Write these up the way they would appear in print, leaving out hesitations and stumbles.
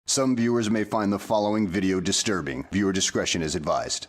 Some viewers may find the following video disturbing. Viewer discretion is advised.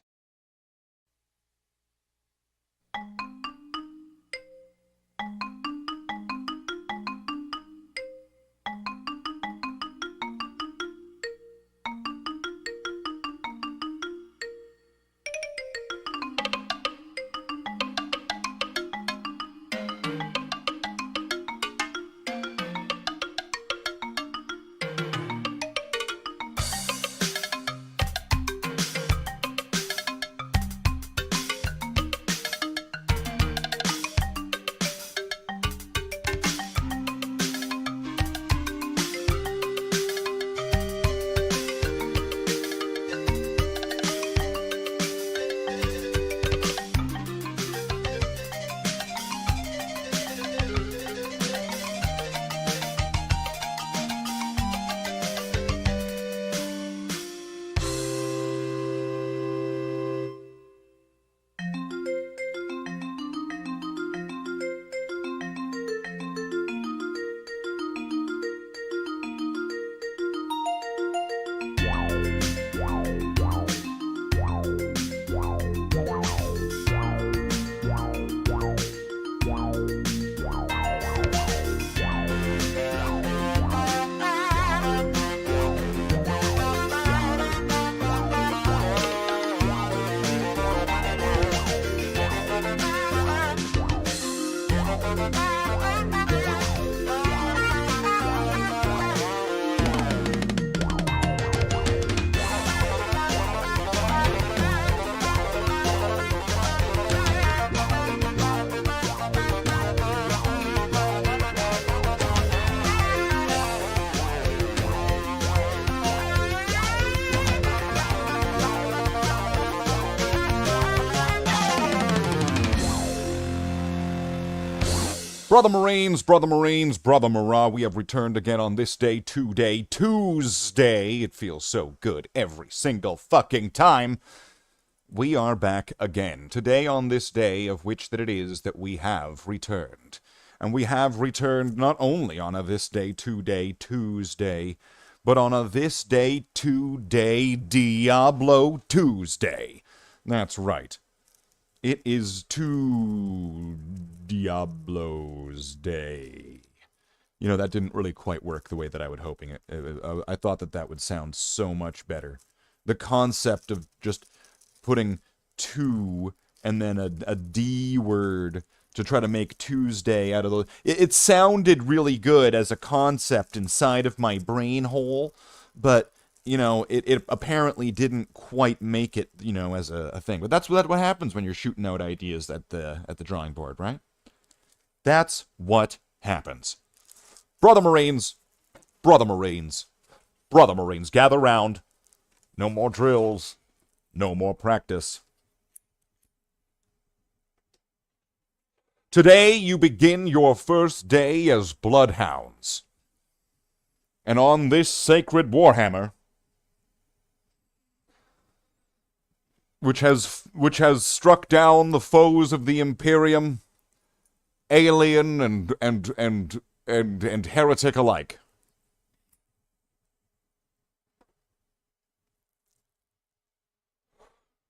Brother Marines, Brother Marah, we have returned again on this day, Tuesday. It feels so good every single fucking time. We are back again. Today on this day of which that it is that we have returned. And we have returned not only on a this day, Tuesday, but on a this day, today, Diablo Tuesday. That's right. It is Diablo's Day. You know, that didn't really quite work the way that I was hoping it. I thought that that would sound so much better. The concept of just putting two and then a D word to try to make Tuesday out of those. It sounded really good as a concept inside of my brain hole, but you know, it apparently didn't quite make it, you know, as a thing. But that's what happens when you're shooting out ideas at the drawing board, right? That's what happens. Brother Marines, gather round. No more drills. No more practice. Today you begin your first day as bloodhounds. And on this sacred warhammer, which has struck down the foes of the Imperium, alien and heretic alike.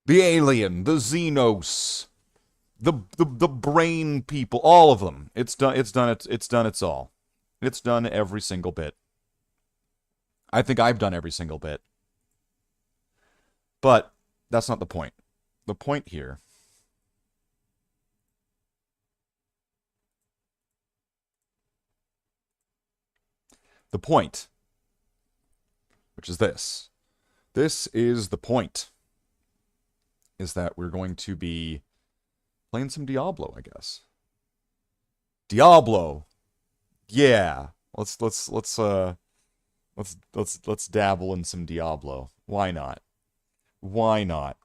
The alien, the Xenos, the brain people, all of them. It's done its all. It's done every single bit. I think I've done every single bit. But that's not the point. The point here which is this. This is the point. Is that we're going to be playing some Diablo, I guess. Diablo. Yeah. Let's dabble in some Diablo. Why not? Why not?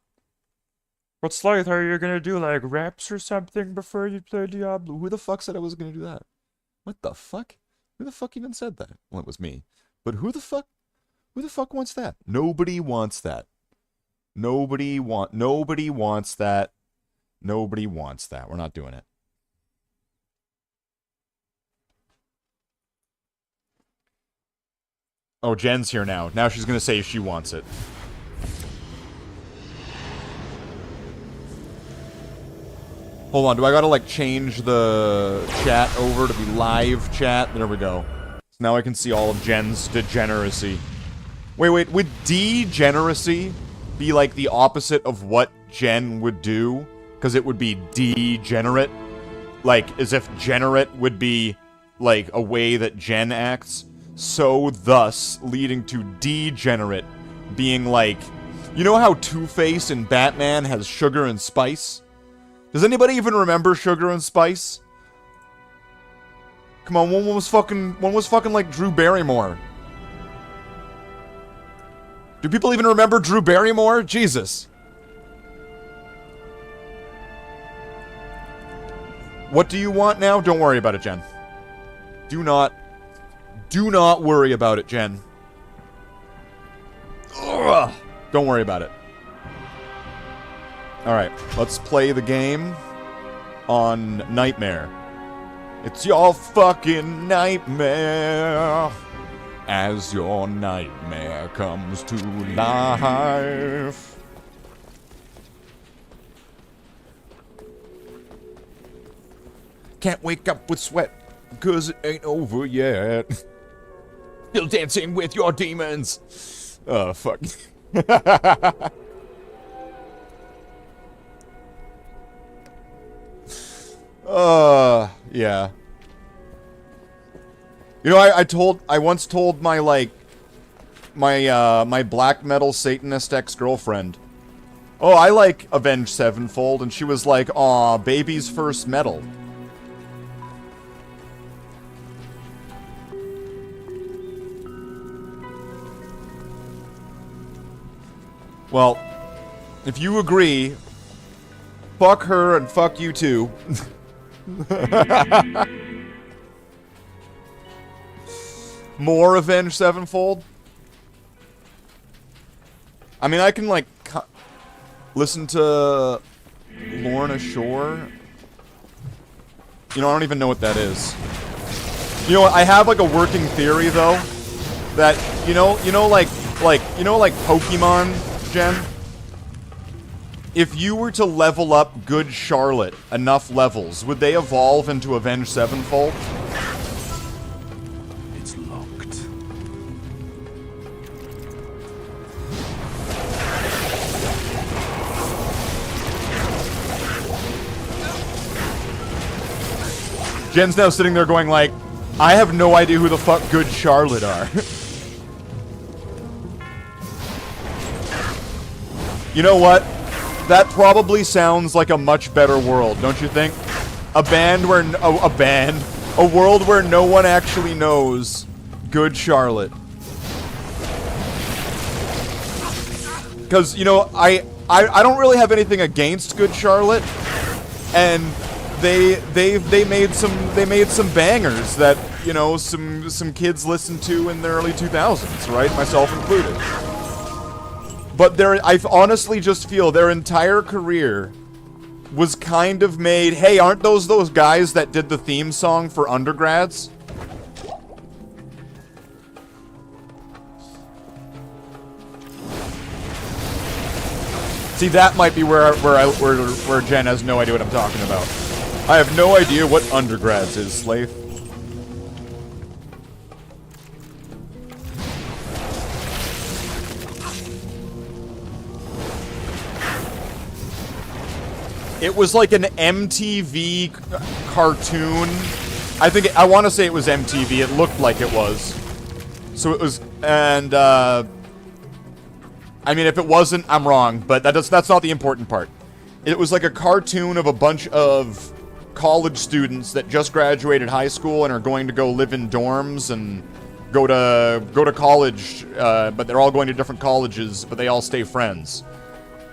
But Slathe, are you gonna do like raps or something before you play Diablo? Who the fuck said I was gonna do that? What the fuck? Who the fuck even said that? Well, it was me. But who the fuck wants that? Nobody wants that. Nobody wants that. Nobody wants that. We're not doing it. Oh, Jen's here now. Now she's gonna say she wants it. Hold on, do I gotta, like, change the chat over to be live chat? There we go. So now I can see all of Jen's degeneracy. Wait, would degeneracy be, like, the opposite of what Jen would do? Because it would be degenerate? Like, as if generate would be, like, a way that Jen acts? So, thus, leading to degenerate being like... You know how Two-Face in Batman has sugar and spice? Does anybody even remember Sugar and Spice? Come on, one was fucking like Drew Barrymore. Do people even remember Drew Barrymore? Jesus. What do you want now? Don't worry about it, Jen. Do not worry about it, Jen. Ugh. Don't worry about it. Alright, let's play the game on Nightmare. It's your fucking nightmare as your nightmare comes to life. Can't wake up with sweat, 'cause it ain't over yet. Still dancing with your demons. Oh, fuck. Yeah. You know, I once told my, like, my black metal Satanist ex-girlfriend, oh, I like Avenged Sevenfold, and she was like, aw, baby's first metal. Well, if you agree, fuck her and fuck you too. More Avenged Sevenfold? I mean, I can, like, listen to Lorna Shore. You know, I don't even know what that is. You know what, I have, like, a working theory, though, that, you know, like Pokemon, Jen? If you were to level up Good Charlotte enough levels, would they evolve into Avenged Sevenfold? It's locked. Jen's now sitting there going like, I have no idea who the fuck Good Charlotte are. You know what? That probably sounds like a much better world, don't you think? A world where no one actually knows Good Charlotte. Because, you know, I don't really have anything against Good Charlotte, and they made some bangers that, you know, some kids listened to in the early 2000s, right? Myself included. But I honestly just feel their entire career was kind of made, hey, aren't those guys that did the theme song for undergrads? See, that might be where Jen has no idea what I'm talking about. I have no idea what undergrads is, Slathe. It was like an MTV cartoon. I want to say it was MTV. It looked like it was. So it was, and, I mean, if it wasn't, I'm wrong, but that's not the important part. It was like a cartoon of a bunch of college students that just graduated high school and are going to go live in dorms and go to college, but they're all going to different colleges, but they all stay friends.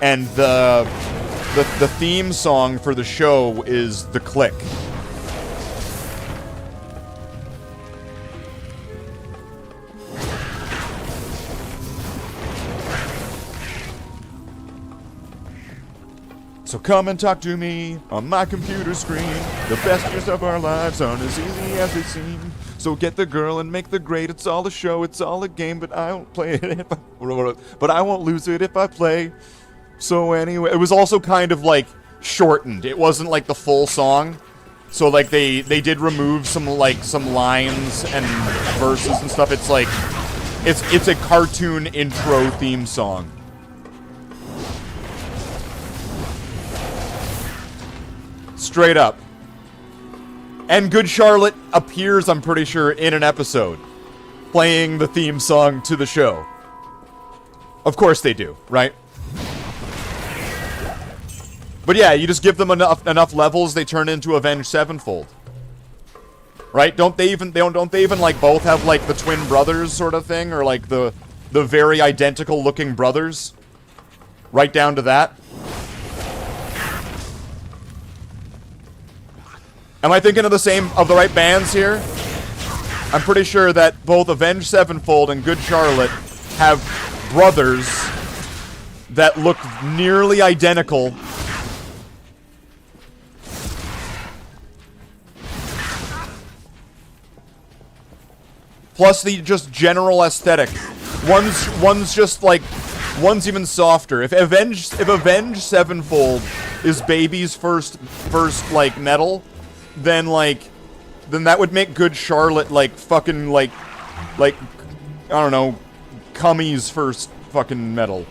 And the theme song for the show is The Click. So come and talk to me on my computer screen. The best years of our lives aren't as easy as they seem. So get the girl and make the grade. It's all a show, it's all a game, but I won't play it if but I won't lose it if I play. So anyway, it was also kind of like shortened. It wasn't like the full song. So like they did remove some lines and verses and stuff. It's like it's a cartoon intro theme song. Straight up. And Good Charlotte appears, I'm pretty sure, in an episode, playing the theme song to the show. Of course they do, right? But yeah, you just give them enough levels, they turn into Avenged Sevenfold. Right? Don't they even like both have like the twin brothers sort of thing, or like the very identical looking brothers? Right down to that. Am I thinking of the right bands here? I'm pretty sure that both Avenged Sevenfold and Good Charlotte have brothers that look nearly identical. Plus the just general aesthetic. One's just like, one's even softer. If Avenged Sevenfold is Baby's first like metal, then that would make Good Charlotte like fucking like I don't know, Cummy's first fucking metal.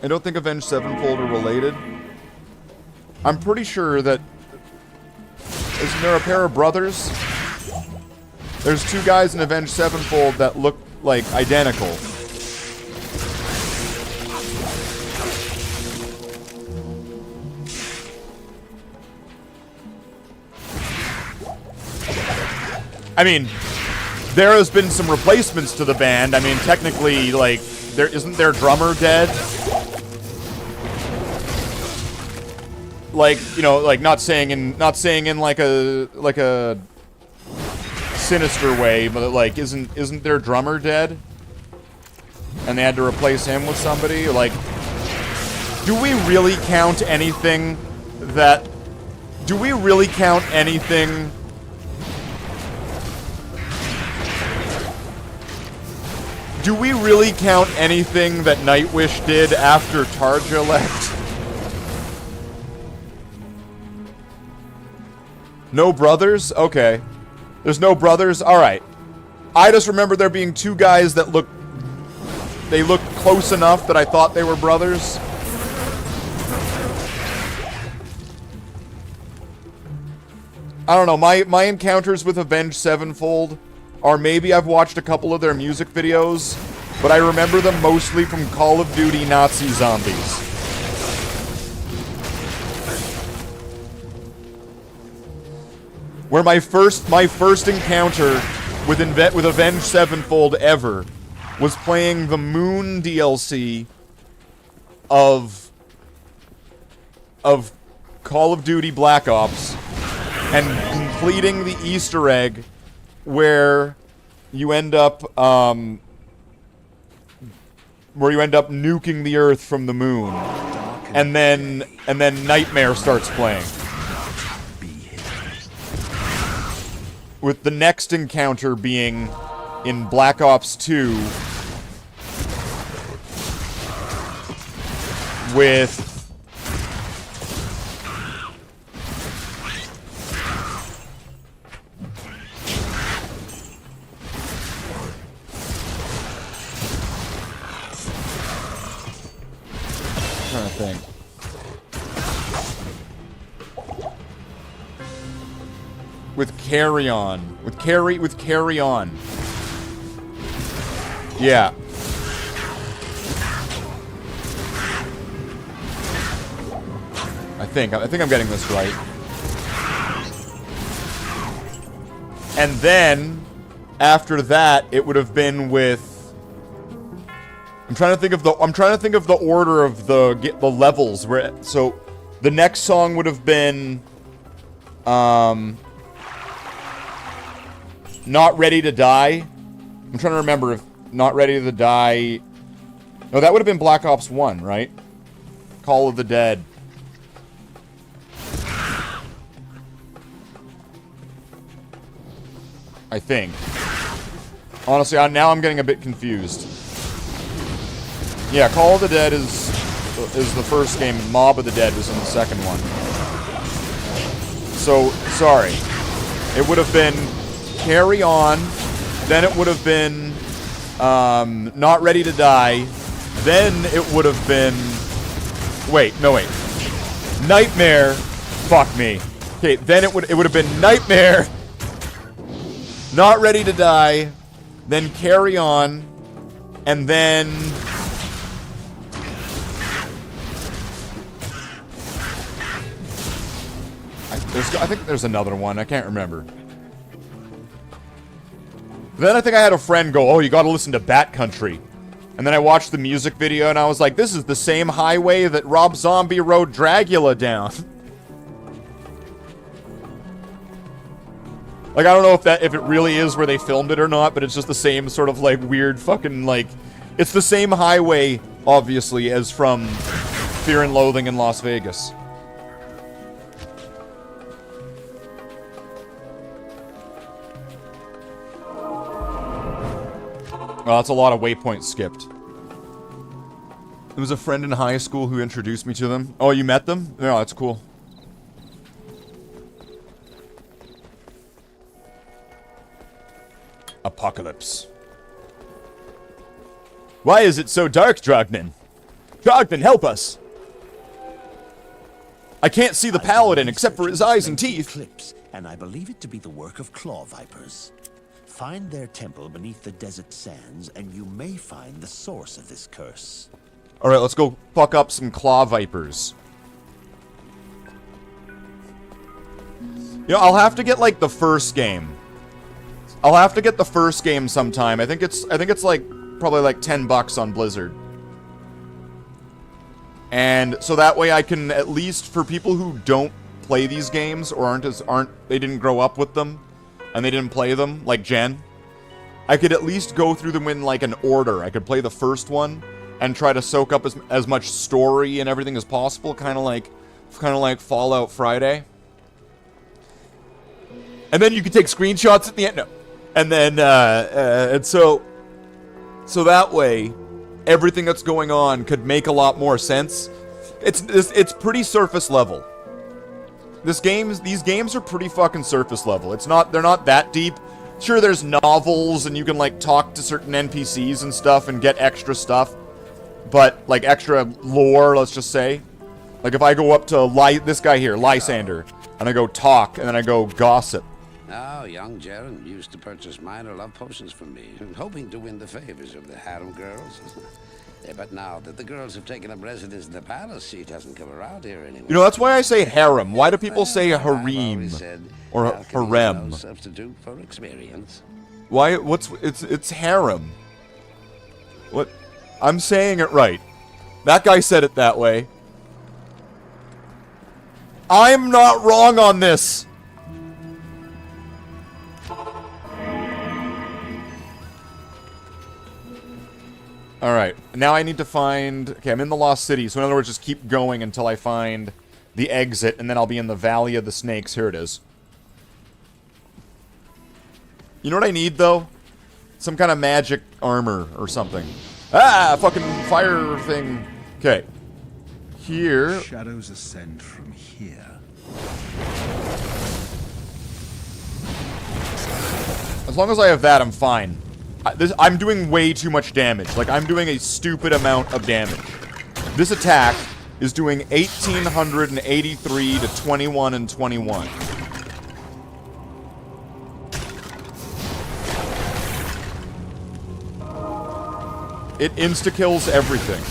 I don't think Avenged Sevenfold are related. I'm pretty sure that... Isn't there a pair of brothers? There's two guys in Avenged Sevenfold that look like identical. I mean, there has been some replacements to the band. I mean, technically, like, isn't their drummer dead? Like, you know, like not saying in like a sinister way, but like, isn't their drummer dead? And they had to replace him with somebody? Like, do we really count anything that... Do we really count anything... Do we really count anything that Nightwish did after Tarja left? No brothers? Okay. There's no brothers? Alright. I just remember there being two guys that looked... They looked close enough that I thought they were brothers. I don't know, my encounters with Avenged Sevenfold are maybe I've watched a couple of their music videos, but I remember them mostly from Call of Duty Nazi Zombies. Where my first encounter with Avenged Sevenfold ever was playing the Moon DLC of Call of Duty Black Ops and completing the Easter egg where you end up nuking the Earth from the moon, and then Nightmare starts playing. With the next encounter being in Black Ops 2 with trying to think. With Carry On. With Carry On. Yeah. I think I'm getting this right. And then after that, it would have been with I'm trying to think of the order of the levels where so the next song would have been Not Ready to Die. I'm trying to remember if Not Ready to Die. No, that would have been Black Ops 1, right? Call of the Dead. I think. Honestly, now I'm getting a bit confused. Yeah, Call of the Dead is the first game. Mob of the Dead was in the second one. So, sorry. It would have been Carry On. Then it would have been Not Ready to Die. Then it would have been... Wait, no wait. Nightmare. Fuck me. Okay, then it would have been Nightmare. Not Ready to Die. Then Carry On. And then... I think there's another one. I can't remember. Then I think I had a friend go, oh, you gotta listen to Bat Country. And then I watched the music video and I was like, this is the same highway that Rob Zombie rode Dragula down. Like, I don't know if it really is where they filmed it or not, but it's just the same sort of, like, weird fucking, like... It's the same highway, obviously, as from Fear and Loathing in Las Vegas. Oh, that's a lot of waypoints skipped. It was a friend in high school who introduced me to them. Oh, you met them? No, that's cool. Apocalypse. Why is it so dark, Drognin? Drognin, help us! I can't see the paladin except for his eyes and teeth. Eclipse, and I believe it to be the work of claw vipers. Find their temple beneath the desert sands, and you may find the source of this curse. Alright, let's go fuck up some claw vipers. You know, I'll have to get, like, the first game. I'll have to get the first game sometime. I think it's like, probably like $10 on Blizzard. And so that way I can, at least for people who don't play these games, or they didn't grow up with them, and they didn't play them, like Jen, I could at least go through them in, like, an order. I could play the first one, and try to soak up as much story and everything as possible, kind of like Fallout Friday. And then you could take screenshots at the end. No. And then, and so that way, everything that's going on could make a lot more sense. It's pretty surface level. These games are pretty fucking surface level. They're not that deep. Sure, there's novels, and you can, like, talk to certain NPCs and stuff and get extra stuff. But, like, extra lore, let's just say. Like, if I go up to this guy here, Lysander, and I go talk, and then I go gossip. Oh, young Jaren used to purchase minor love potions from me, hoping to win the favors of the harem girls. But now that the girls have taken up residence in the palace, she doesn't come around here anymore. You know, that's why I say harem. Why do people say harem or harem? No substitute for experience. Why? It's harem. What? I'm saying it right. That guy said it that way. I'm not wrong on this. Alright, now I need to find... Okay, I'm in the Lost City, so in other words, just keep going until I find the exit, and then I'll be in the Valley of the Snakes. Here it is. You know what I need, though? Some kind of magic armor or something. Ah! Fucking fire thing. Okay. Here... Shadows ascend from here. As long as I have that, I'm fine. I'm doing way too much damage. Like, I'm doing a stupid amount of damage. This attack is doing 1,883 to 21 and 21. It insta-kills everything.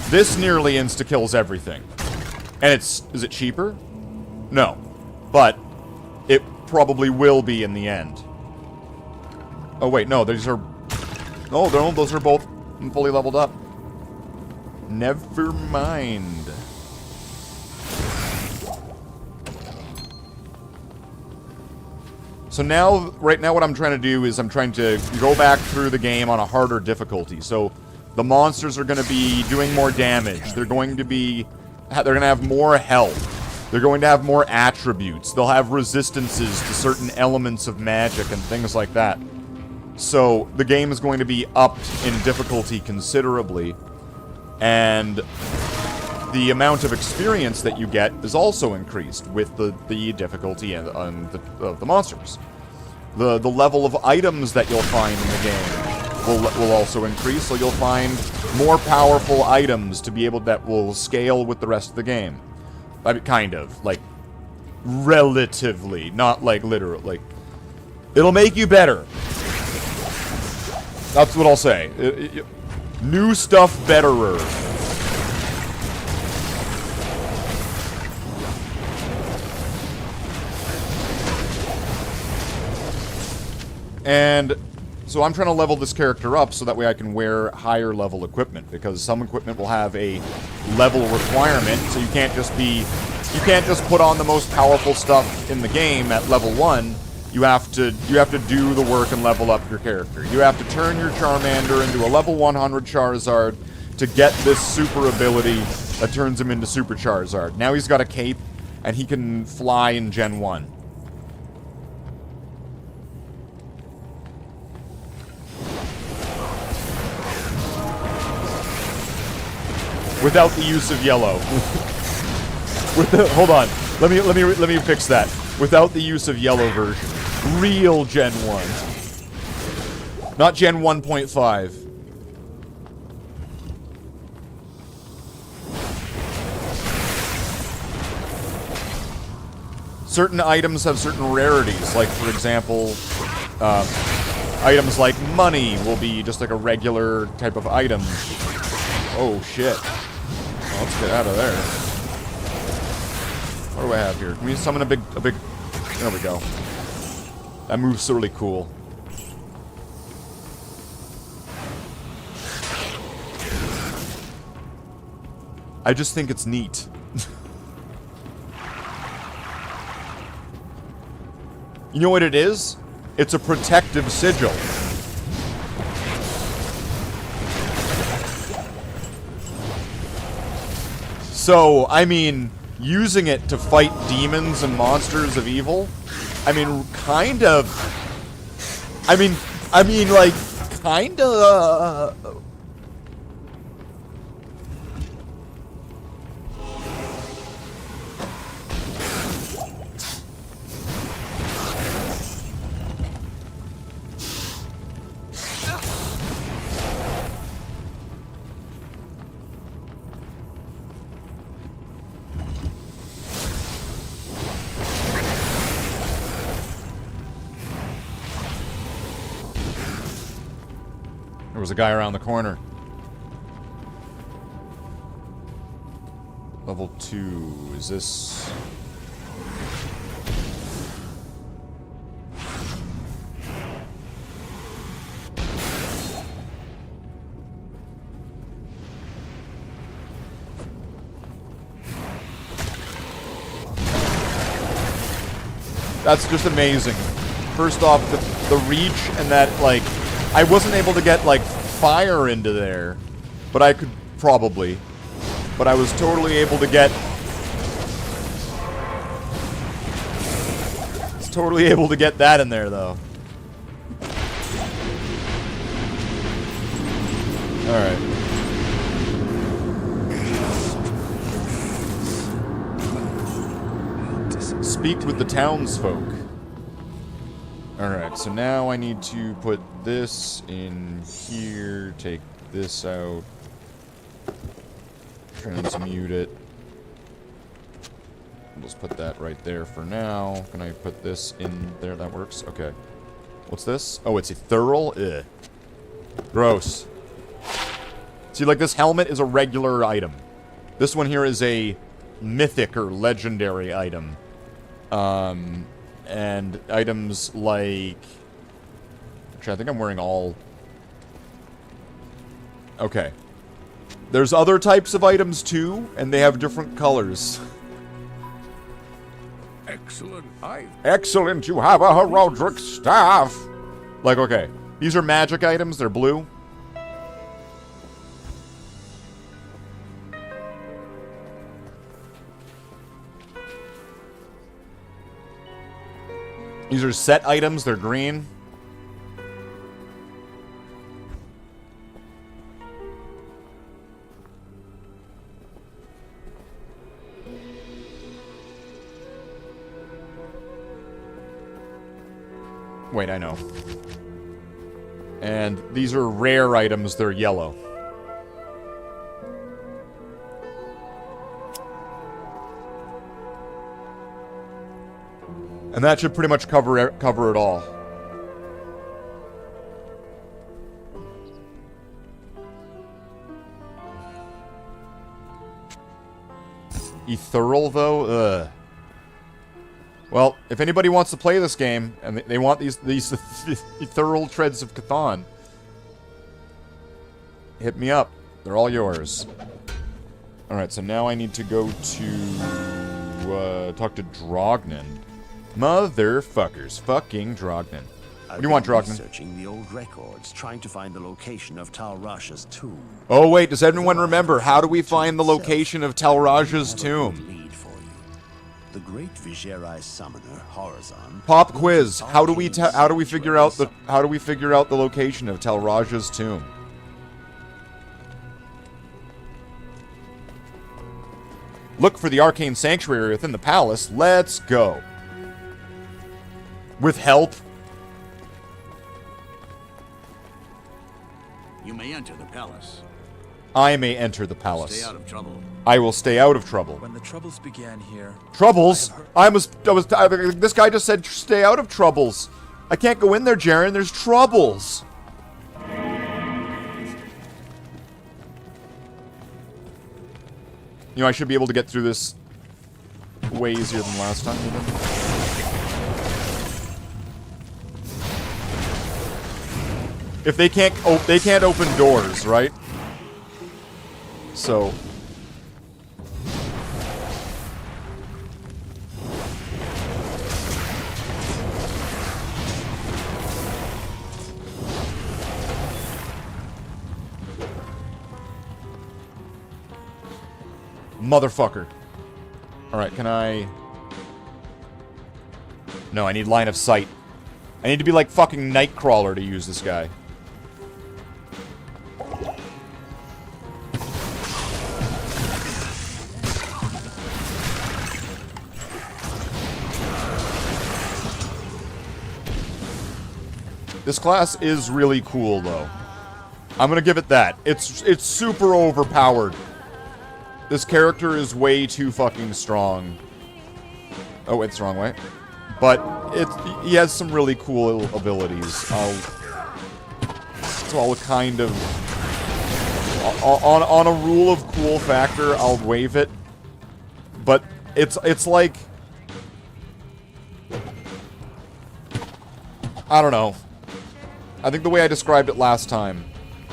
This nearly insta-kills everything. And is it cheaper? No. But it probably will be in the end. Oh, wait, no, these are... Oh, no, those are both fully leveled up. Never mind. So now, right now what I'm trying to do is I'm trying to go back through the game on a harder difficulty. So the monsters are going to be doing more damage. They're going to have more health. They're going to have more attributes. They'll have resistances to certain elements of magic and things like that. So the game is going to be upped in difficulty considerably. And the amount of experience that you get is also increased with the difficulty of the monsters. The level of items that you'll find in the game will also increase, so you'll find more powerful items to be able that will scale with the rest of the game. I mean, kind of, like, relatively, not like literal, like, it'll make you better. That's what I'll say. New stuff betterer. And so I'm trying to level this character up so that way I can wear higher level equipment, because some equipment will have a level requirement, so you can't just put on the most powerful stuff in the game at level 1. You have to do the work and level up your character. You have to turn your Charmander into a level 100 Charizard to get this super ability that turns him into Super Charizard. Now he's got a cape and he can fly in Gen 1. Without the use of yellow. Hold on. Let me fix that. Without the use of yellow version. Real Gen 1. Not Gen 1.5. Certain items have certain rarities. Like, for example, items like money will be just like a regular type of item. Oh, shit. Well, let's get out of there. What do I have here? Can we summon a big... There we go. That move's really cool. I just think it's neat. You know what it is? It's a protective sigil. So, I mean, using it to fight demons and monsters of evil, I mean, kind of... I mean, like, kind of... There was a guy around the corner. Level 2. Is this... That's just amazing. First off, the reach and that, like... I wasn't able to get, like, fire into there, but I could probably. But I was totally able to get... Totally able to get that in there, though. Alright. Speak with the townsfolk. Alright, so now I need to put this in here, take this out, transmute it. I'll just put that right there for now. Can I put this in there? That works? Okay. What's this? Oh, it's ethereal? Ugh. Gross. See, like, this helmet is a regular item. This one here is a mythic or legendary item. And items like... Actually, I think I'm wearing all... Okay. There's other types of items, too, and they have different colors. Excellent. Excellent, you have a heraldic staff. Like, okay, these are magic items, they're blue. These are set items, they're green. Wait, I know. And these are rare items, they're yellow. And that should pretty much cover it all. Ethereal, though? Ugh. Well, if anybody wants to play this game, and they want these ethereal treads of Cthon, hit me up. They're all yours. Alright, so now I need to go to, talk to Drognan. Motherfuckers. Fucking Drognan. What do you want, Drognan? Searching the old records, trying to find the location of Tal Rasha's tomb. Oh, wait, does everyone remember? How do we find the location of Tal Rasha's tomb? Lead for you. The great Viserai summoner, Horizon. Pop quiz. How do we figure out the location of Tal Rasha's tomb? Look for the arcane sanctuary within the palace. Let's go. With help. You may enter the palace. I may enter the palace. Stay out of trouble. I will stay out of trouble. When the troubles began here... Troubles? This guy just said stay out of troubles. I can't go in there, Jaren. There's troubles. You know, I should be able to get through this way easier than last time, even. If they can't open doors, right? So... Motherfucker. Alright, can I... No, I need line of sight. I need to be like fucking Nightcrawler to use this guy. This class is really cool, though. I'm gonna give it that. It's super overpowered. This character is way too fucking strong. Oh, it's the wrong way. But he has some really cool abilities. So I'll kind of... On a rule of cool factor, I'll waive it. But it's like... I don't know. I think the way I described it last time,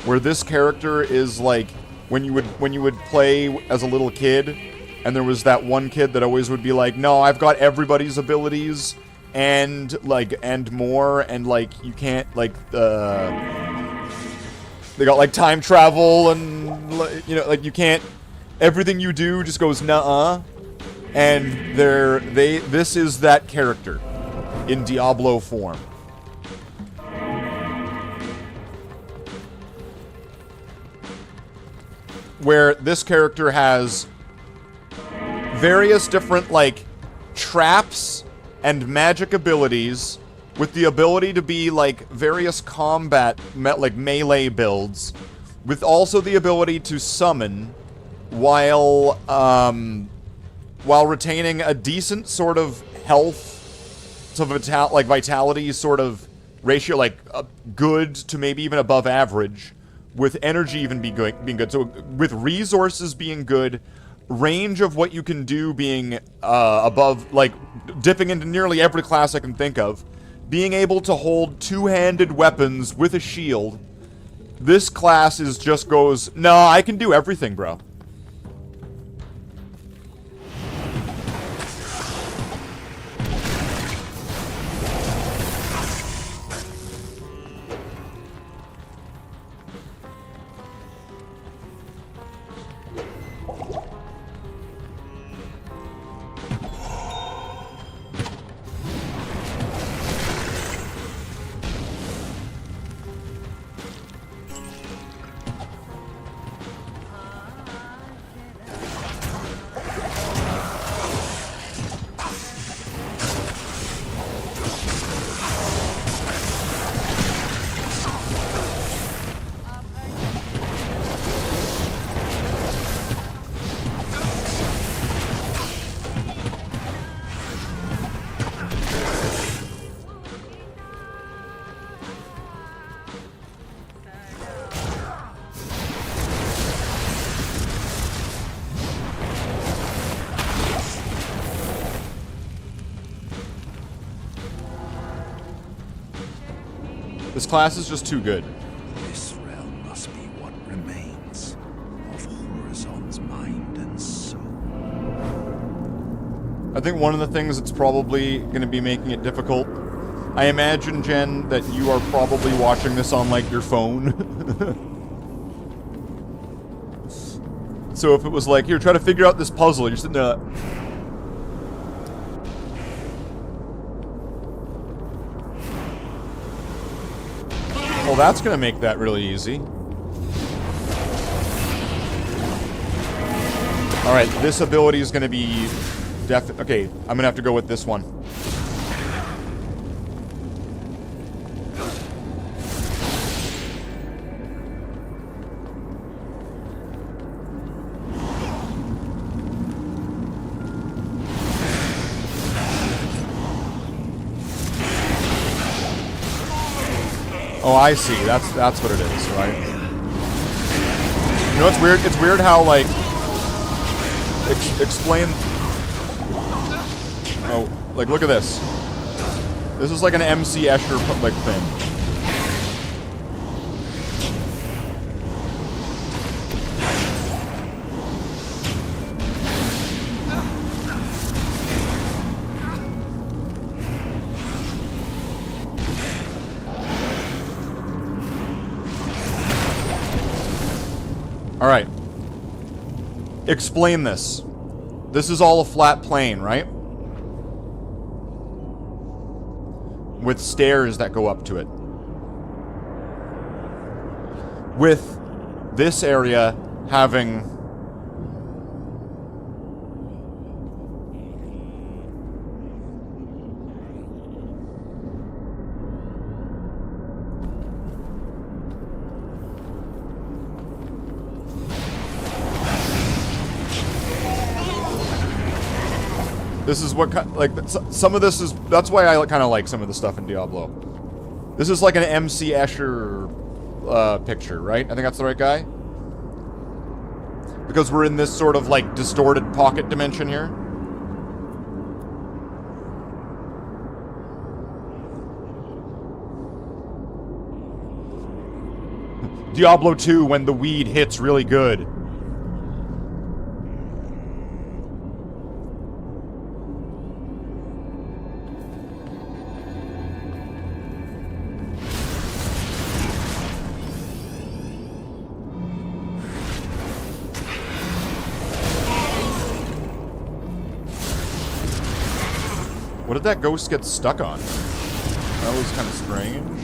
where this character is like... When you would play as a little kid, and there was that one kid that always would be like, no, I've got everybody's abilities, and, like, and more, and, like, you can't, like, they got, like, time travel, and, you know, like, you can't, everything you do just goes, nuh-uh, and this is that character, in Diablo form. Where this character has various different, like, traps and magic abilities with the ability to be, like, various combat, like, melee builds, with also the ability to summon while retaining a decent sort of health to vitality sort of ratio, like, good to maybe even above average. With energy even being good. So, with resources being good, range of what you can do being above, like, dipping into nearly every class I can think of, being able to hold two-handed weapons with a shield, this class just goes, no, I can do everything, bro. This class is just too good. This realm must be what remains of Horizon's mind and soul. I think one of the things that's probably going to be making it difficult, I imagine, Jen, that you are probably watching this on, like, your phone. So if it was like, here, try to figure out this puzzle, you're sitting there. Well, that's going to make that really easy. Alright, this ability is going to be... Okay, I'm going to have to go with this one. Oh, I see. That's what it is, right? You know what's weird? It's weird how, like, explain. Oh, like, look at this. This is like an MC Escher like thing. Alright. Explain this. This is all a flat plane, right? With stairs that go up to it. With this area having... This is what, like, some of this is, that's why I kind of like some of the stuff in Diablo. This is like an MC Escher picture, right? I think that's the right guy? Because we're in this sort of, like, distorted pocket dimension here. Diablo 2 when the weed hits really good. What did that ghost get stuck on? That was kind of strange.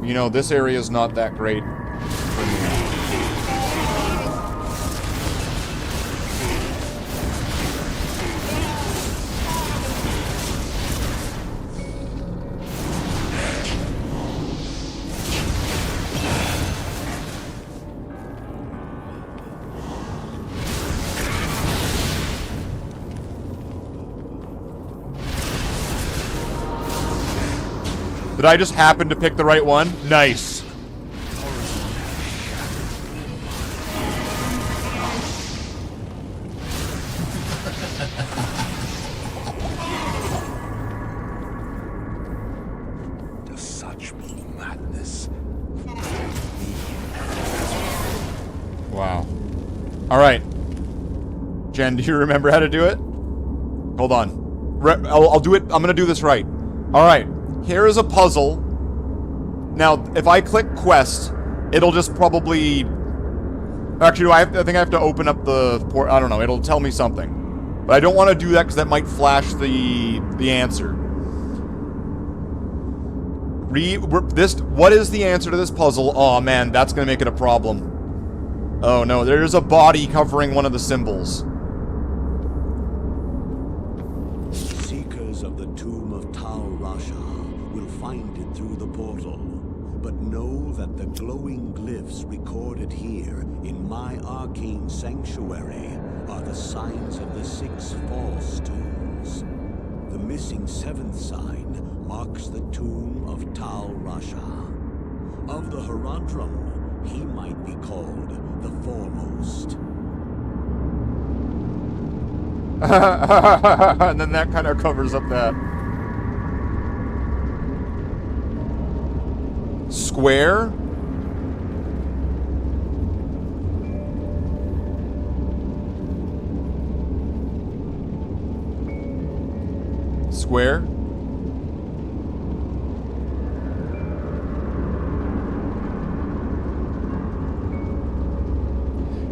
You know, this area is not that great for me. Did I just happen to pick the right one? Nice. To such madness. Wow. Alright. Jen, do you remember how to do it? Hold on. I'll do it. I'm gonna do this right. Alright. Here is a puzzle. Now, if I click quest, it'll just probably... Actually, I think I have to open up the port. I don't know. It'll tell me something. But I don't want to do that because that might flash the answer. What is the answer to this puzzle? Oh, man, that's going to make it a problem. Oh, no. There's a body covering one of the symbols. Seekers of the tomb of Tal Rasha will find it through the portal, but know that the glowing glyphs recorded here in my arcane sanctuary are the signs of the 6 false tombs. The missing 7th sign marks the tomb of Tal Rasha. Of the Herodrum, he might be called the Foremost. And then that kind of covers up that. Square? Square?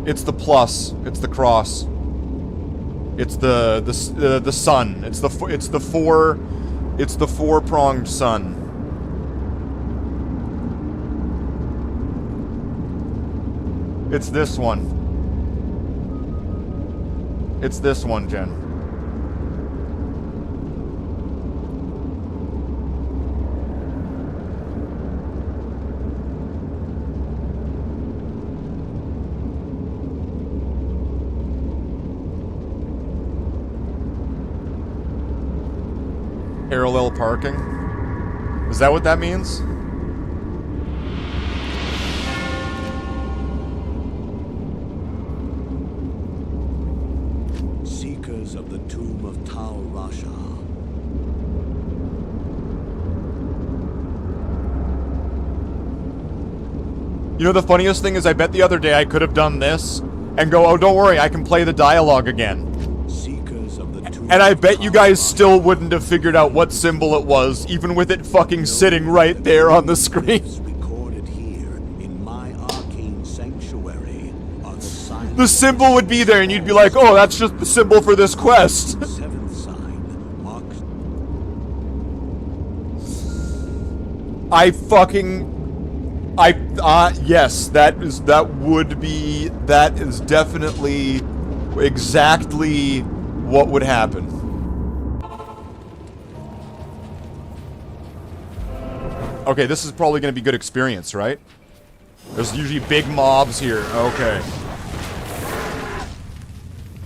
It's the plus. It's the cross. It's the sun. It's the four-pronged sun. It's this one. It's this one, Jen. Parallel parking? Is that what that means? Seekers of the tomb of Tal Rasha. You know, the funniest thing is I bet the other day I could have done this and go, oh, don't worry, I can play the dialogue again. Seekers of the tomb And I of bet you Tal guys Rasha. still wouldn't have figured out what symbol it was, even with it fucking sitting right there on the screen. Recorded here in my arcane sanctuary are the signs. The symbol would be there and you'd be like, oh, that's just the symbol for this quest. The seventh sign marks yes, that is definitely exactly what would happen. Okay, this is probably going to be good experience, right? There's usually big mobs here. Okay.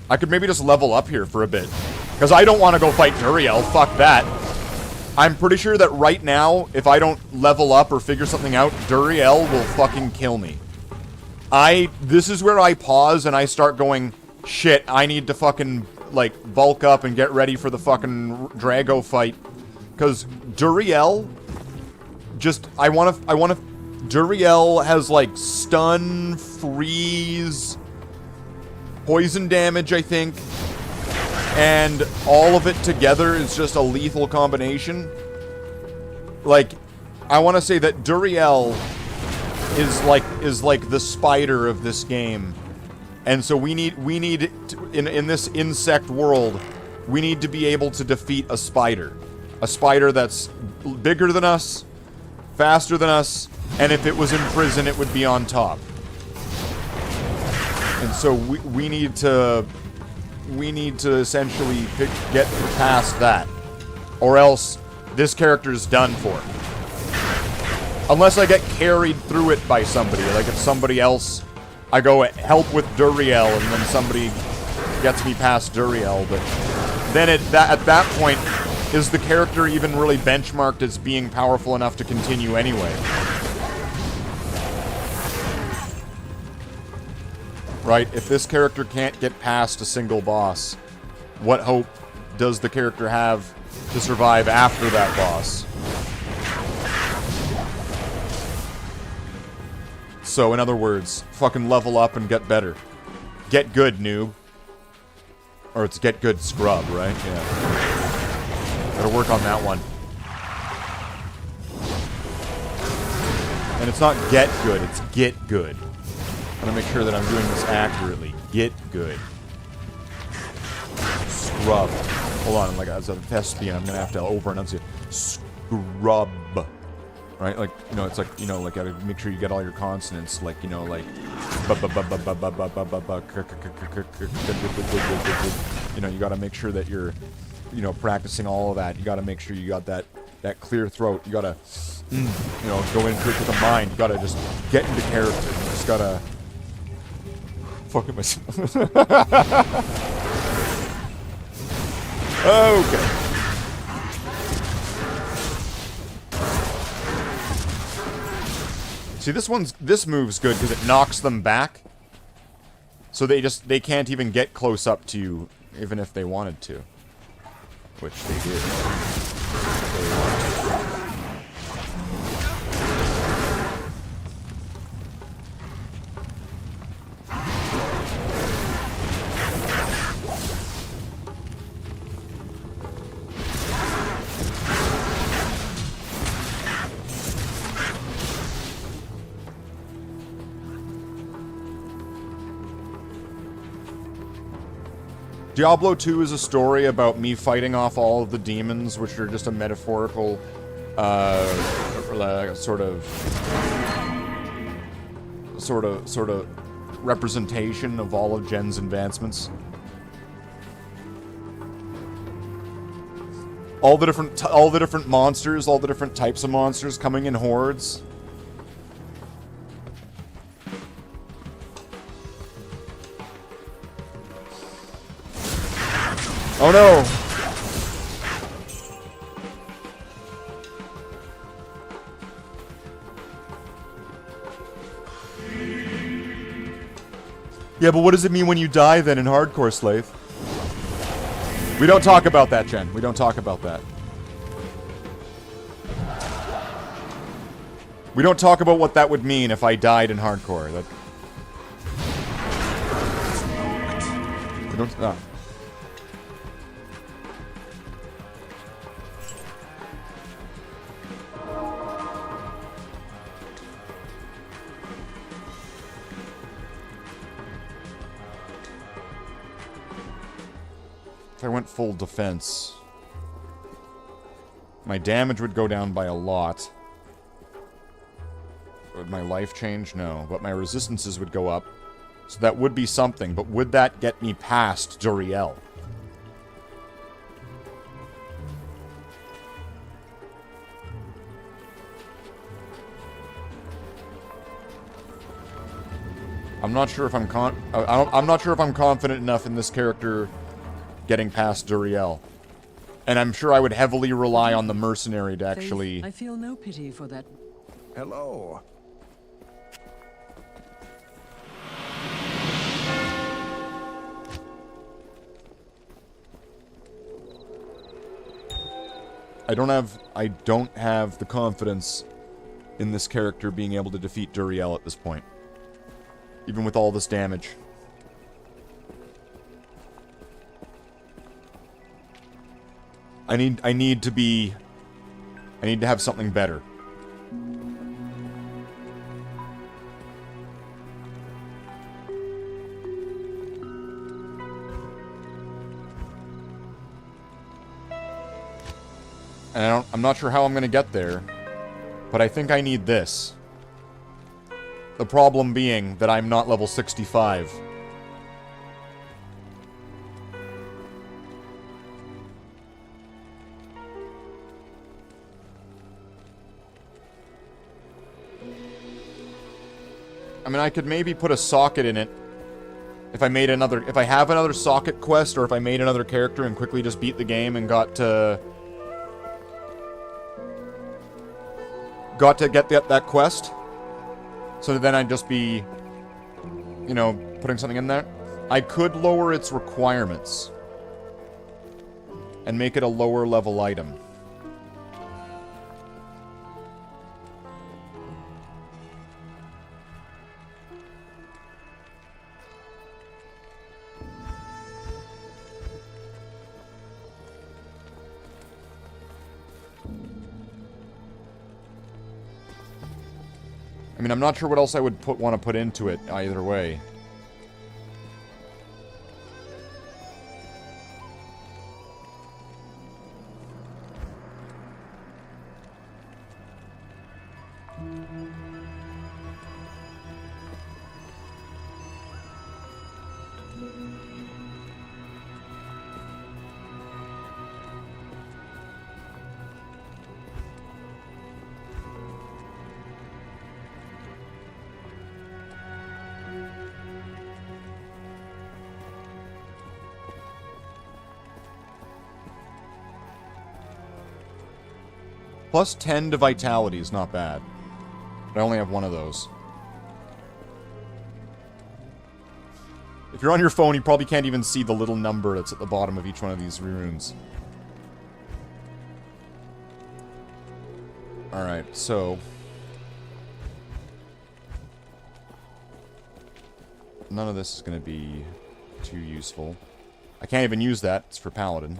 I could maybe just level up here for a bit. Because I don't want to go fight Duriel. Fuck that. I'm pretty sure that right now, if I don't level up or figure something out, Duriel will fucking kill me. This is where I pause and I start going, shit, I need to fucking, like, bulk up and get ready for the fucking Drago fight. Because Duriel, Duriel has, like, stun, freeze, poison damage, I think. And all of it together is just a lethal combination. Like, I want to say that Duriel is like the spider of this game. And so we need in this insect world, we need to be able to defeat a spider. A spider that's bigger than us, faster than us, and if it was in prison, it would be on top. And so we need to essentially get past that, or else this character is done for. Unless I get carried through it by somebody, like if somebody else, I go help with Duriel, and then somebody gets me past Duriel. But then at that point, is the character even really benchmarked as being powerful enough to continue anyway? Right? If this character can't get past a single boss, what hope does the character have to survive after that boss? So, in other words, fucking level up and get better. Get good, noob. Or it's get good, scrub, right? Yeah. Gotta work on that one. And it's not get good, it's get good. I'm gonna make sure that I'm doing this accurately. Get good. Scrub. Hold on, like as a thespian, I'm gonna have to over-enunciate. Scrub. Right? Like, you know, it's like, you know, like, gotta make sure you get all your consonants, like, you know, like, you know, you gotta make sure that you're, you know, practicing all of that. You gotta make sure you got that clear throat. You gotta, you know, go into it with a mind. You gotta just get into character. You just gotta fucking myself. Okay. See, this move's good because it knocks them back. So they can't even get close up to you, even if they wanted to. Which they did. Diablo 2 is a story about me fighting off all of the demons, which are just a metaphorical, sort of representation of all of Jen's advancements. All the different monsters, all the different types of monsters coming in hordes. Oh no! Yeah, but what does it mean when you die then in hardcore, Slathe? We don't talk about that, Jen. We don't talk about that. We don't talk about what that would mean if I died in hardcore. That... We don't... Ah. If I went full defense, my damage would go down by a lot. Would my life change? No. But my resistances would go up. So that would be something. But would that get me past Duriel? I'm not sure if I'm I'm not sure if I'm confident enough in this character getting past Duriel. And I'm sure I would heavily rely on the mercenary to actually... I feel no pity for that. Hello. I don't have the confidence in this character being able to defeat Duriel at this point. Even with all this damage. I need to have something better. And I'm not sure how I'm gonna get there, but I think I need this. The problem being that I'm not level 65. I mean, I could maybe put a socket in it if I have another socket quest, or if I made another character and quickly just beat the game and got to get that quest. So then I'd just be, you know, putting something in there. I could lower its requirements and make it a lower level item. I mean, I'm not sure what else I would want to put into it either way. Plus 10 to Vitality is not bad. But I only have one of those. If you're on your phone, you probably can't even see the little number that's at the bottom of each one of these runes. Alright, so... none of this is going to be too useful. I can't even use that. It's for Paladin.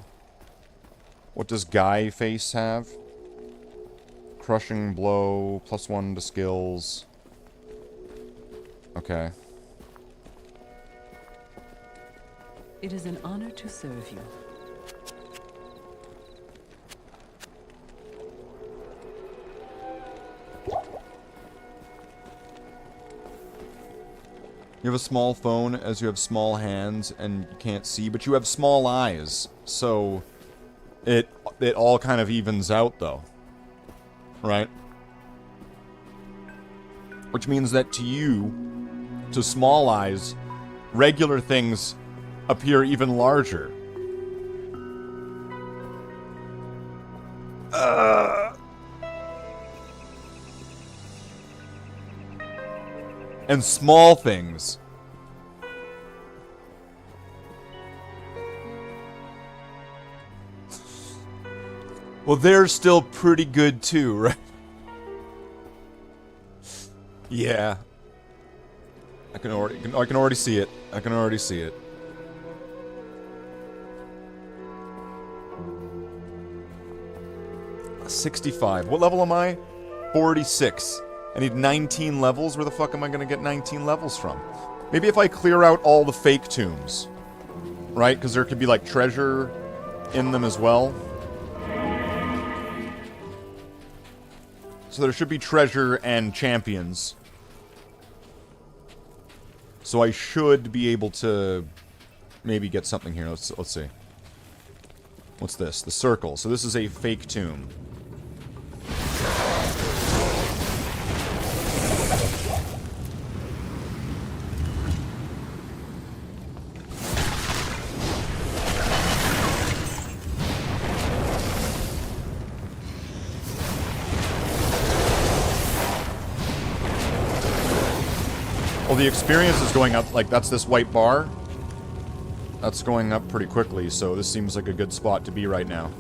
What does Guy Face have? Crushing Blow, +1 to skills. Okay. It is an honor to serve you. You have a small phone as you have small hands and you can't see, but you have small eyes. So it all kind of evens out though. Right? Which means that to you, to small eyes, regular things appear even larger. And small things well, they're still pretty good too, right? Yeah. I can already see it. I can already see it. $65. What level am I? 46. I need 19 levels. Where the fuck am I gonna get 19 levels from? Maybe if I clear out all the fake tombs. Right? Because there could be, like, treasure in them as well. So there should be treasure and champions. So I should be able to maybe get something here. Let's see. What's this? The circle. So this is a fake tomb. Well, the experience is going up, like, that's this white bar. That's going up pretty quickly, so this seems like a good spot to be right now.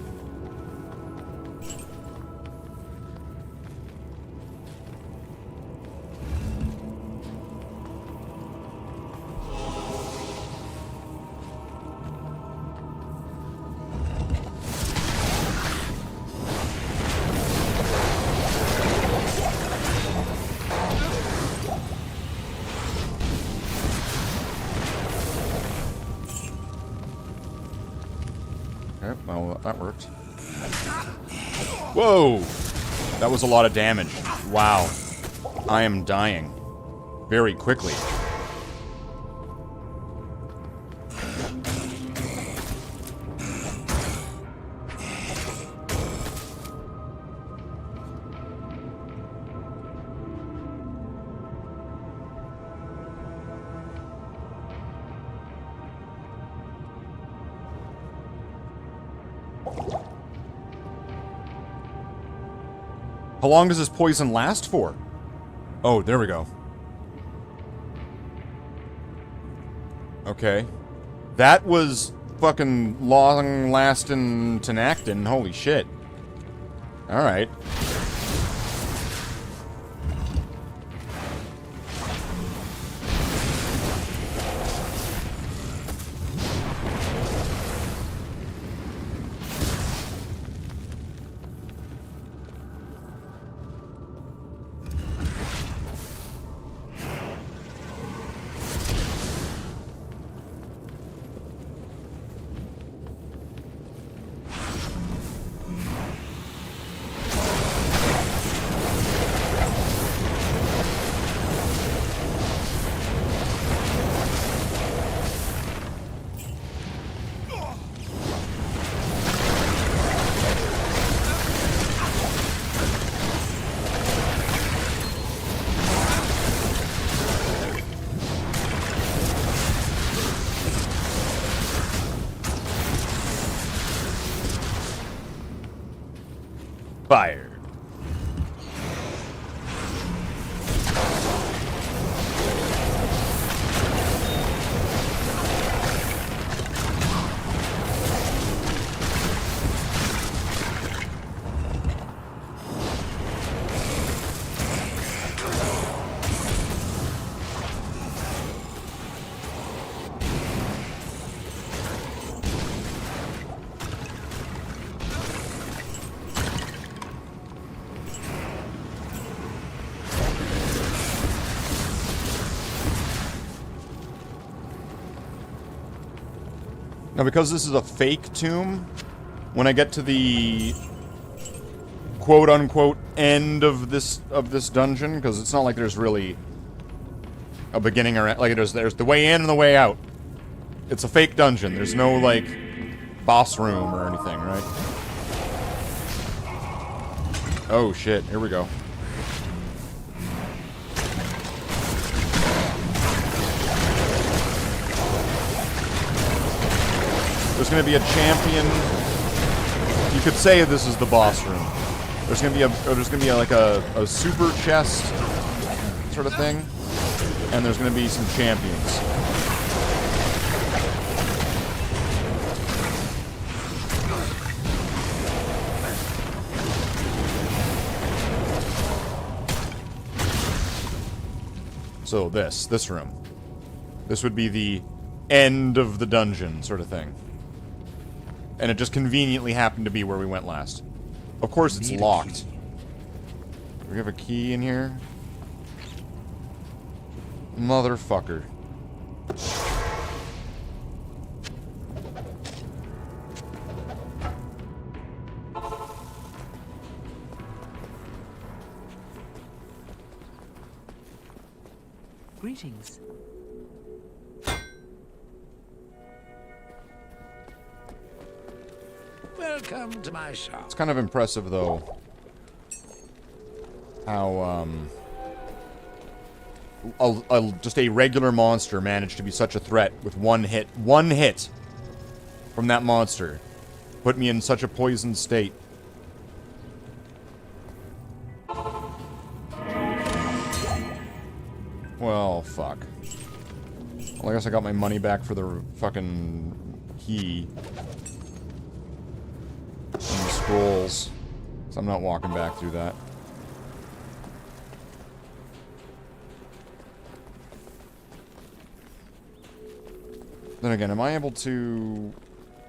Well, that worked. Whoa! That was a lot of damage. Wow. I am dying. Very quickly. How long does this poison last for? Oh, there we go. Okay. That was fucking long-lasting Tenactin. Holy shit. Alright. Fire. Now, because this is a fake tomb, when I get to the quote-unquote end of this dungeon, because it's not like there's really a beginning or like there's the way in and the way out. It's a fake dungeon. There's no like boss room or anything, right? Oh shit! Here we go. There's going to be a champion. You could say this is the boss room. There's going to be like a super chest sort of thing, and there's going to be some champions. So this room. This would be the end of the dungeon sort of thing. And it just conveniently happened to be where we went last. Of course it's locked. Do we have a key in here? Motherfucker. Greetings. Welcome to my shop. It's kind of impressive, though, how, just a regular monster managed to be such a threat with one hit. One hit from that monster put me in such a poisoned state. Well, fuck. Well, I guess I got my money back for the fucking key. And the scrolls. So I'm not walking back through that. Then again, am I able to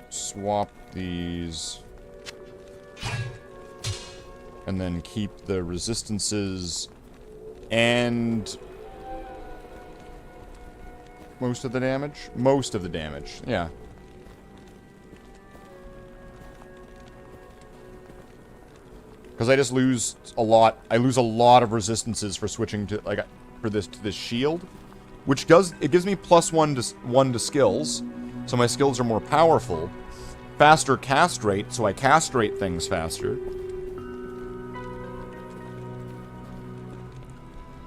swap these and then keep the resistances and most of the damage? Most of the damage, yeah. Because I just lose a lot. I lose a lot of resistances for switching to like to this shield, which gives me +1 to skills, so my skills are more powerful. Faster cast rate, so I castrate things faster.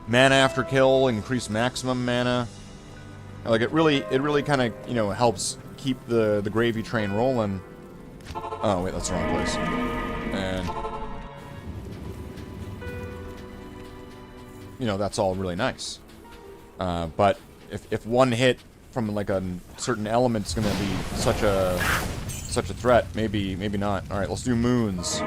Mana after kill, increase maximum mana. Like it really kind of, you know, helps keep the gravy train rolling. Oh wait, that's the wrong place. And you know, that's all really nice. But if one hit from like a certain element is going to be such a threat, maybe not. All right, let's do moons.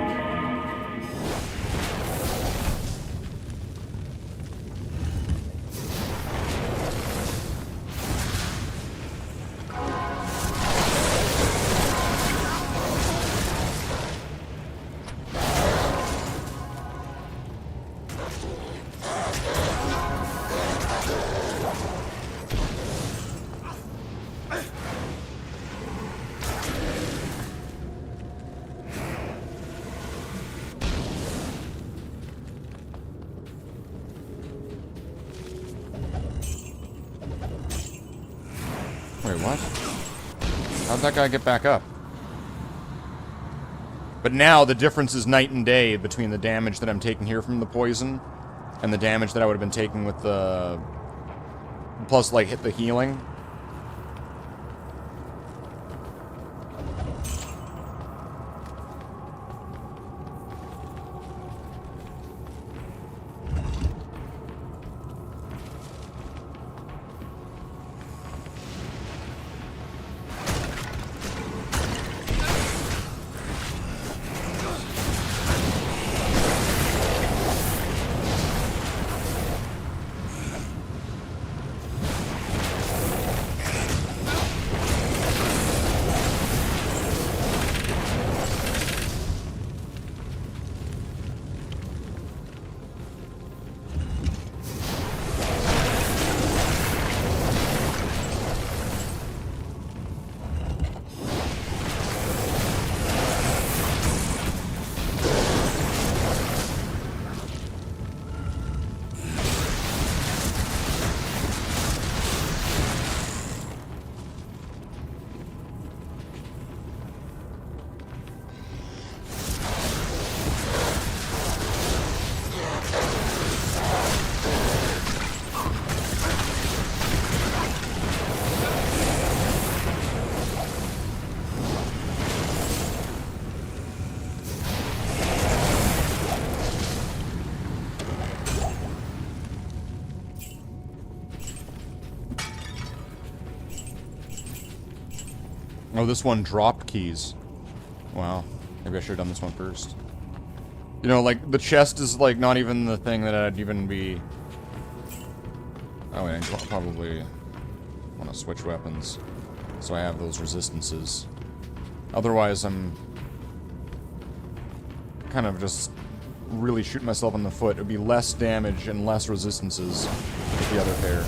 Wait, what? How'd that guy get back up? But now the difference is night and day between the damage that I'm taking here from the poison and the damage that I would have been taking with the... plus, like, hit the healing. Oh, this one dropped keys. Wow. Maybe I should have done this one first. You know, like, the chest is, like, not even the thing that I'd even be... Oh, wait, I probably want to switch weapons. So I have those resistances. Otherwise, I'm... kind of just really shooting myself in the foot. It would be less damage and less resistances with the other pair.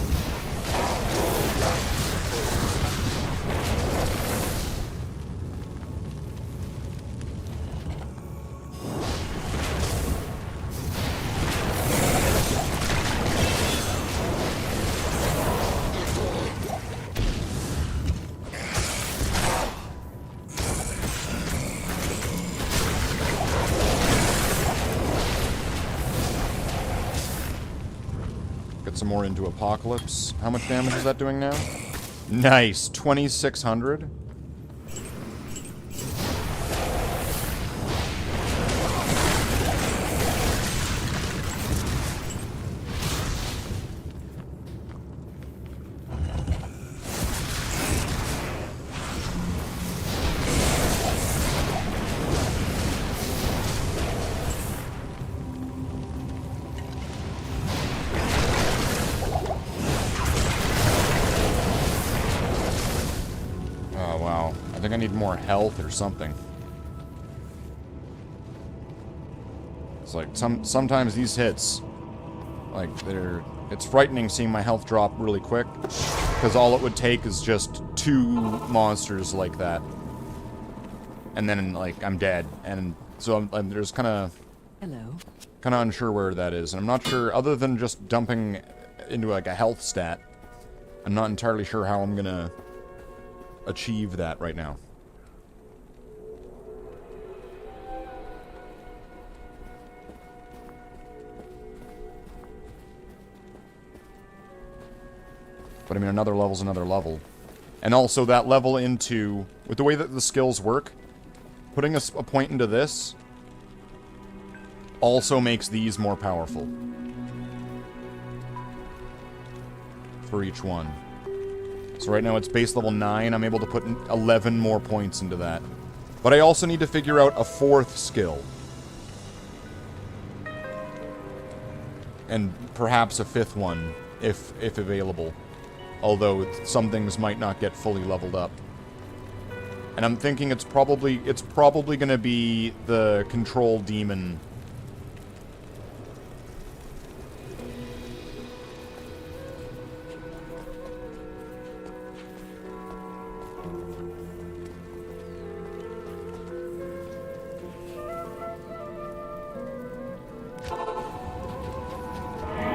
Some more into Apocalypse. How much damage is that doing now? Nice, 2,600. I need more health or something. It's like sometimes these hits, like it's frightening seeing my health drop really quick, because all it would take is just 2 monsters like that, and then like I'm dead. And so I'm there's kind of unsure where that is, and I'm not sure, other than just dumping into like a health stat, I'm not entirely sure how I'm gonna achieve that right now. But I mean, another level's another level. And also that level into, with the way that the skills work, putting a point into this also makes these more powerful. For each one. So right now it's base level 9, I'm able to put 11 more points into that. But I also need to figure out a 4th skill. And perhaps a 5th one, if available. Although some things might not get fully leveled up. And I'm thinking it's probably going to be the control demon.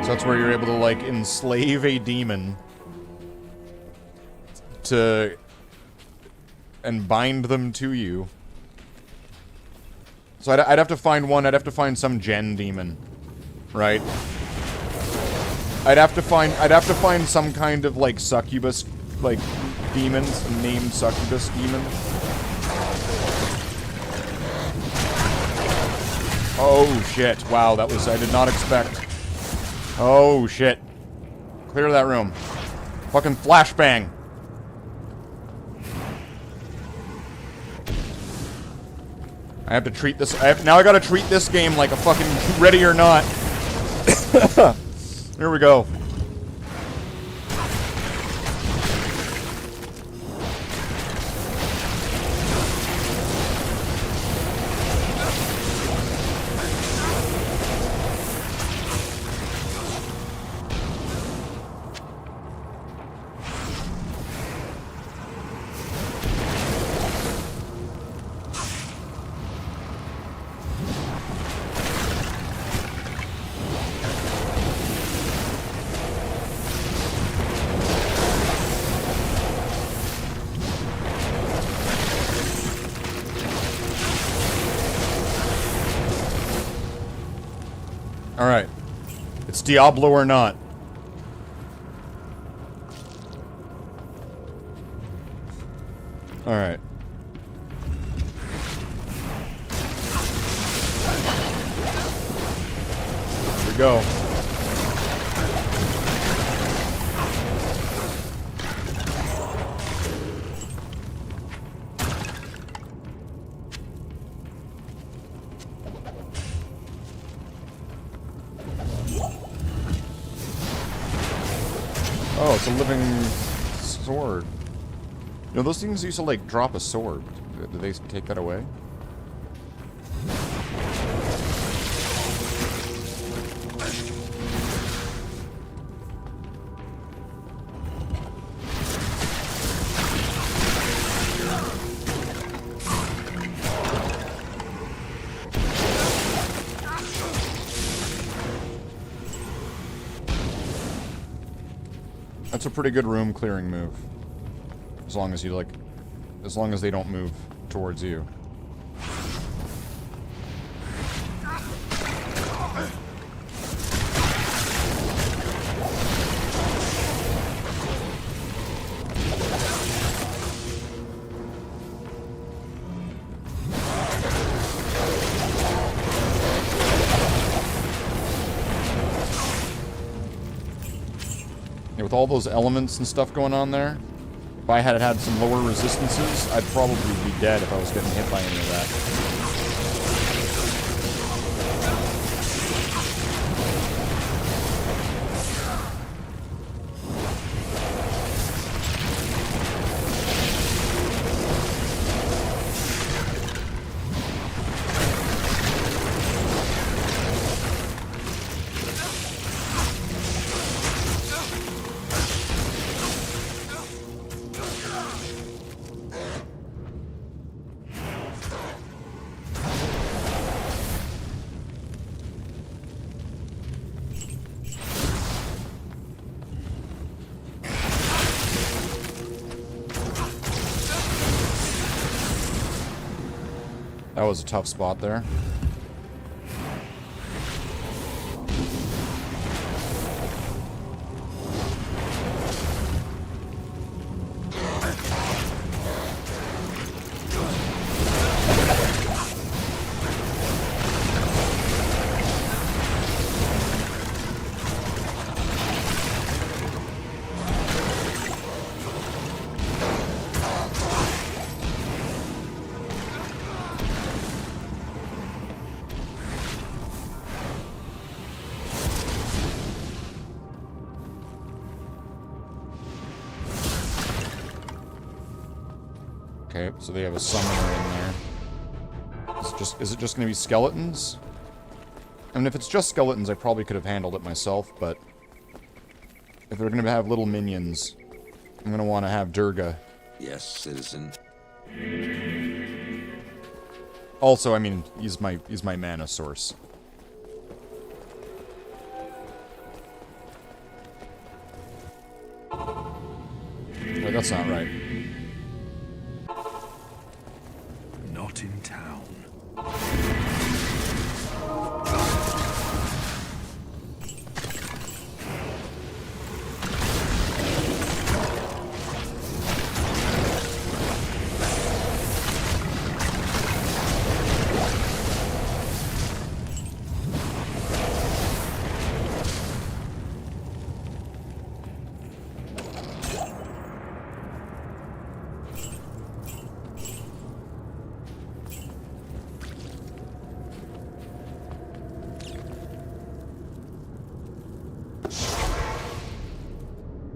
So that's where you're able to, like, enslave a demon and bind them to you. So I'd have to find one. I'd have to find some gen demon, right? I'd have to find some kind of like succubus, like demon named succubus demon. Oh shit! Wow, that was, I did not expect. Oh shit! Clear that room. Fucking flashbang. I have to treat this. Now I gotta treat this game like a fucking Ready or Not. Here we go. Alright. It's Diablo or not. Alright. Here we go. it's a living sword. You know, those things used to, like, drop a sword. Did they take that away? That's a pretty good room clearing move. As long as you, like... As long as they don't move towards you. Yeah, with all those elements and stuff going on there, if I had had some lower resistances, I'd probably be dead if I was getting hit by any of that. That was a tough spot there. Okay, so they have a summoner in there. Is it just gonna be skeletons? I mean, if it's just skeletons, I probably could have handled it myself, but if they're gonna have little minions, I'm gonna want to have Durga. Yes, citizen. Also, I mean, he's my mana source. Wait, that's not right. Not in town.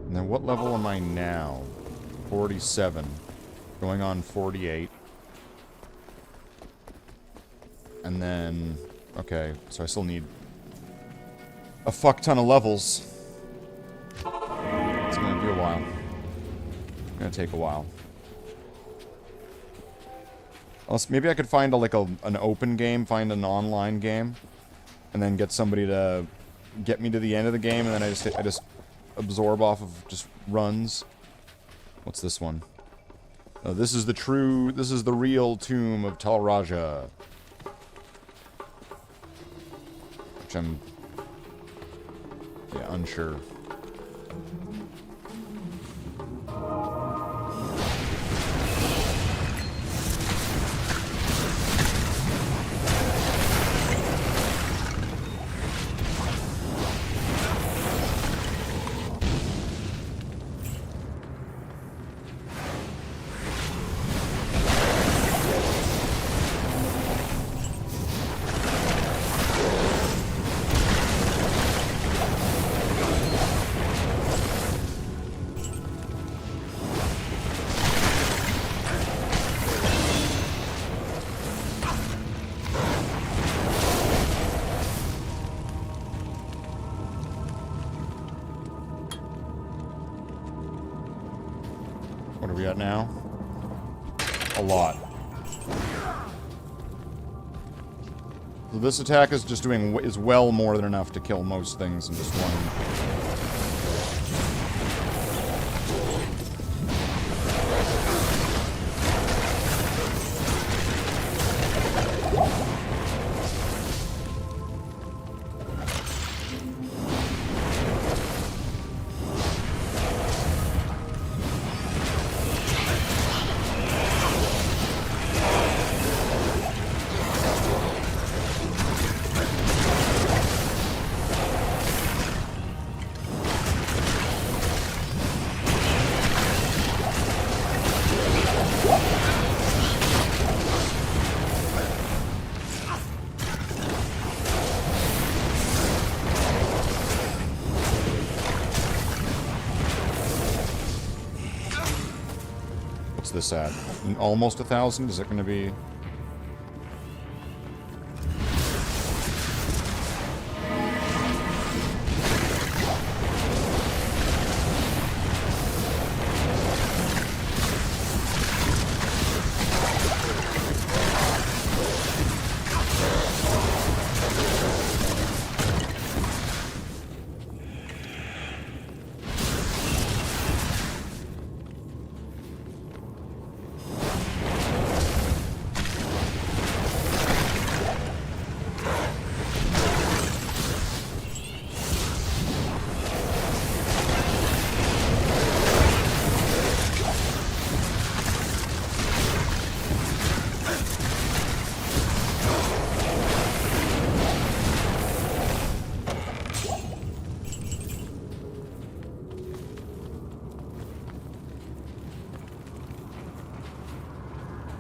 Now, what level am I now? 47. Going on 48. And then... Okay, so I still need a fuck ton of levels. It's gonna be a while. It's gonna take a while. Unless maybe I could find an open game, find an online game, and then get somebody to get me to the end of the game, and then I just absorb off of just runs. What's this one? Oh, this is the real tomb of Tal Raja. Which I'm, yeah, unsure. What are we at now? A lot. So this attack is just doing is well more than enough to kill most things in just one. What's this at? Almost 1,000? Is it going to be...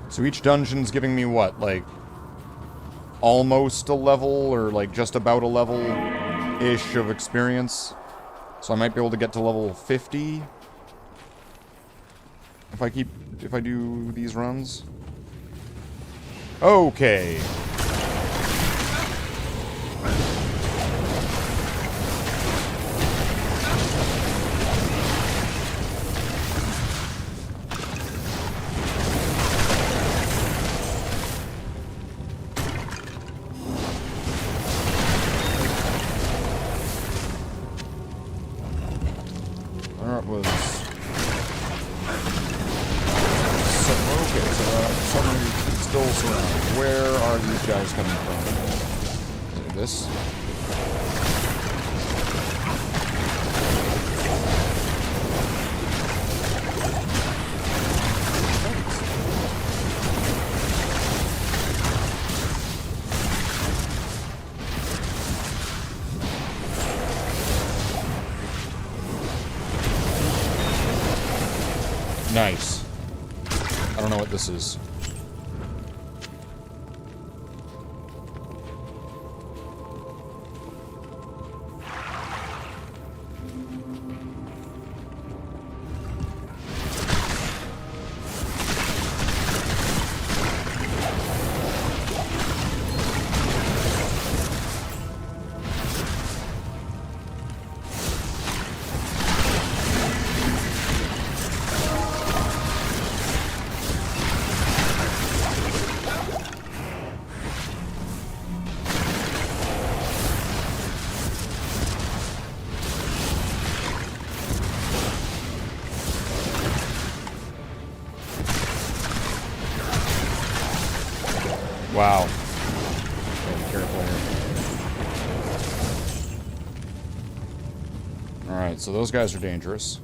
So each dungeon's giving me what, like, almost a level, or like just about a level-ish of experience? So I might be able to get to level 50 if I do these runs. Okay. This. Nice. I don't know what this is. Wow. Gotta be careful here. Alright, so those guys are dangerous.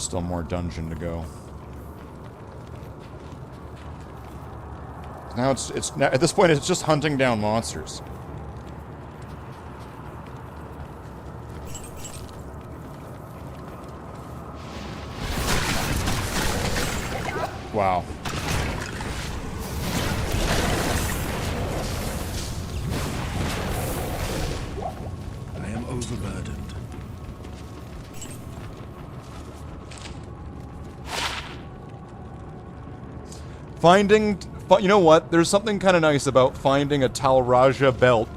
There's still more dungeon to go. Now it's at this point it's just hunting down monsters. Wow. I am overburdened. You know what? There's something kind of nice about finding a Tal Raja belt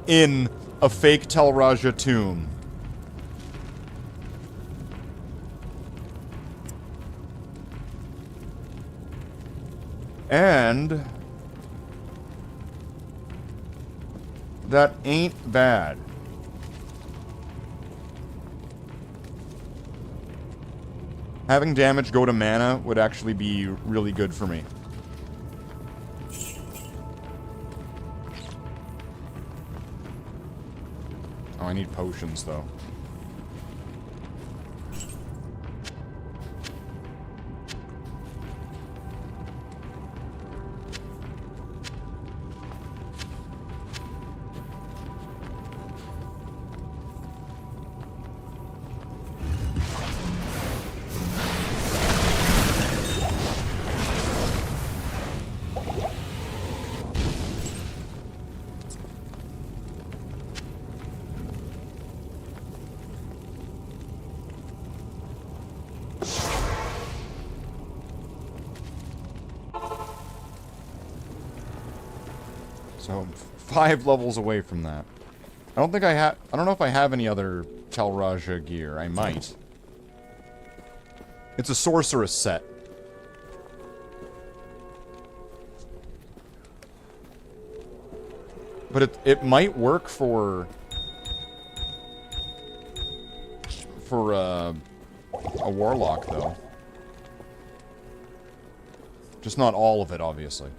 in a fake Tal Raja tomb. And that ain't bad. Having damage go to mana would actually be really good for me. Oh, I need potions, though. So, 5 levels away from that. I don't know if I have any other Tal Raja gear. I might. It's a sorceress set. But it might work for a Warlock, though. Just not all of it, obviously.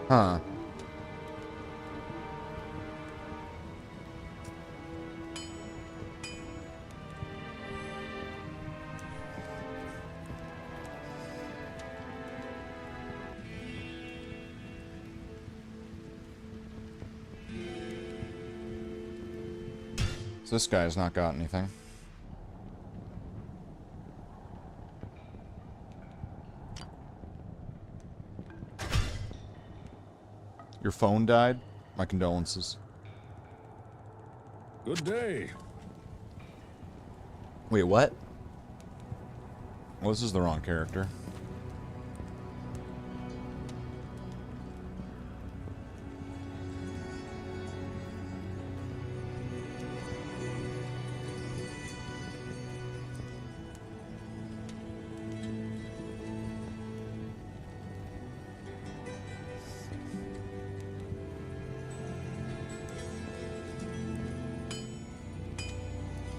Huh. So this guy's not got anything. Your phone died? My condolences. Good day. Wait, what? Well, this is the wrong character.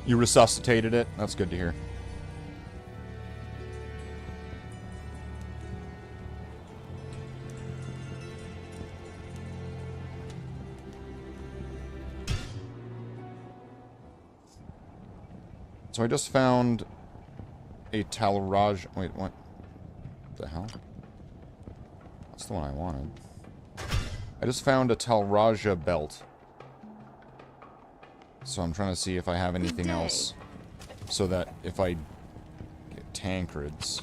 You resuscitated it? That's good to hear. So I just found a Tal Raja... Wait, what? What the hell? That's the one I wanted. I just found a Tal Raja belt. So I'm trying to see if I have anything day. else. So that if I get tankards...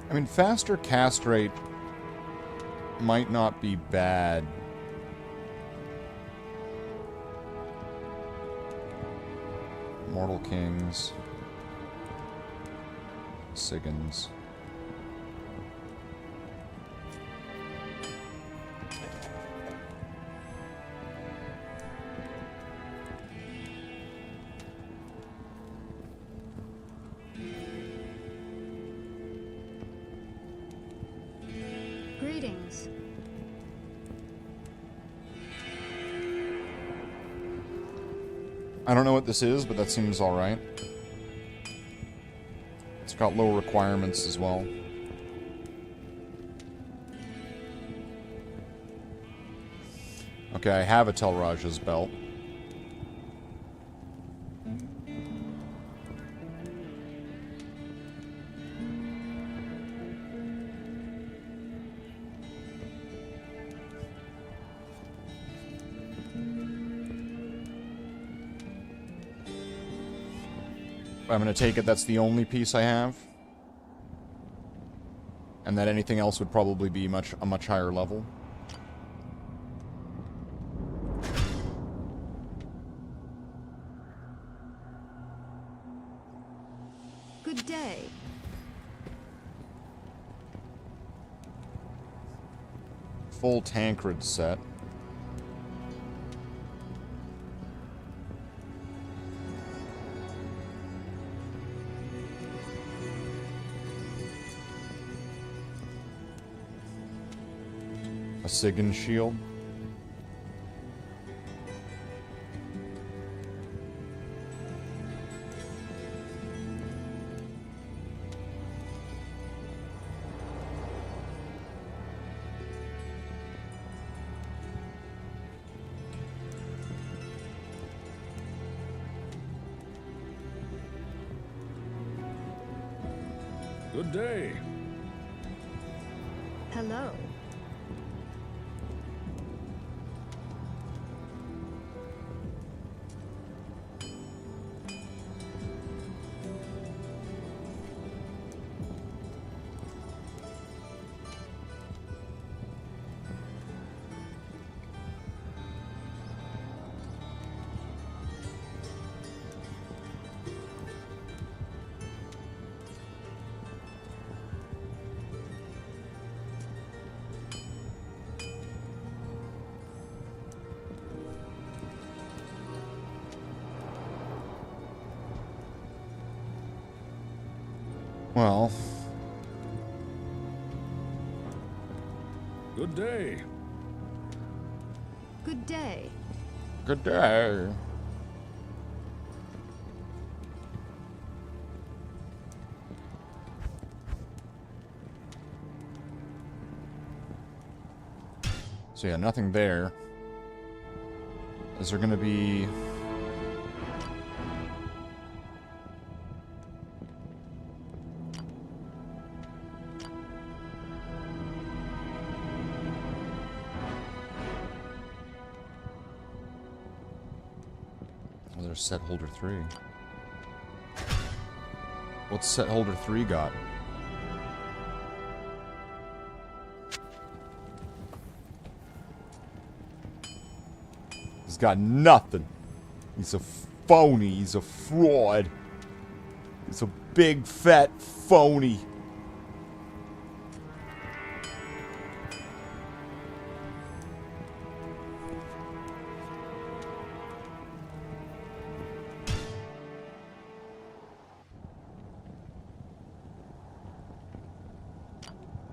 I mean, faster cast rate might not be bad. Mortal Kings. Siggins. Greetings. I don't know what this is, but that seems alright. It's got low requirements as well. Okay, I have a Tel Raja's belt. I'm going to take it that's the only piece I have. And that anything else would probably be a much higher level. Good day. Full Tancred set. A Siggin shield. Good day. Hello. Well, Good day. Good day. good day. So yeah, nothing there. Is there gonna be... Oh, there's set holder 3. What's set holder 3 got? He's got nothing. He's a phony. He's a fraud. He's a big fat phony.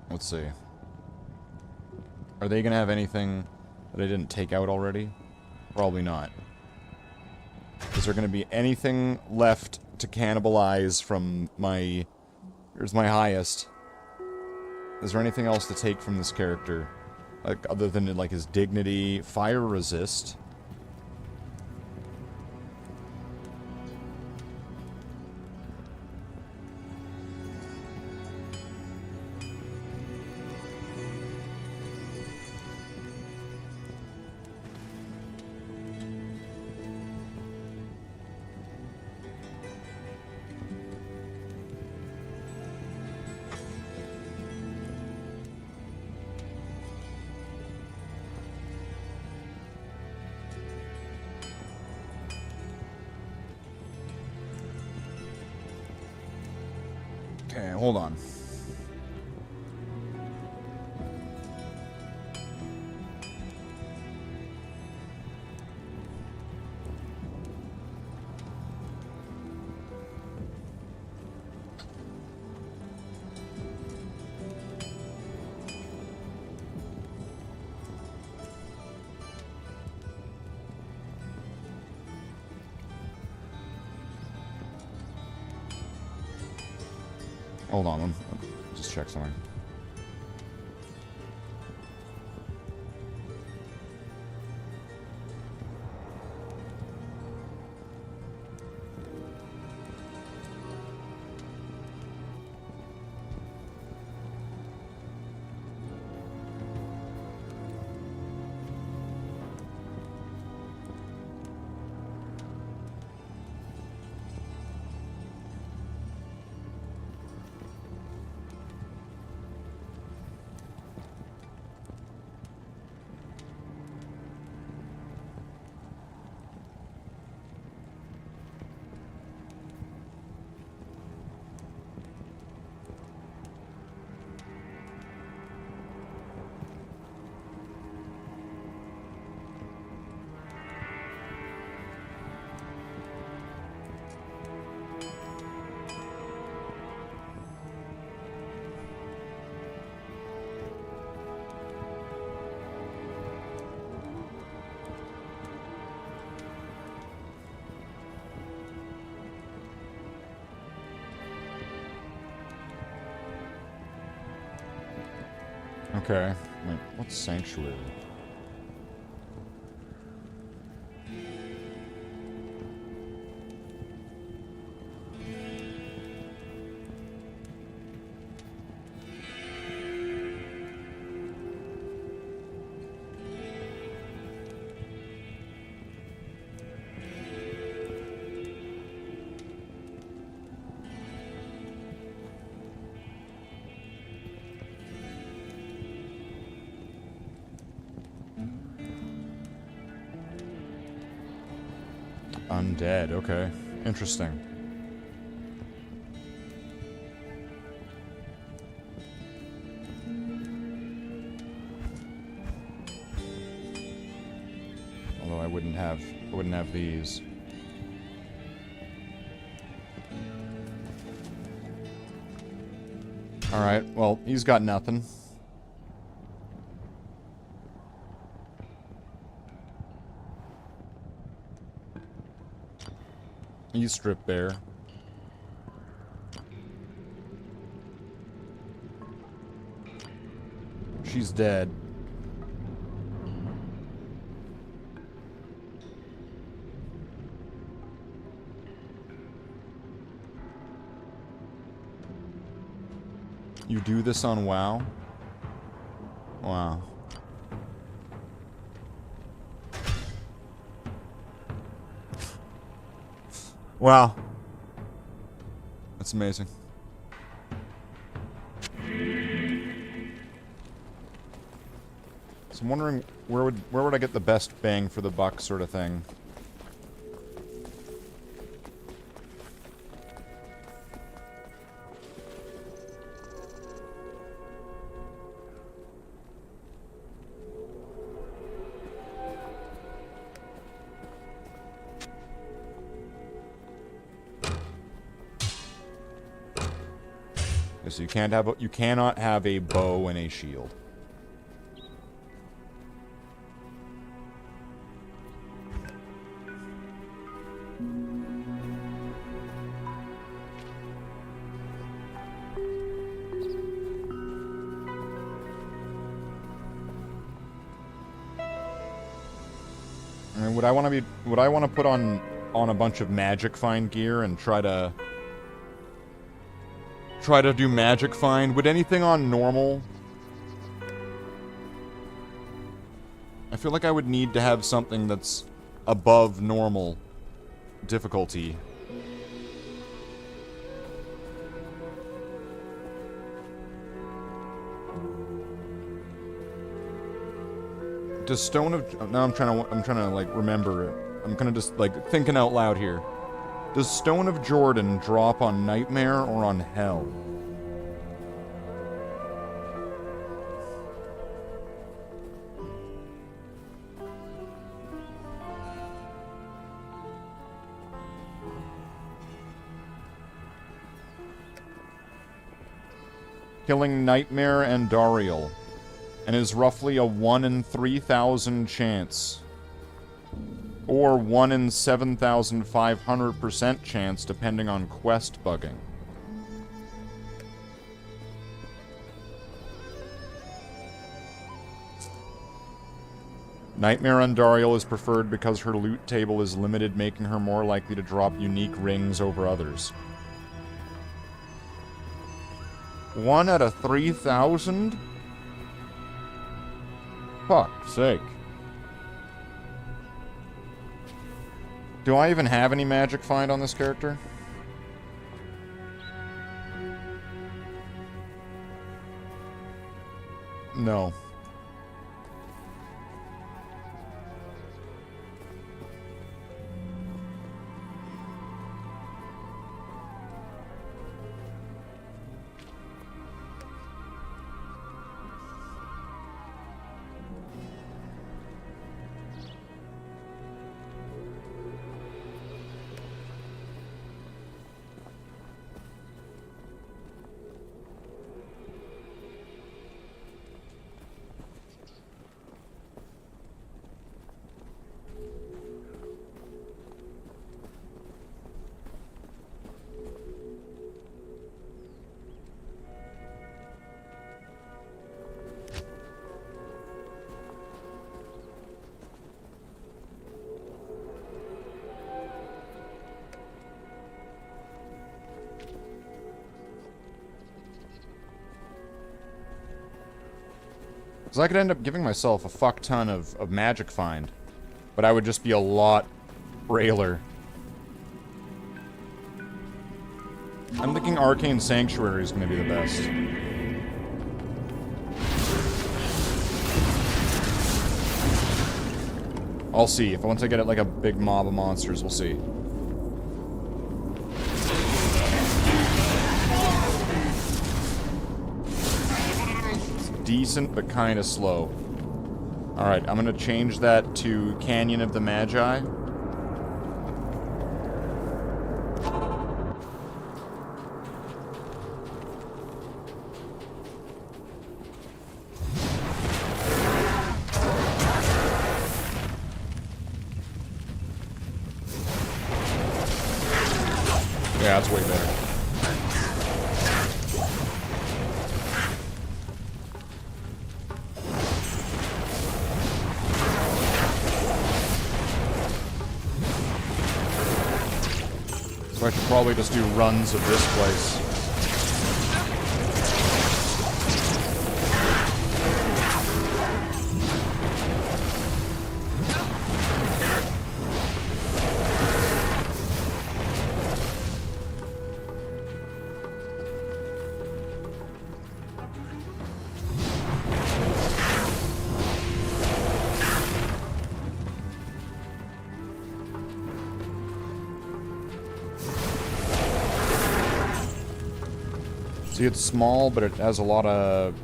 Let's see. Are they gonna have anything that I didn't take out already? Probably not. Is there gonna be anything left to cannibalize from my... Here's my highest. Is there anything else to take from this character? Like, other than, like, his dignity, fire resist. Okay, hold on. Hold on, let me just check something. Okay. Wait, what's Sanctuary? Undead, okay. Interesting. Although I wouldn't have these. Alright, well, he's got nothing. He's stripped bare. She's dead. You do this on WoW? Wow. Wow. That's amazing. So I'm wondering where would I get the best bang for the buck sort of thing. So you cannot have a bow and a shield. I mean, would I want to put on a bunch of magic find gear and try to do magic find? Would anything on normal? I feel like I would need to have something that's above normal difficulty. Does Stone of... Now I'm trying to like remember it. I'm kind of just like thinking out loud here. Does Stone of Jordan drop on Nightmare or on Hell? killing Nightmare and Dariel, and is roughly a 1 in 3,000 chance. Or 1 in 7,500% chance, depending on quest bugging. Nightmare on Dariel is preferred because her loot table is limited, making her more likely to drop unique rings over others. 1 out of 3,000? Fuck's sake. Do I even have any magic find on this character? No. Because I could end up giving myself a fuck ton of magic find, but I would just be a lot frailer. I'm thinking Arcane Sanctuary is going to be the best. I'll see. Once I get it like a big mob of monsters, we'll see. Decent, but kind of slow. Alright, I'm gonna change that to Canyon of the Magi. Yeah, that's way better. So I should probably just do runs of this place. See, it's small, but it has a lot of,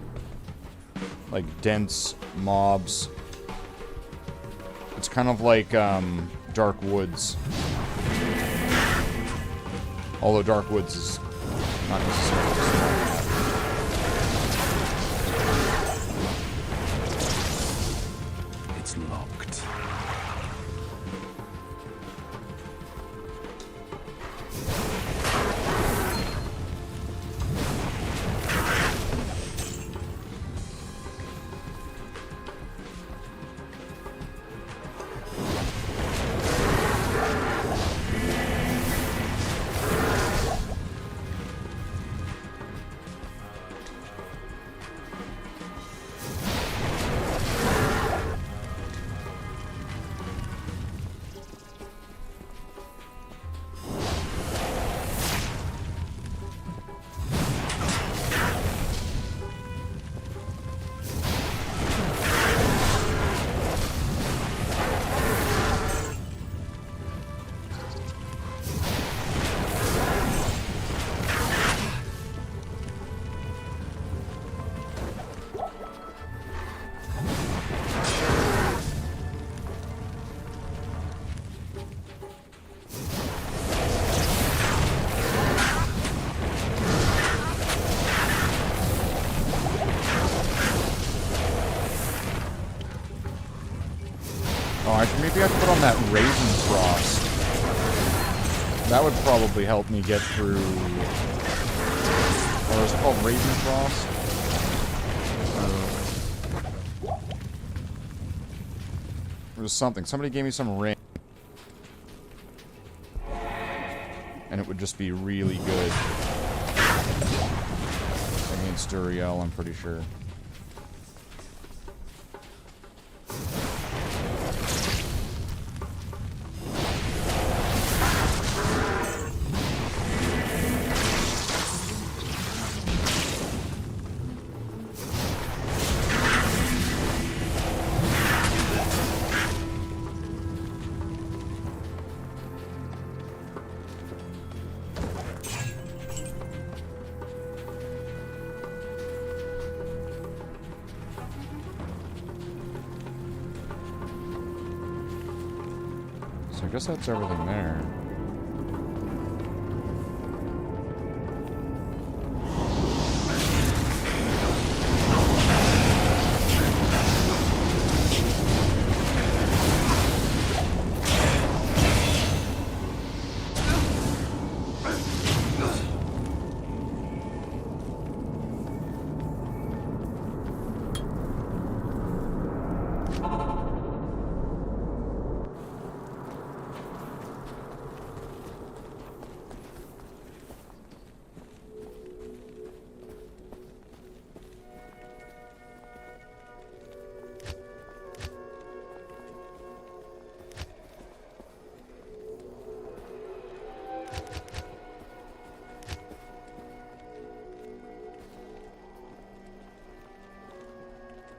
like, dense mobs. It's kind of like, Dark Woods. Although Dark Woods is not necessarily small. It's locked. Oh, actually, maybe I could put on that Raisin Frost. That would probably help me get through... Or is it called Raisin Frost? It was something. Somebody gave me some rain. And it would just be really good. Against Duriel, I'm pretty sure. So I guess that's everything there.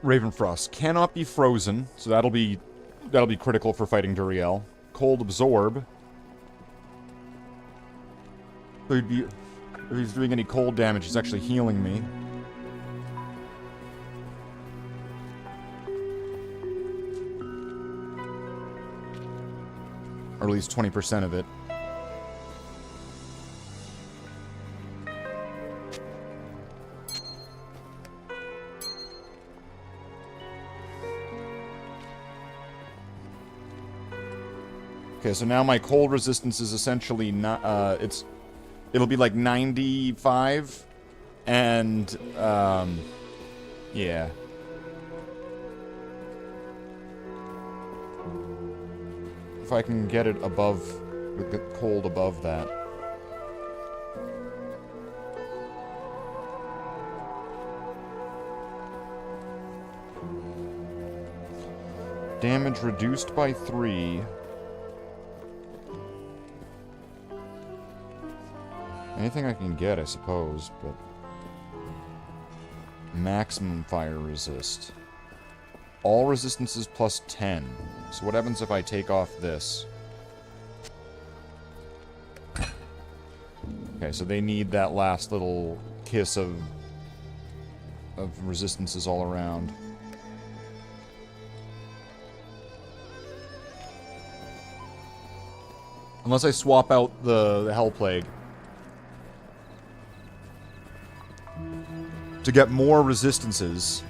Ravenfrost cannot be frozen, so that'll be critical for fighting Duriel. Cold Absorb. So if he's doing any cold damage, he's actually healing me. Or at least 20% of it. Okay, so now my cold resistance is essentially not, it'll be like 95, and, yeah. If I can get it above, get cold above that. Damage reduced by 3. Anything I can get, I suppose, but... Maximum fire resist. All resistances plus 10. So what happens if I take off this? Okay, so they need that last little kiss of resistances all around. Unless I swap out the Hell Plague. To get more resistances.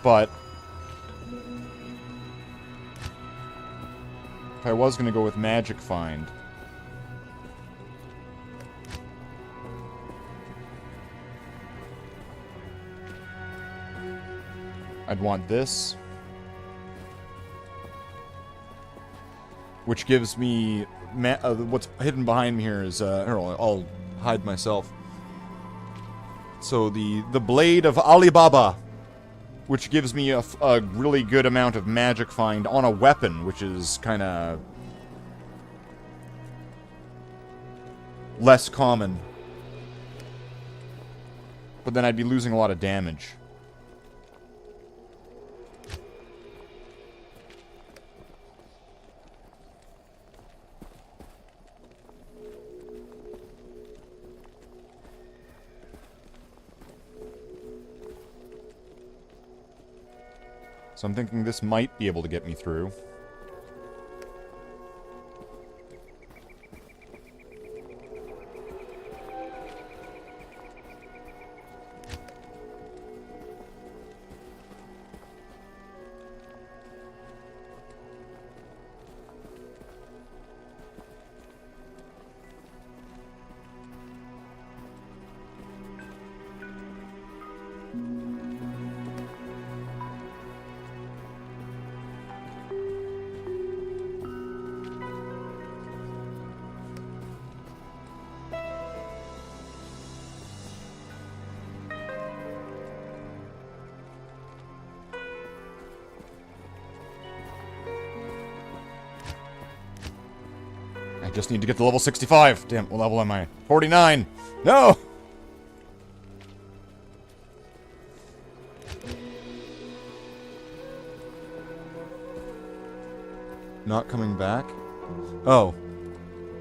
But if I was going to go with Magic Find, I'd want this, which gives me what's hidden behind me here is here, I'll hide myself. So the Blade of Alibaba, which gives me a really good amount of Magic Find on a weapon, which is kind of less common. But then I'd be losing a lot of damage. So I'm thinking this might be able to get me through. just need to get to level 65. Damn, what level am I? 49. No! Not coming back? Oh.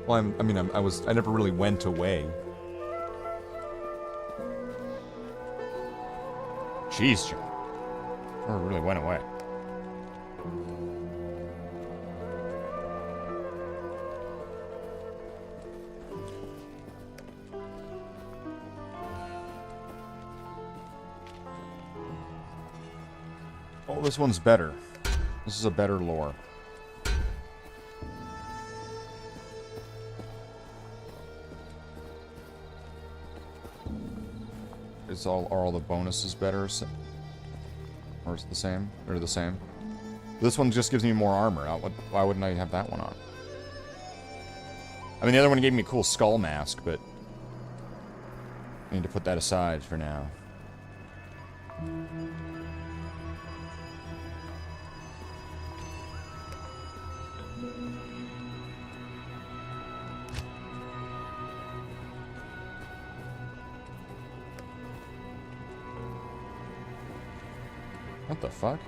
Well, I never really went away. Jeez, John. I really went away. Oh, this one's better. This is a better lore. Are all the bonuses better? Or is it the same? Or the same? This one just gives me more armor. Why wouldn't I have that one on? I mean, the other one gave me a cool skull mask, but I need to put that aside for now. What the fuck?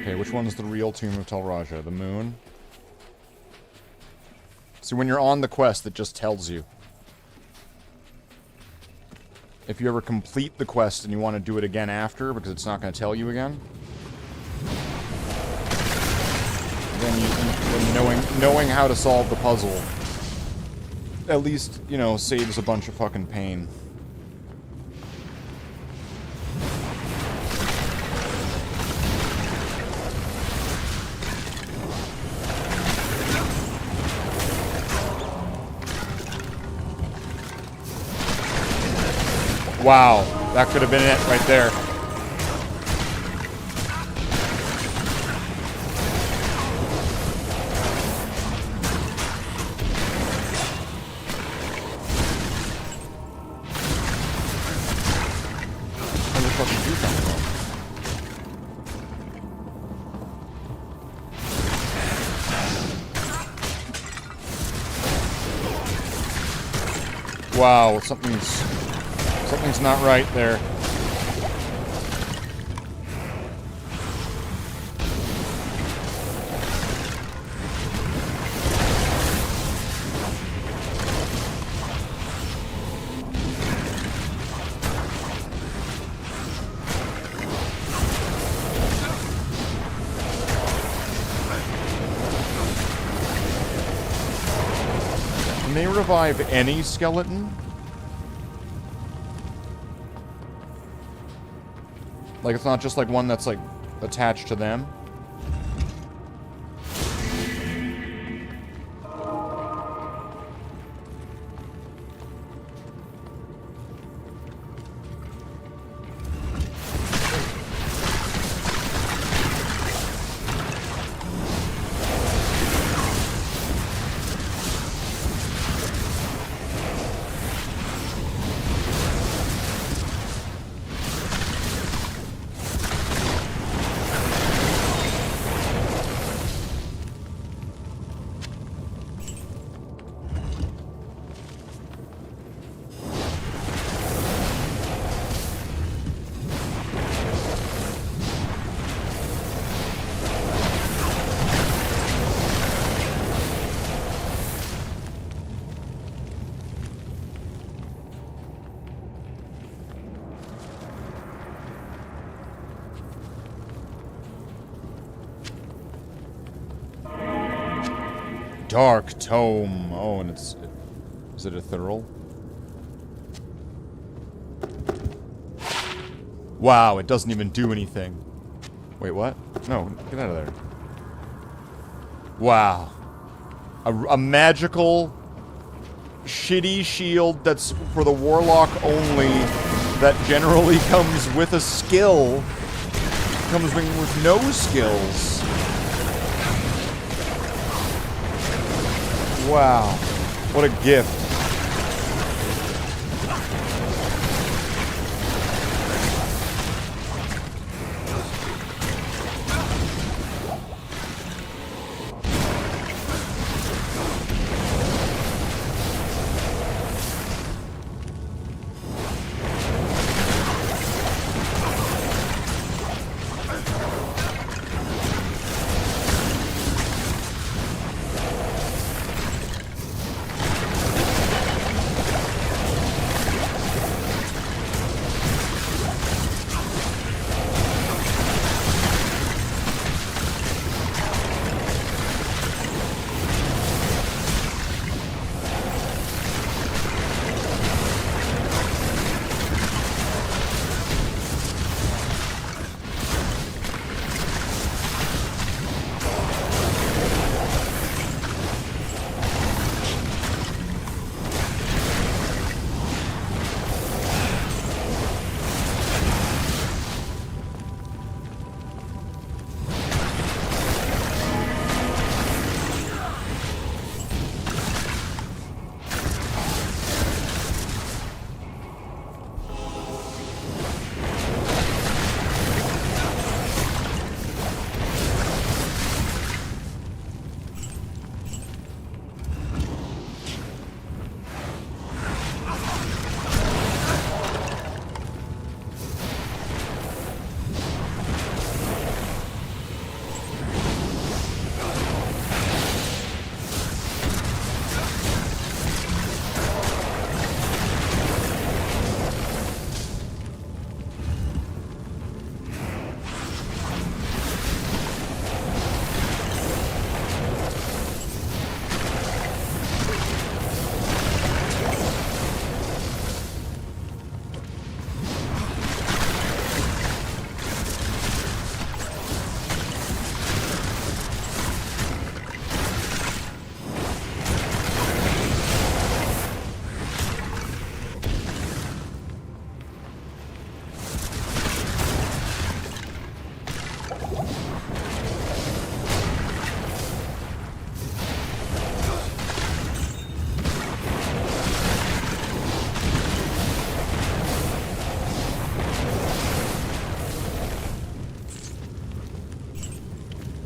Okay, which one's the real Tomb of Tal Raja? The moon? See, when you're on the quest, it just tells you. If you ever complete the quest and you want to do it again after, because it's not going to tell you again, then knowing how to solve the puzzle at least, you know, saves a bunch of fucking pain. Wow, that could have been it right there. Where the fuck did you come from? Wow, something's not right there. Can they revive any skeleton? Like, it's not just, like, one that's, like, attached to them? Dark Tome. Oh, and it's... Is it ethereal? Wow, it doesn't even do anything. Wait, what? No, get out of there. Wow. A magical shitty shield that's for the Warlock only, that generally comes with a skill, comes with no skills. Wow, what a gift.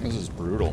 This is brutal.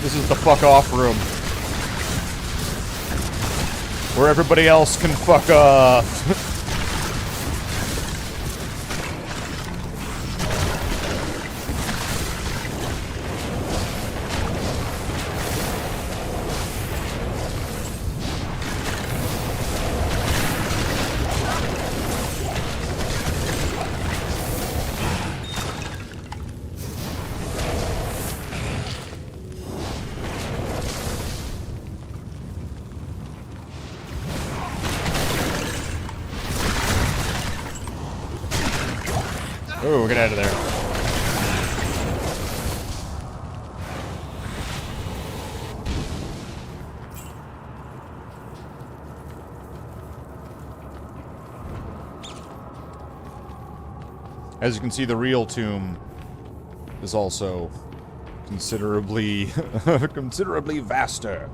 This is the fuck off room. Where everybody else can fuck off. Ooh, get out of there. As you can see, the real tomb is also considerably, considerably vaster.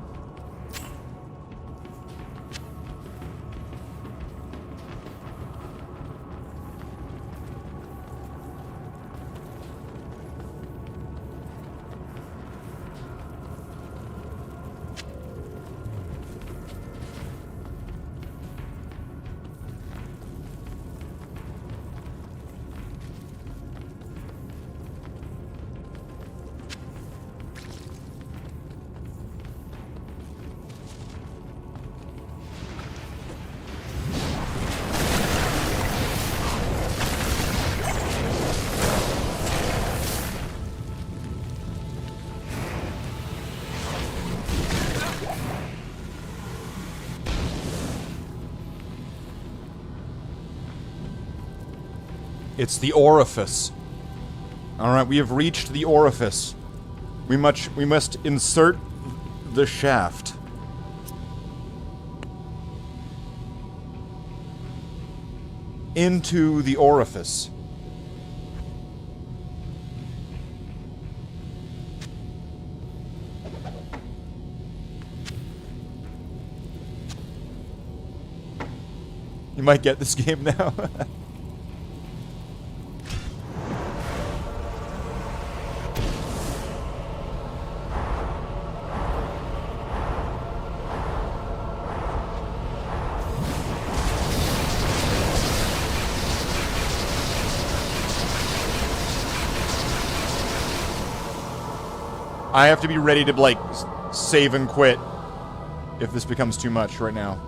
It's the orifice. Alright, we have reached the orifice. We must insert the shaft. Into the orifice. You might get this game now. I have to be ready to, like, save and quit if this becomes too much right now.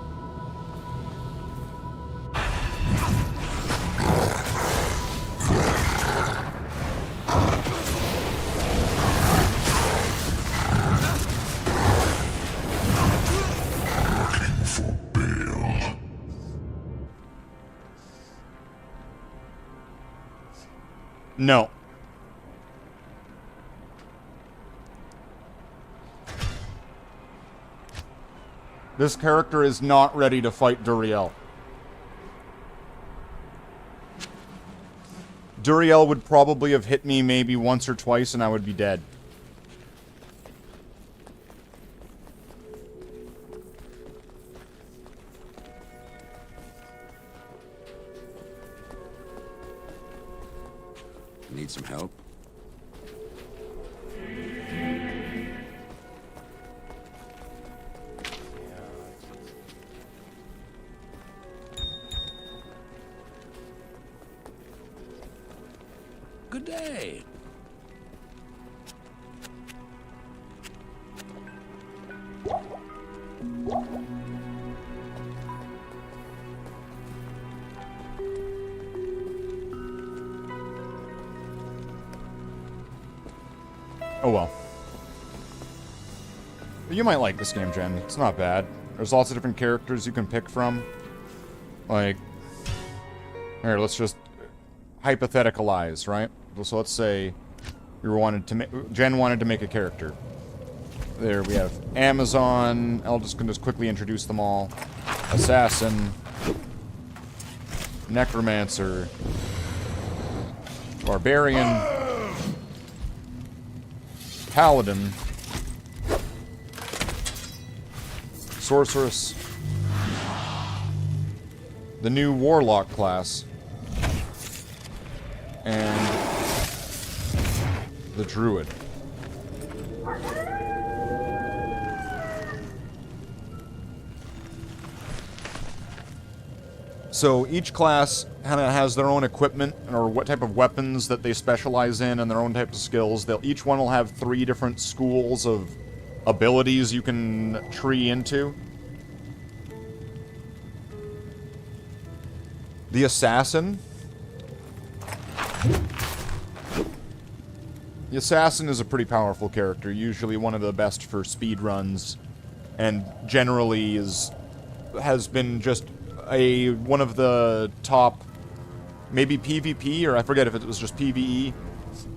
No. This character is not ready to fight Duriel. Duriel would probably have hit me maybe once or twice and I would be dead. Need some help? Good day. Oh well. You might like this game, Jen. It's not bad. There's lots of different characters you can pick from. Like, here, let's just hypotheticalize, right? So let's say Jen wanted to make a character. There we have Amazon. I'll just quickly introduce them all. Assassin, Necromancer, Barbarian, Paladin, Sorceress, the new Warlock class, and the Druid. So each class kind of has their own equipment or what type of weapons that they specialize in and their own types of skills. Each one will have 3 different schools of abilities you can tree into. The Assassin. The Assassin is a pretty powerful character, usually one of the best for speed runs, and generally has been just one of the top, maybe PvP, or I forget if it was just PvE.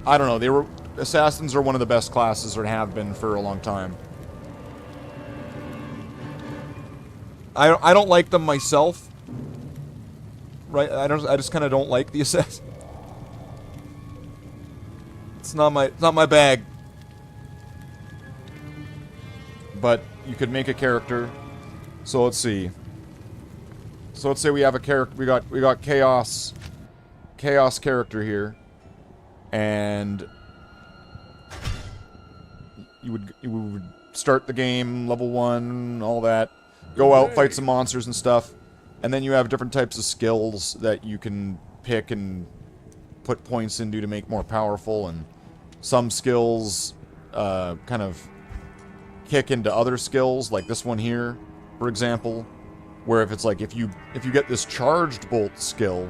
I don't know. Assassins are one of the best classes, or have been for a long time. I don't like them myself. Right? I just kind of don't like the Assassin. It's not my bag. But you could make a character. So let's see. So let's say we have a character. We got chaos character here, and you would start the game level 1, all that, go out, fight some monsters and stuff, and then you have different types of skills that you can pick and put points into to make more powerful, and some skills kind of kick into other skills, like this one here, for example, where if it's like if you get this charged bolt skill,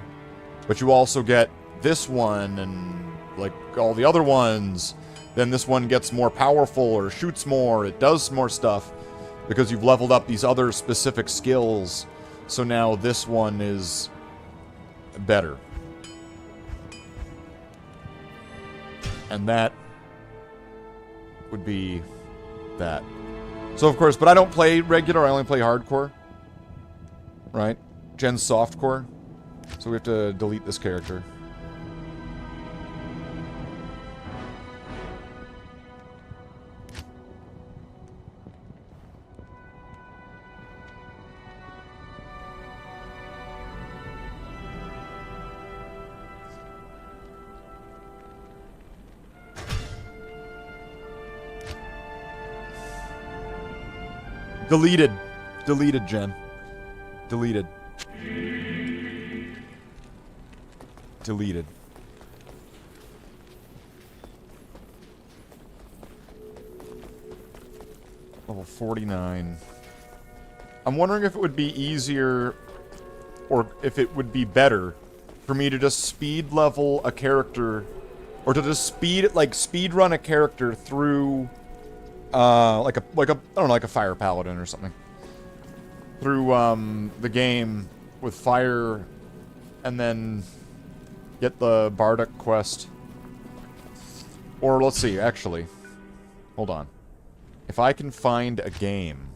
but you also get this one and like all the other ones, then this one gets more powerful or shoots more, it does more stuff because you've leveled up these other specific skills. So now this one is better. And that would be that. So of course, but I don't play regular, I only play hardcore. Right? Gen's softcore. So we have to delete this character. Deleted. Deleted, Jen. Deleted. Deleted. Level 49. I'm wondering if it would be easier, or if it would be better, for me to just speed level a character, or to just speed run a character through, like a I don't know, like a fire paladin or something, through the game with fire, and then get the Bardic quest. Or let's see, actually, hold on. If I can find a game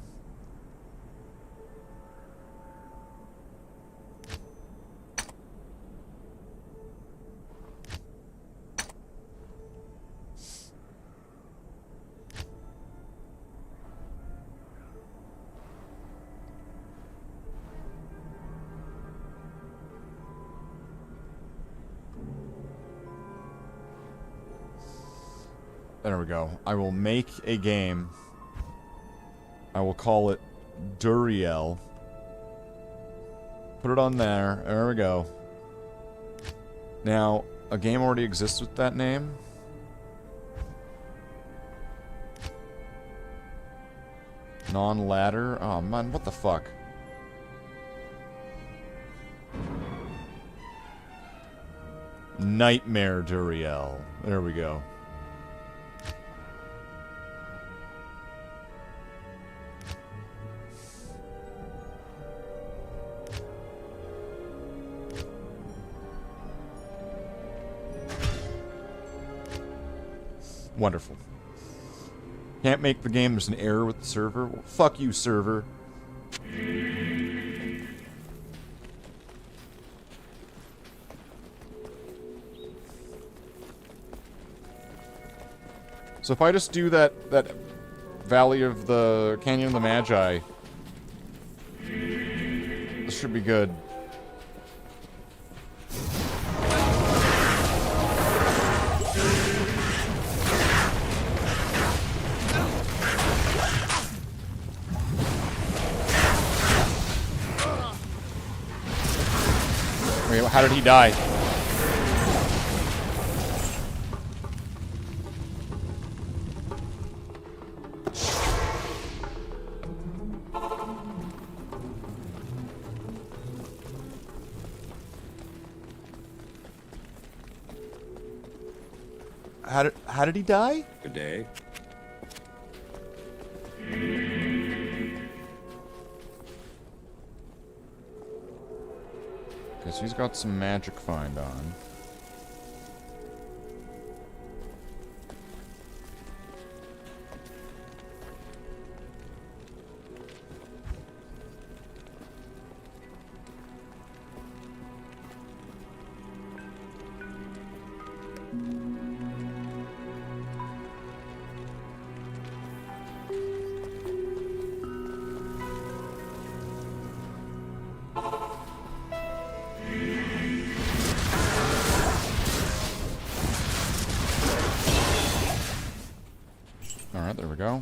There we go. I will make a game. I will call it Duriel. Put it on there. There we go. Now, a game already exists with that name. Non-ladder. Oh man, what the fuck? Nightmare Duriel. There we go. Wonderful. Can't make the game, there's an error with the server. Well, fuck you, server. So if I just do that Valley of the Canyon of the Magi, this should be good. Wait, how did he die? How did he die? Good day. Okay, so he's got some magic find on. Alright, there we go.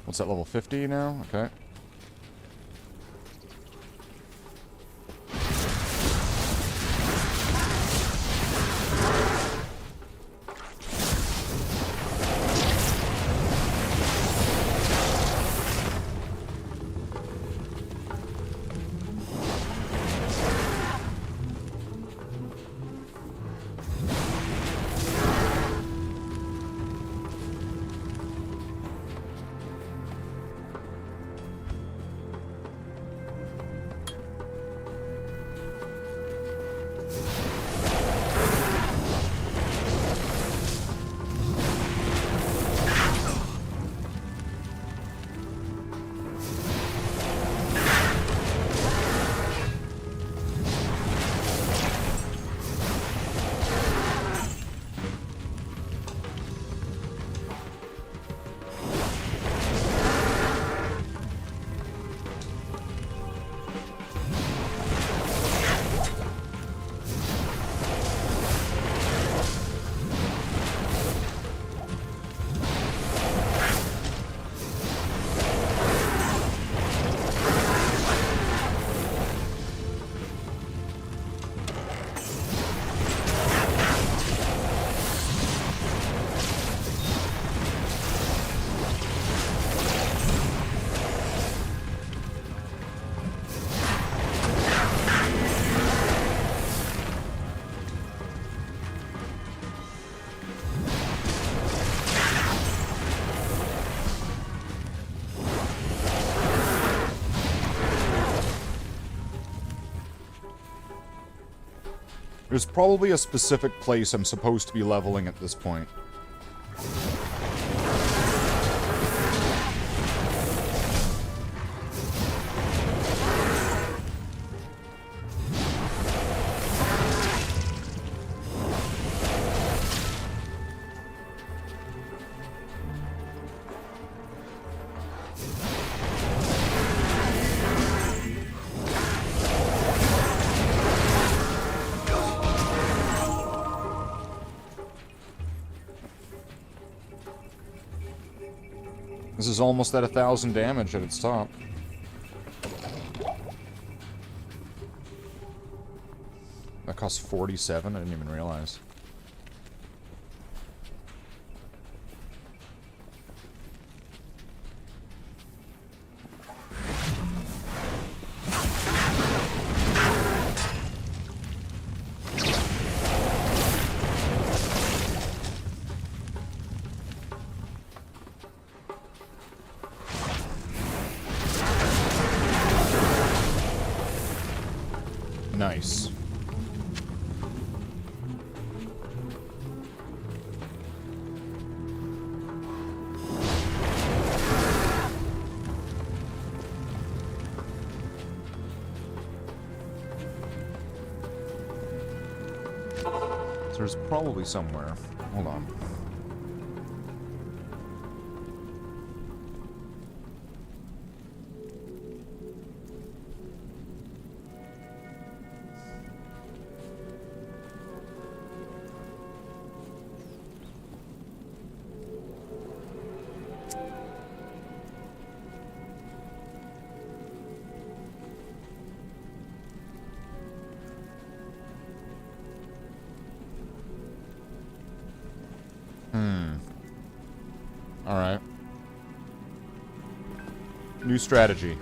What's that, level 50 now? Okay. There's probably a specific place I'm supposed to be leveling at this point. This is almost at 1,000 damage at its top. That costs 47? I didn't even realize. Nice. So there's probably somewhere. Hold on. New strategy.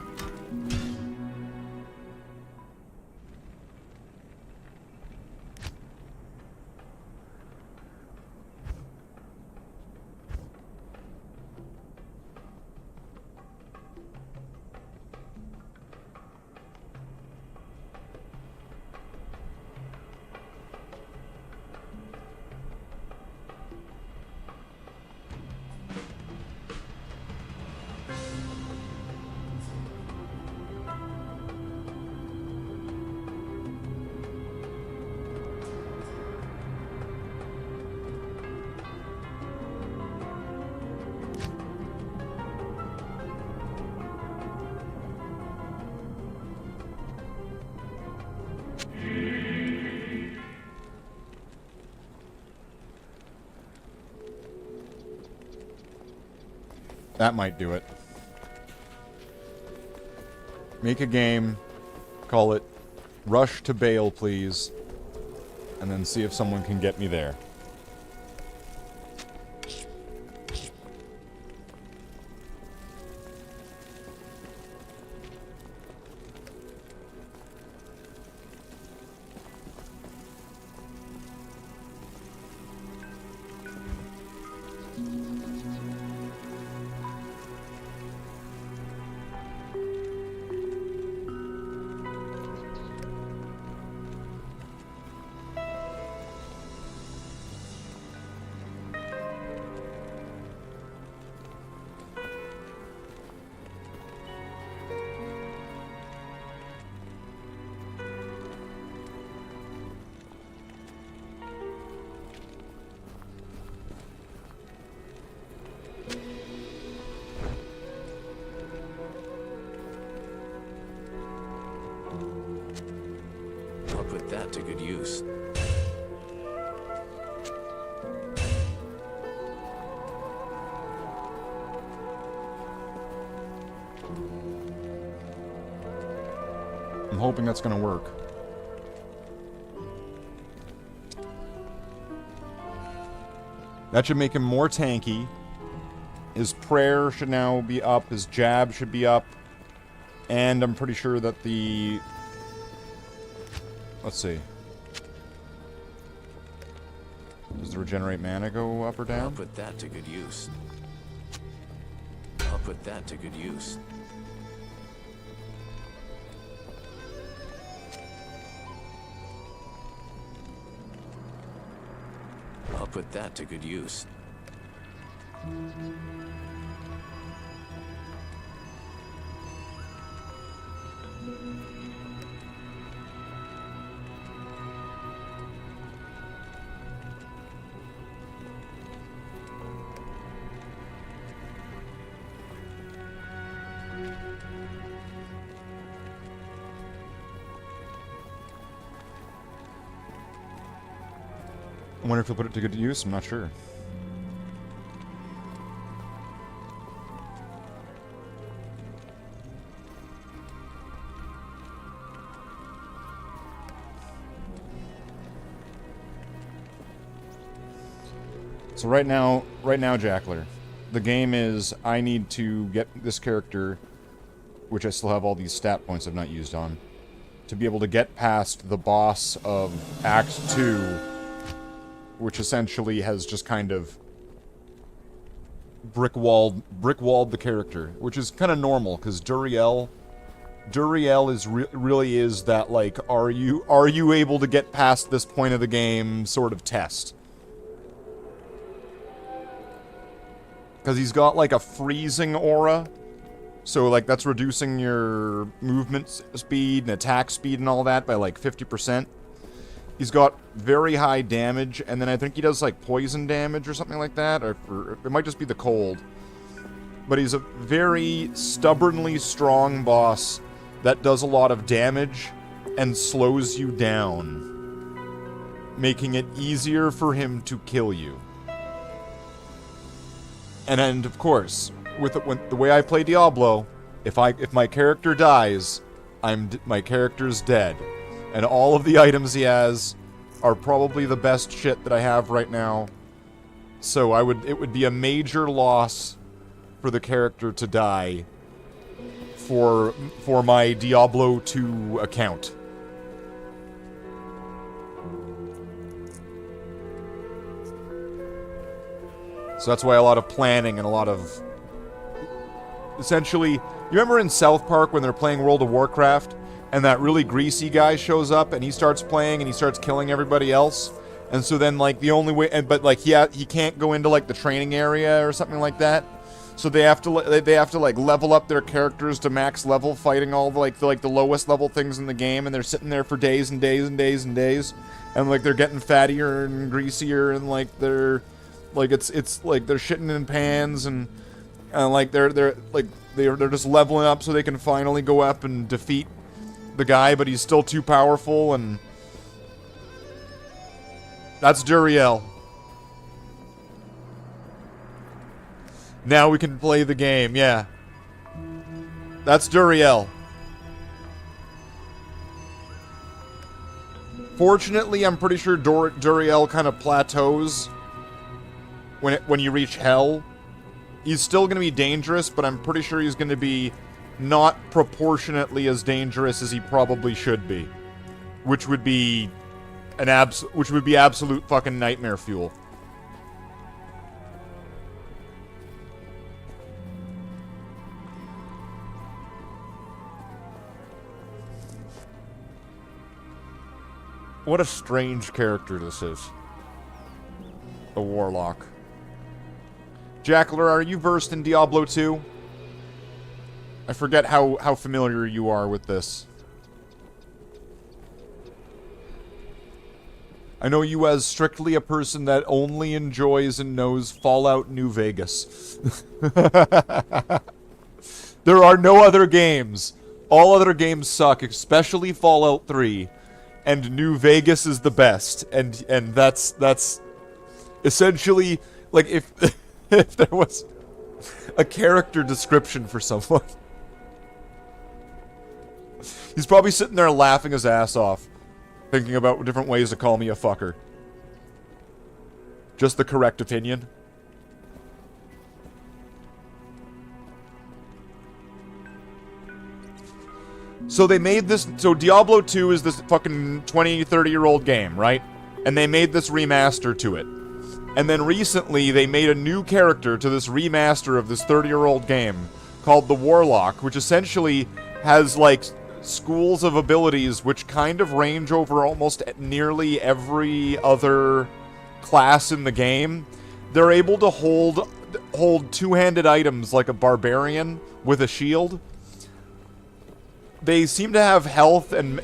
That might do it. Make a game, call it Rush to Bail, please, and then see if someone can get me there. I'll put that to good use. I'm hoping that's gonna work. That should make him more tanky. His prayer should now be up, his jab should be up, and I'm pretty sure that the... Let's see. Does the regenerate mana go up or down? I'll put that to good use. I'll put that to good use. I'll put that to good use. I wonder if he'll put it to good use, I'm not sure. So right now, Jackler, the game is I need to get this character, which I still have all these stat points I've not used on, to be able to get past the boss of Act 2, which essentially has just kind of brick-walled the character, which is kind of normal, because Duriel is really is that, like, are you able to get past this point of the game sort of test. Because he's got, like, a freezing aura. So, like, that's reducing your movement speed and attack speed and all that by, like, 50%. He's got very high damage, and then I think he does, like, poison damage or something like that. Or it might just be the cold. But he's a very stubbornly strong boss that does a lot of damage and slows you down, making it easier for him to kill you. And of course, with the way I play Diablo, if my character dies, my character's dead, and all of the items he has are probably the best shit that I have right now. So it would be a major loss for the character to die for my Diablo 2 account. So that's why a lot of planning and a lot of... Essentially, you remember in South Park when they're playing World of Warcraft, and that really greasy guy shows up, and he starts playing, and he starts killing everybody else? And so then, like, the only way... But, like, he can't go into, like, the training area or something like that. So they have to, like, level up their characters to max level, fighting all the lowest level things in the game, and they're sitting there for days and days and days and days. And, like, they're getting fattier and greasier, and, like, they're... Like, it's like they're shitting in pans, and like they're just leveling up so they can finally go up and defeat the guy, but he's still too powerful, and that's Duriel. Now we can play the game, yeah. That's Duriel. Fortunately, I'm pretty sure Duriel kind of plateaus when you reach Hell. He's still going to be dangerous, but I'm pretty sure he's going to be not proportionately as dangerous as he probably should be, which would be absolute fucking nightmare fuel. What a strange character this is. A Warlock. Jackler, are you versed in Diablo 2? I forget how familiar you are with this. I know you as strictly a person that only enjoys and knows Fallout New Vegas. There are no other games. All other games suck, especially Fallout 3. And New Vegas is the best. And that's essentially, like, if if there was a character description for someone. He's probably sitting there laughing his ass off, thinking about different ways to call me a fucker. Just the correct opinion. So they made this... So Diablo 2 is this fucking 20, 30-year-old game, right? And they made this remaster to it. And then recently, they made a new character to this remaster of this 30-year-old game called the Warlock, which essentially has, like, schools of abilities which kind of range over almost nearly every other class in the game. They're able to hold two-handed items like a barbarian with a shield. They seem to have health and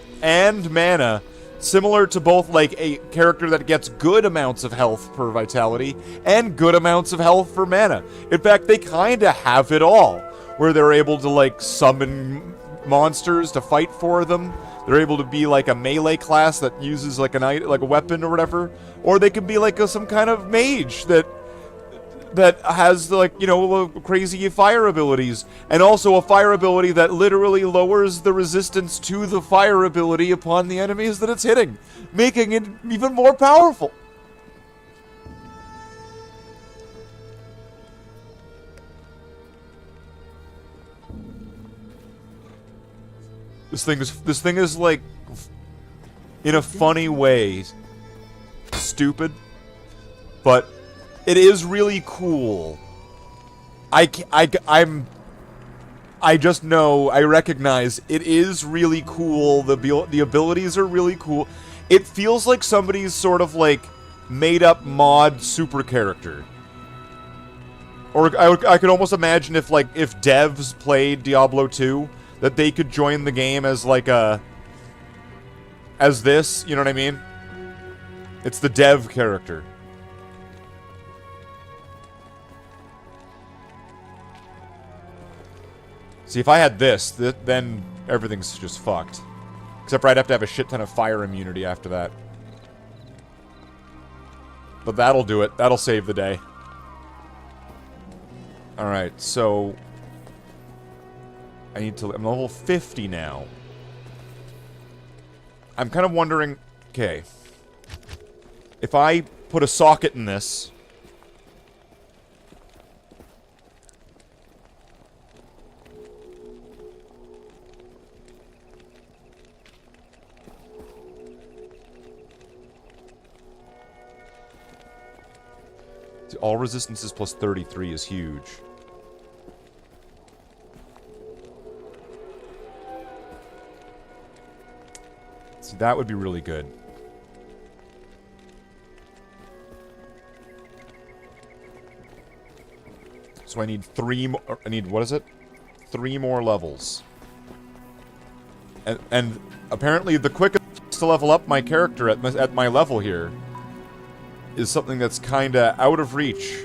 mana similar to both, like, a character that gets good amounts of health per vitality and good amounts of health for mana. In fact, they kind of have it all, where they're able to, like, summon monsters to fight for them. They're able to be, like, a melee class that uses, like, a weapon or whatever. Or they could be, like, some kind of mage that has, like, you know, crazy fire abilities. And also a fire ability that literally lowers the resistance to the fire ability upon the enemies that it's hitting, making it even more powerful. This thing is like, in a funny way, stupid, but it is really cool. I just know, I recognize, it is really cool. The abilities are really cool. It feels like somebody's sort of, like, made-up mod super character. Or I could almost imagine if devs played Diablo 2, that they could join the game as, like, as this, you know what I mean? It's the dev character. See, if I had this, then everything's just fucked. Except for I'd have to have a shit ton of fire immunity after that. But that'll do it. That'll save the day. Alright, so... I'm level 50 now. I'm kind of wondering... Okay. If I put a socket in this... All resistances plus 33 is huge. See, that would be really good. So I need 3 more... I need, what is it? 3 more levels. And apparently the quickest to level up my character at my level here is something that's kinda out of reach.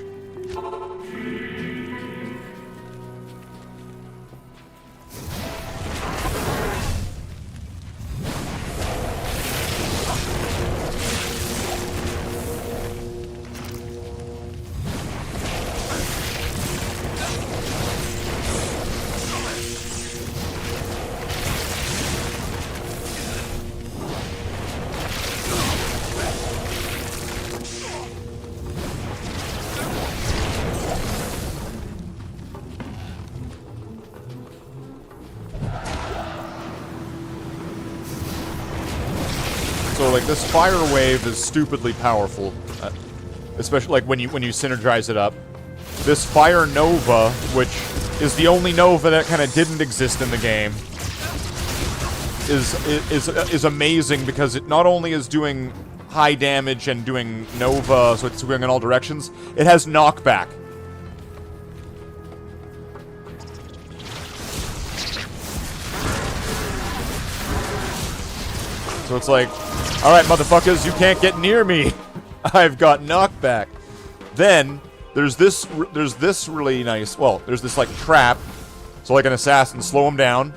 So, like, this fire wave is stupidly powerful, especially like when you synergize it up. This fire nova, which is the only nova that kind of didn't exist in the game, is amazing because it not only is doing high damage and doing nova, so it's going in all directions. It has knockback. So it's like, alright, motherfuckers, you can't get near me. I've got knockback. Then, there's this really nice, well, there's this, like, trap. So, like an assassin, slow him down.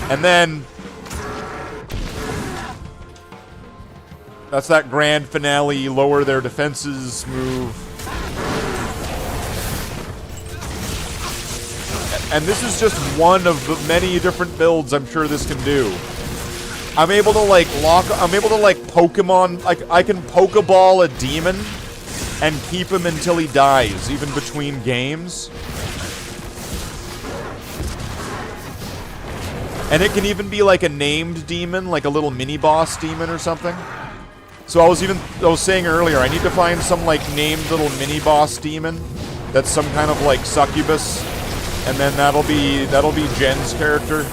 And then... that's that grand finale, lower their defenses move. And this is just one of the many different builds I'm sure this can do. I'm able to, like, Pokemon, like, I can Pokeball a demon and keep him until he dies, even between games. And it can even be, like, a named demon, like a little mini-boss demon or something. So I was saying earlier, I need to find some, like, named little mini-boss demon that's some kind of, like, succubus, and then that'll be Jen's character.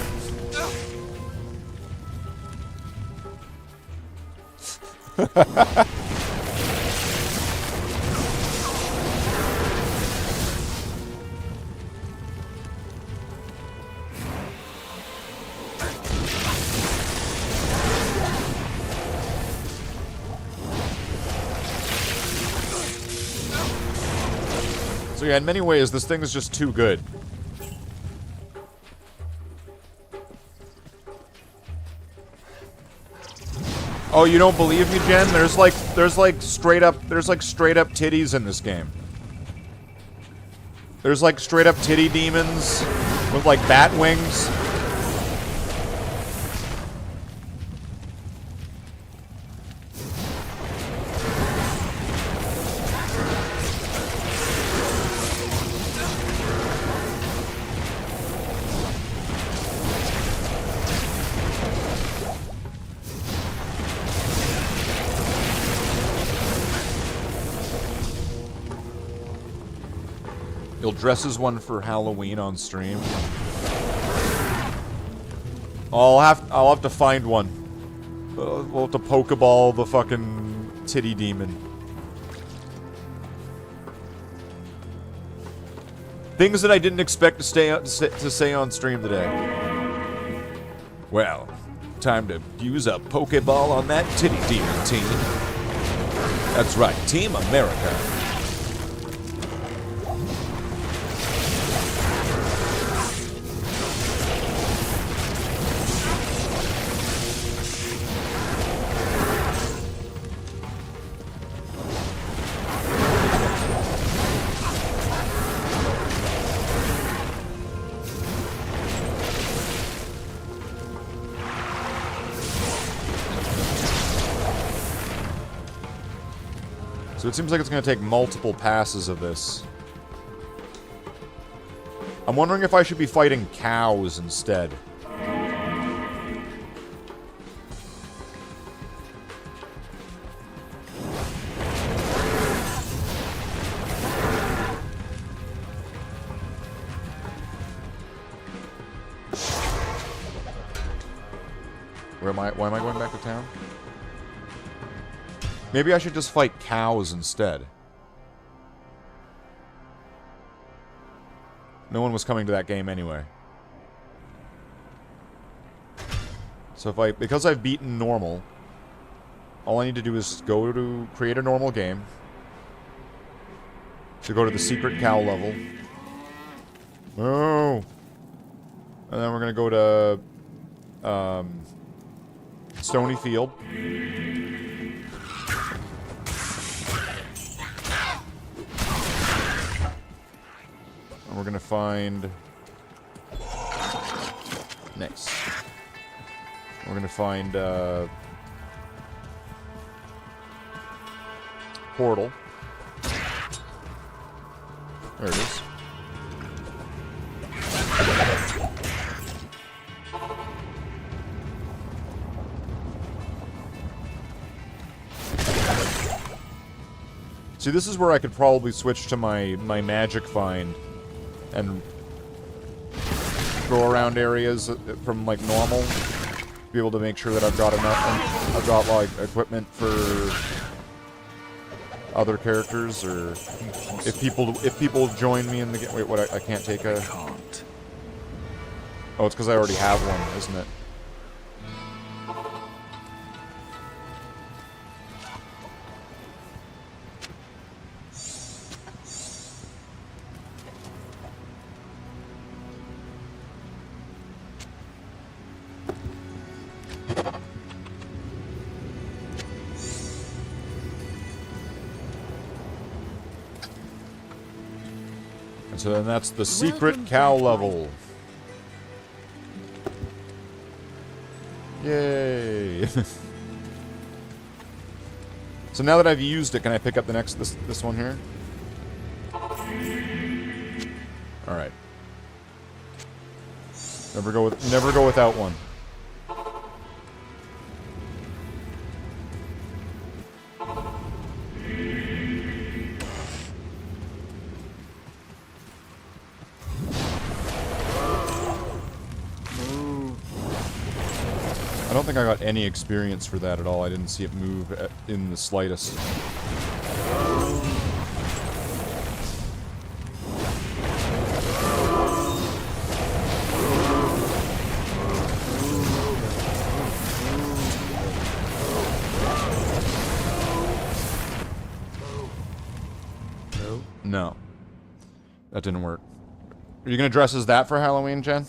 So yeah, in many ways, this thing is just too good. Oh, you don't believe me, Jen? There's like straight up titties in this game. There's like straight up titty demons with like bat wings. You'll dress as one for Halloween on stream. I'll have to find one. We'll have to Pokeball the fucking titty demon. Things that I didn't expect to say on stream today. Well, time to use a Pokeball on that titty demon, team. That's right, Team America. So it seems like it's going to take multiple passes of this. I'm wondering if I should be fighting cows instead. Why am I going back to town? Maybe I should just fight cows instead. No one was coming to that game anyway. So because I've beaten normal, all I need to do is go to create a normal game. To go to the secret cow level. Oh! And then we're gonna go to Stony Field. And we're gonna find... Nice. We're gonna find Portal. There it is. See, this is where I could probably switch to my magic find and go around areas from like normal, be able to make sure that I've got enough. I've got like equipment for other characters, or if people join me in the game. Wait, what? I can't take a. Oh, it's because I already have one, isn't it? So then that's the secret cow level. Yay! So now that I've used it, can I pick up the next this one here? All right. Never go without one. I don't think I got any experience for that at all. I didn't see it move in the slightest. No. That didn't work. Are you gonna dress as that for Halloween, Jen?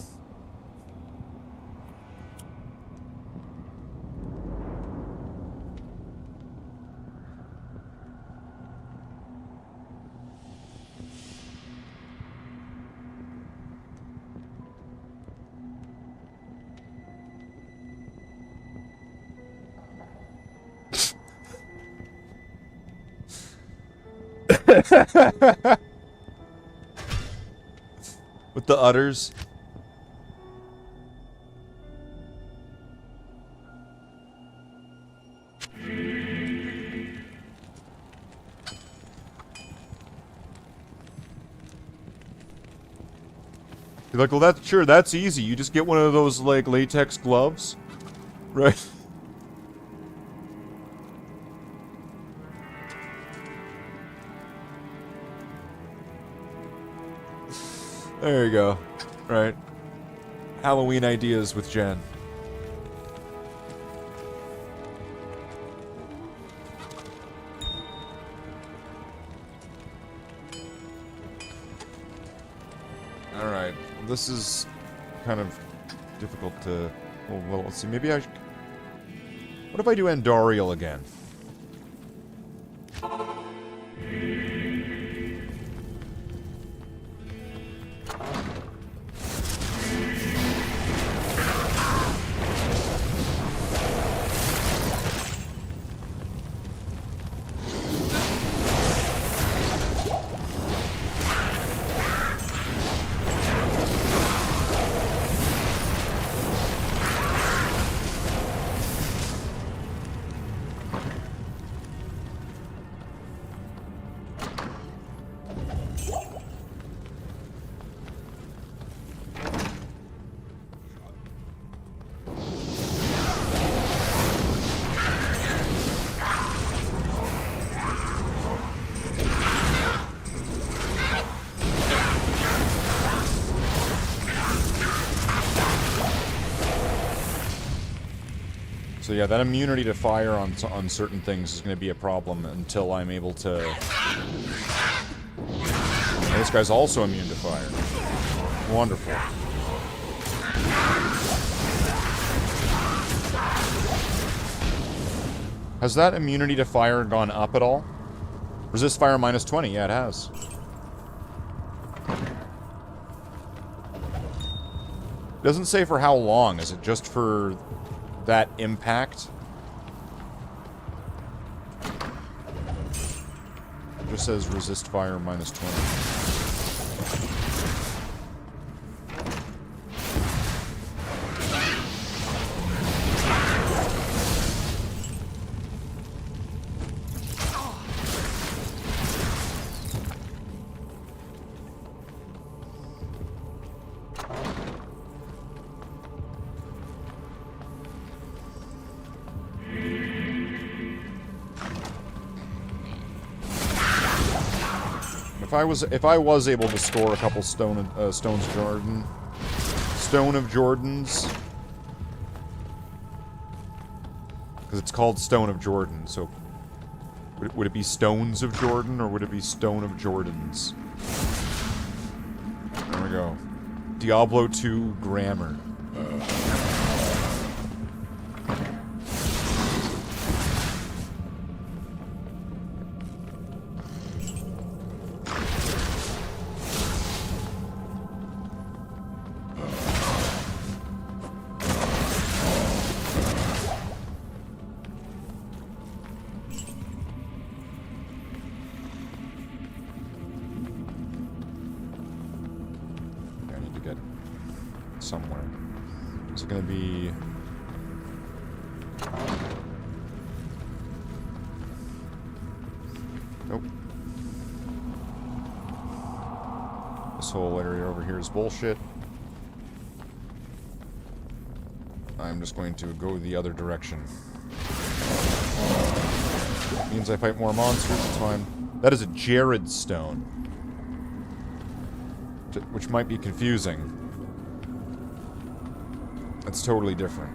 With the udders. You're like, well, that's easy. You just get one of those, like, latex gloves. Right? There you go. Right. Halloween ideas with Jen. Alright. This is kind of difficult to... Well, let's see. Maybe I should... What if I do Andorial again? So yeah, that immunity to fire on certain things is going to be a problem until I'm able to... And this guy's also immune to fire. Wonderful. Has that immunity to fire gone up at all? Resist fire minus 20. Yeah, it has. Doesn't say for how long. Is it just for that impact? It just says resist fire minus 20. If I was able to store a couple Stone of Jordans, because it's called Stone of Jordan, so would it be Stones of Jordan or would it be Stone of Jordans? There we go. Diablo 2 grammar. Somewhere. Is it going to be... Nope. This whole area over here is bullshit. I'm just going to go the other direction. Means I fight more monsters, it's fine. That is a Jared stone. Which might be confusing. That's totally different.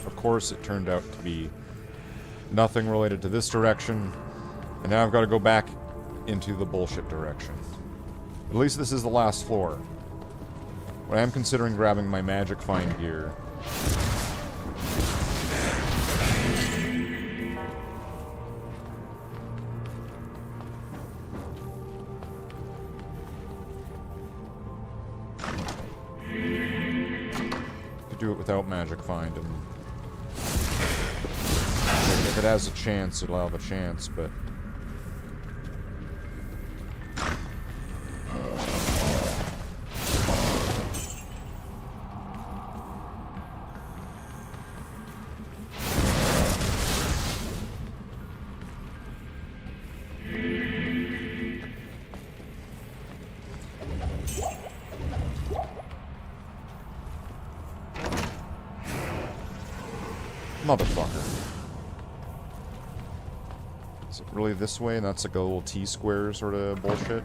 Of course, it turned out to be nothing related to this direction, and now I've got to go back into the bullshit direction. At least this is the last floor. But I am considering grabbing my magic find gear. Could do it without magic find, and if it has a chance, it'll have a chance, but... Motherfucker. Is it really this way? And that's like a little T-square sort of bullshit?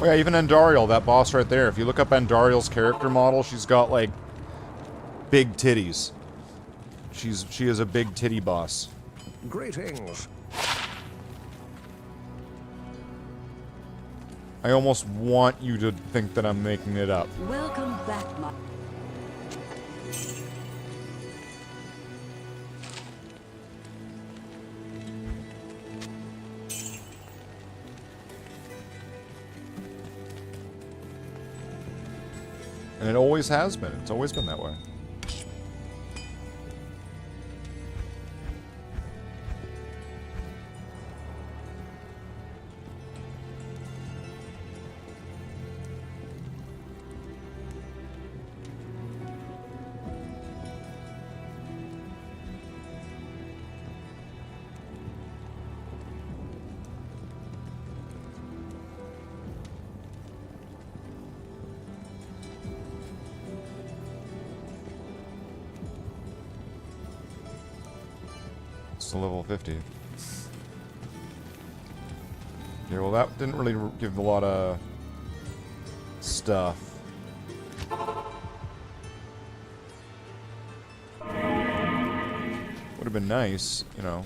Oh yeah, even Andariel, that boss right there. If you look up Andariel's character model, she's got, like, big titties. She is a big titty boss. Greetings. I almost want you to think that I'm making it up. Welcome back, my... And it always has been. It's always been that way. It's to level 50. Yeah, well that didn't really give a lot of stuff. Would have been nice, you know.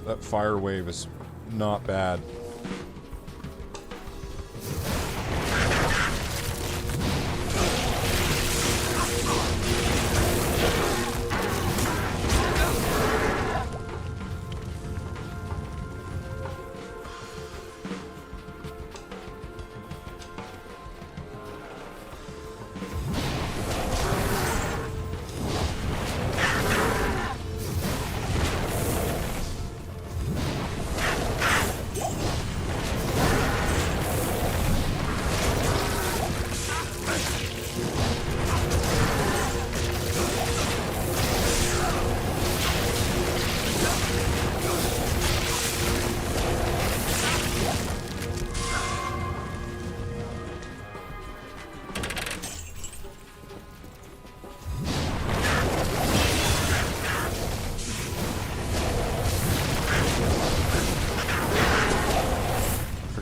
That fire wave is not bad.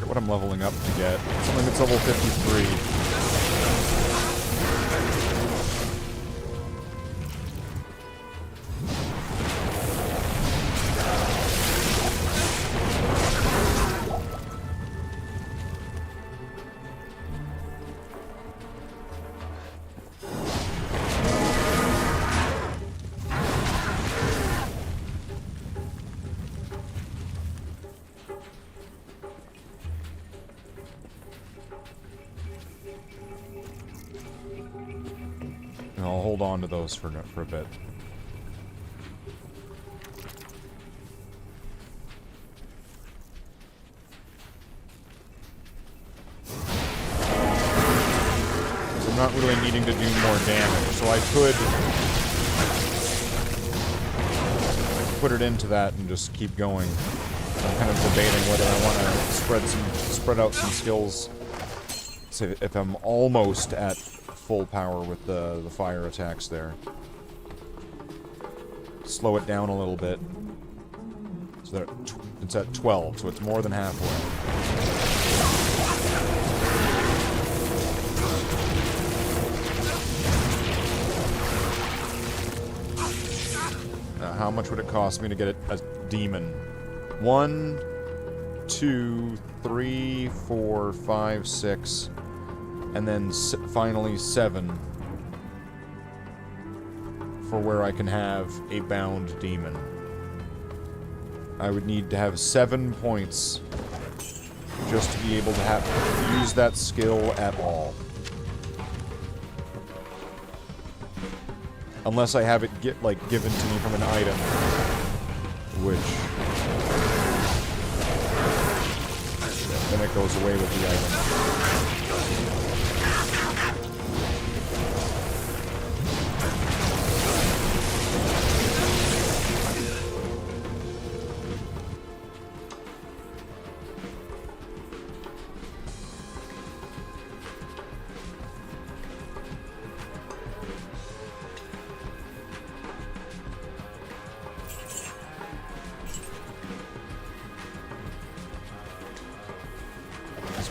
What I'm leveling up to get. Something that's level 53. And I'll hold on to those for a bit. So I'm not really needing to do more damage, so I could put it into that and just keep going. I'm kind of debating whether I want to spread out some skills. So if I'm almost at full power with the fire attacks there. Slow it down a little bit. So it's at 12, so it's more than halfway. Now, how much would it cost me to get a demon? 1, 2, 3, 4, 5, 6... And then finally 7 for where I can have a bound demon. I would need to have 7 points just to be able to use that skill at all. Unless I have it given to me from an item, which then it goes away with the item.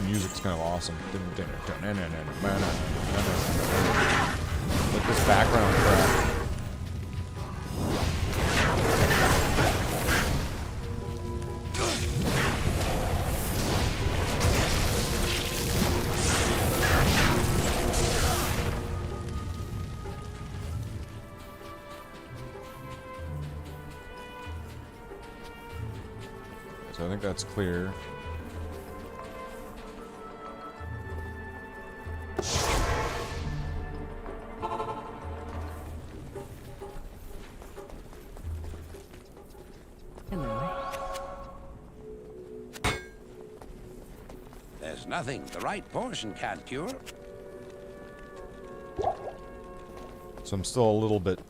Music's kind of awesome. Like this background track. So I think that's clear. There's nothing the right portion can't cure. So I'm still a little bit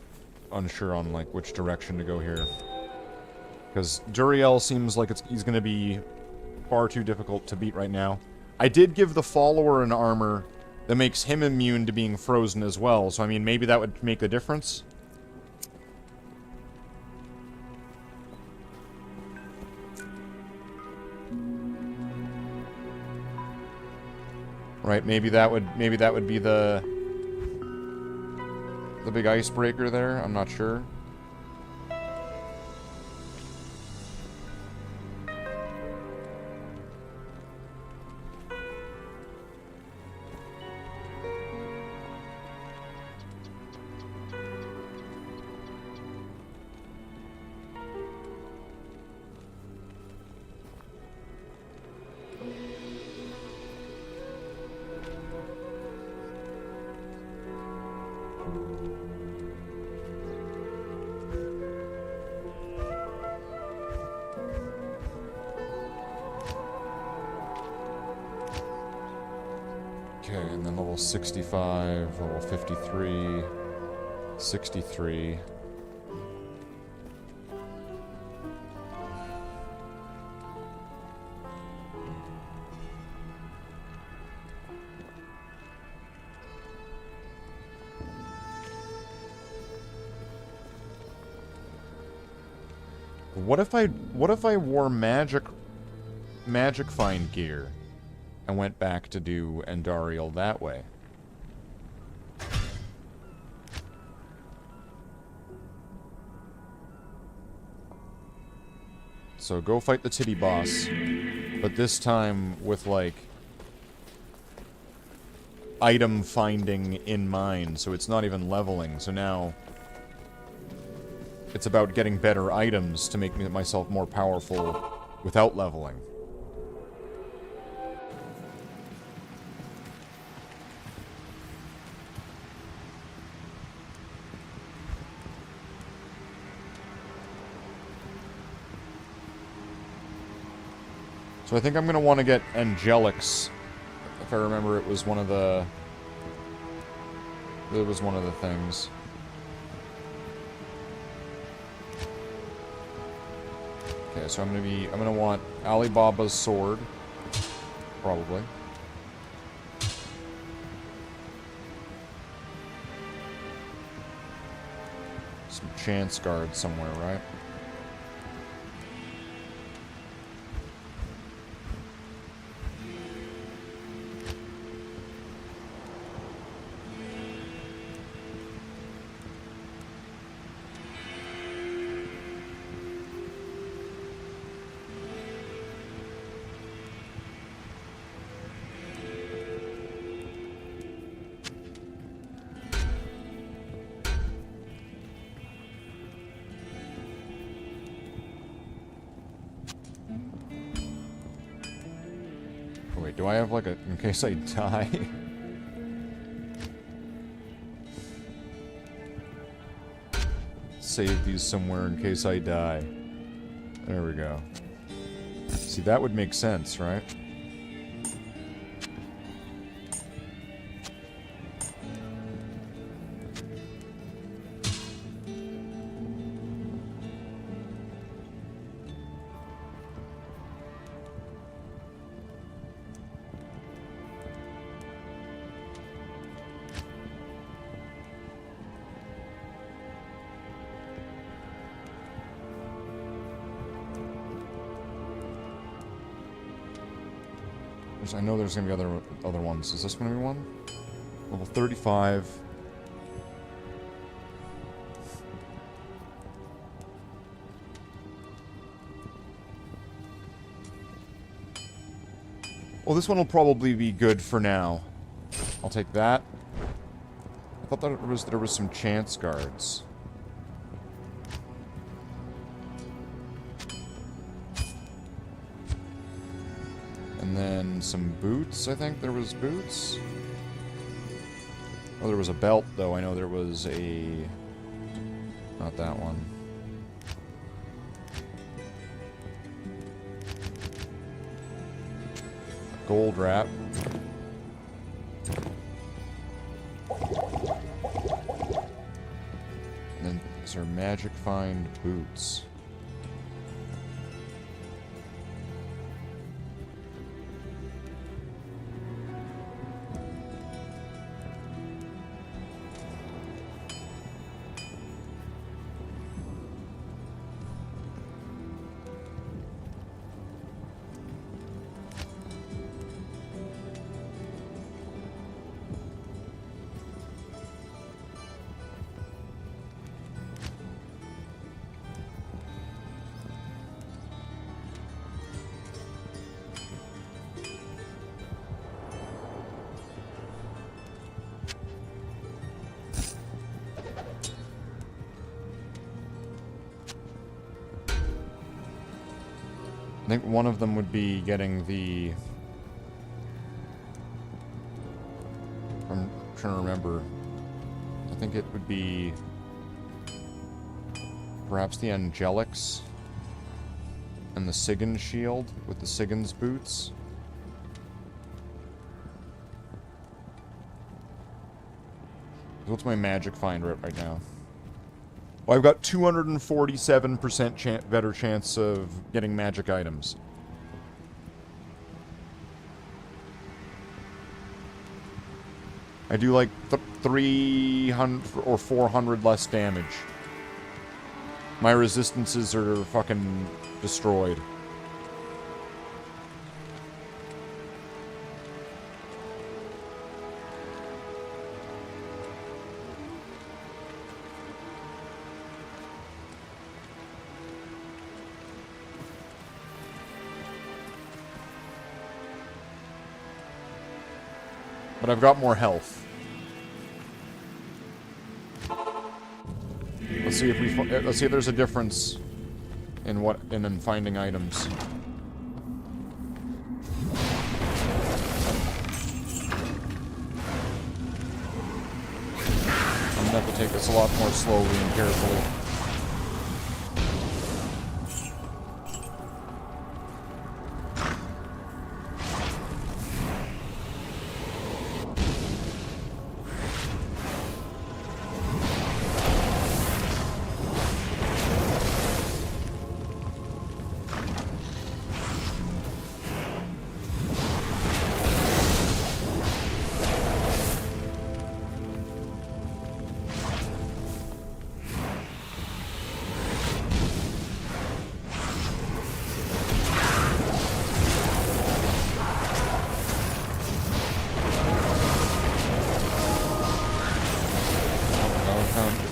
unsure on like which direction to go here. Because Duriel seems like he's going to be far too difficult to beat right now. I did give the follower an armor that makes him immune to being frozen as well. So I mean, maybe that would make the difference. Right, maybe that would be the big icebreaker there. I'm not sure. Okay, and then level 65, level 53, 63. What if I wore magic find gear and went back to do Andariel that way? So go fight the titty boss, but this time with like item finding in mind, so it's not even leveling. So now it's about getting better items to make myself more powerful without leveling. So I think I'm going to want to get Angelics. If I remember, it was one of the things. Okay, so I'm gonna want Alibaba's sword, probably. Some chance guard somewhere, right? I have like a... in case I die? Save these somewhere in case I die. There we go. See, that would make sense, right? I know there's gonna be other ones. Is this gonna be one? Level 35. Well, this one will probably be good for now. I'll take that. I thought that there was some chance guards. And then some boots, I think there was boots. Oh, there was a belt, though. I know there was a... not that one. Gold wrap. And then, is there magic find boots? I think one of them would be getting the... I'm trying to remember. I think it would be... perhaps the Angelics and the Sigan shield with the Sigan's boots. What's my magic find right now? Well, I've got 247% better chance of getting magic items. I do like 300 or 400 less damage. My resistances are fucking destroyed. But I've got more health. Let's see if there's a difference in finding items. I'm gonna have to take this a lot more slowly and carefully.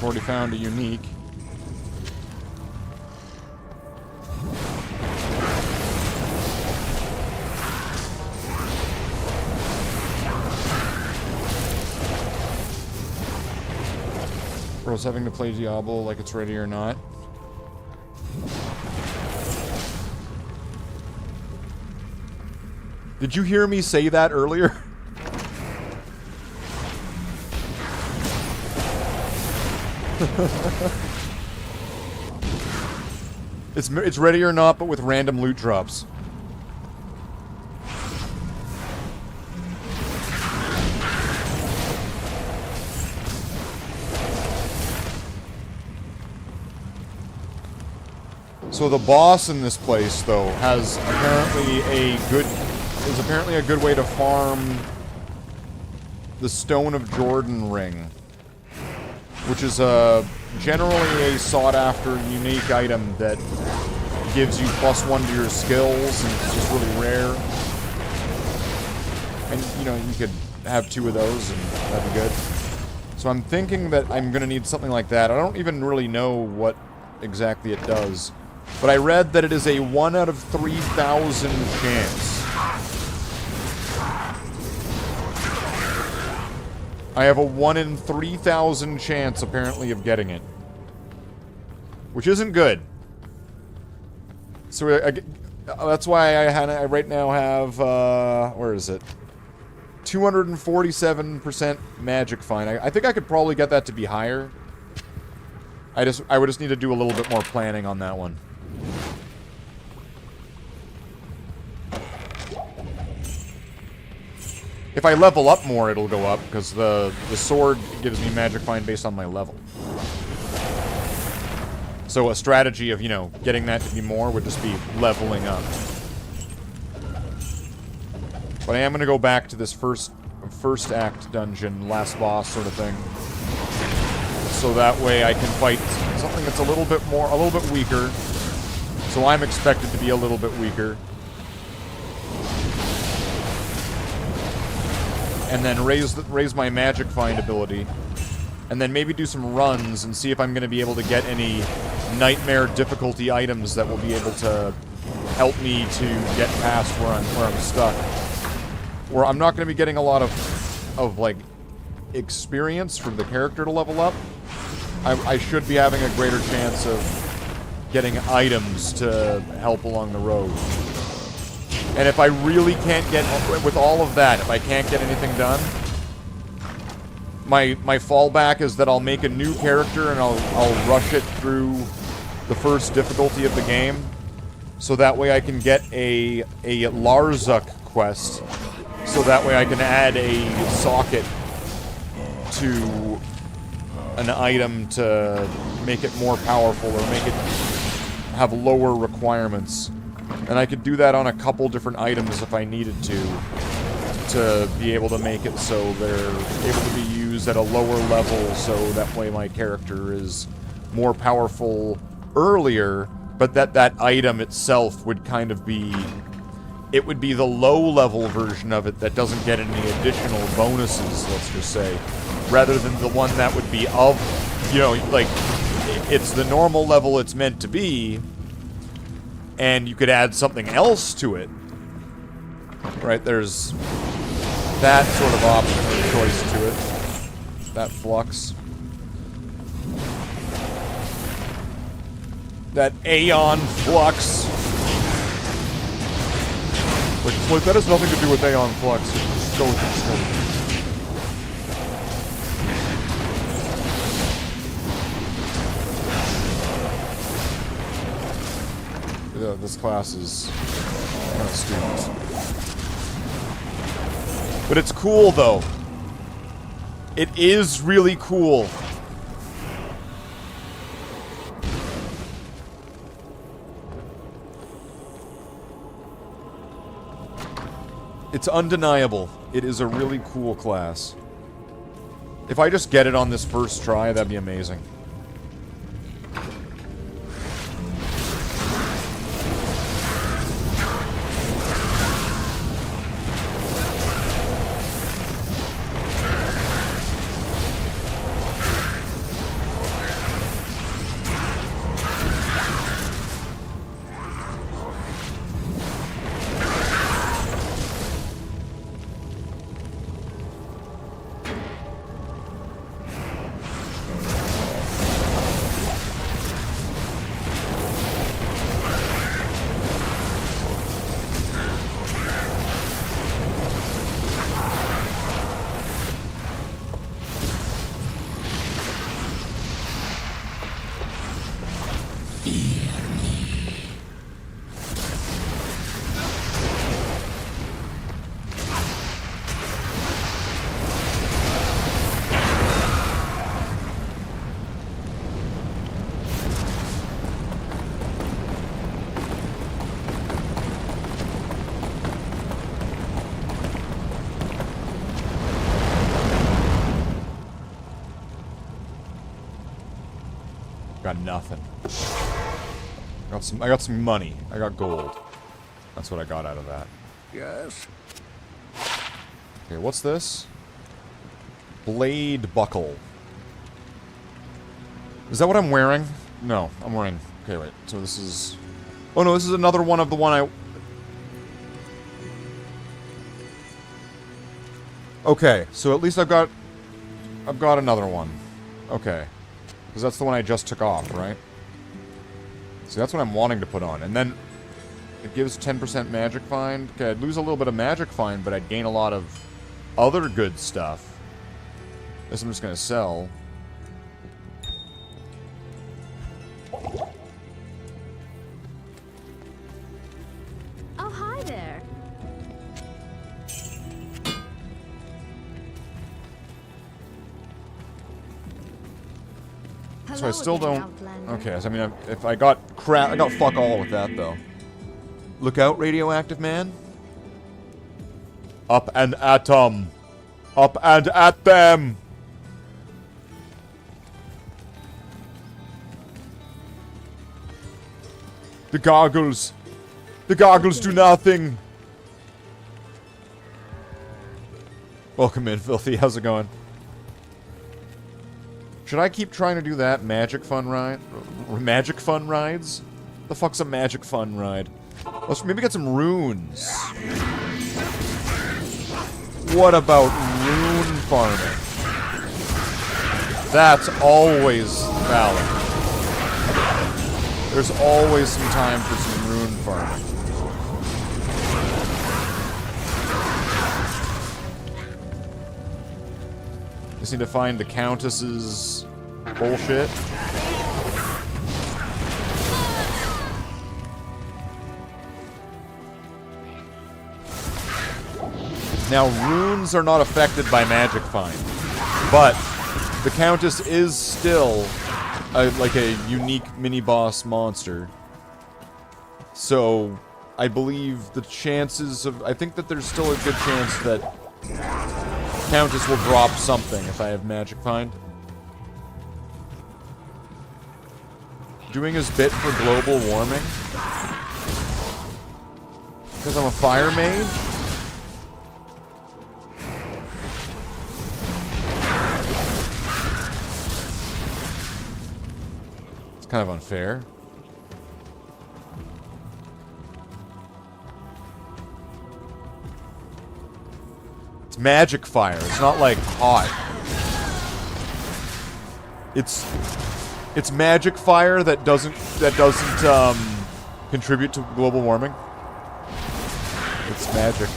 Already found a unique. Bro's having to play Diablo like it's ready or not. Did you hear me say that earlier? It's Ready or Not, but with random loot drops. So the boss in this place, though, is apparently a good way to farm the Stone of Jordan ring, which is generally a sought-after, unique item that gives you +1 to your skills, and it's just really rare. And, you know, you could have 2 of those, and that'd be good. So I'm thinking that I'm gonna need something like that. I don't even really know what exactly it does. But I read that it is a 1 out of 3,000 chance. I have a 1 in 3,000 chance, apparently, of getting it. Which isn't good. So that's why I right now have, where is it? 247% magic find. I think I could probably get that to be higher. I would just need to do a little bit more planning on that one. If I level up more, it'll go up, because the sword gives me magic find based on my level. So a strategy of, you know, getting that to be more would just be leveling up. But I am going to go back to this first act dungeon, last boss sort of thing. So that way I can fight something that's a little bit weaker. So I'm expected to be a little bit weaker. And then raise my magic find ability. And then maybe do some runs and see if I'm going to be able to get any nightmare difficulty items that will be able to help me to get past where I'm stuck. Where I'm not going to be getting a lot of like experience from the character to level up. I should be having a greater chance of getting items to help along the road. And if I really can't get, with all of that, if I can't get anything done, my fallback is that I'll make a new character and I'll rush it through the first difficulty of the game. So that way I can get a Larzuk quest. So that way I can add a socket to an item to make it more powerful or make it have lower requirements. And I could do that on a couple different items if I needed to be able to make it so they're able to be used at a lower level, so that way my character is more powerful earlier, but that item itself would kind of be... It would be the low-level version of it that doesn't get any additional bonuses, let's just say, rather than the one that would be of, you know, like, it's the normal level it's meant to be, and you could add something else to it. Right, there's that sort of option or choice to it. That flux. That Aeon flux. Like, that has nothing to do with Aeon flux. Just go with the story. Yeah, this class is kind of stupid. But it's cool, though. It is really cool. It's undeniable. It is a really cool class. If I just get it on this first try, that'd be amazing. Got nothing. I got some money. I got gold. That's what I got out of that. Yes? Okay, what's this? Blade buckle. Is that what I'm wearing? No, I'm wearing... Okay, wait. So this is... Oh no, this is another one of the one I... Okay, so at least I've got another one. Okay. Because that's the one I just took off, right? See, that's what I'm wanting to put on. And then it gives 10% magic find. Okay, I'd lose a little bit of magic find, but I'd gain a lot of other good stuff. This I'm just going to sell. Oh, hi there. So I still again, don't... Outlander. Okay, so I mean, if I got crap... I got fuck all with that, though. Look out, radioactive man. Up and at them. Up and at them. The goggles. The goggles do nothing. Welcome in, Filthy. How's it going? Should I keep trying to do that magic fun ride? Magic fun rides? The fuck's a magic fun ride? Let's maybe get some runes. What about rune farming? That's always valid. There's always some time for some rune farming. Just need to find the Countess's bullshit. Now, runes are not affected by magic find, but the Countess is still like a unique mini-boss monster. So, I believe the chances of... I think that there's still a good chance that Countess will drop something if I have magic find. Doing his bit for global warming. Because I'm a fire mage? It's kind of unfair. It's magic fire. It's not like hot. It's magic fire that doesn't contribute to global warming. It's magic.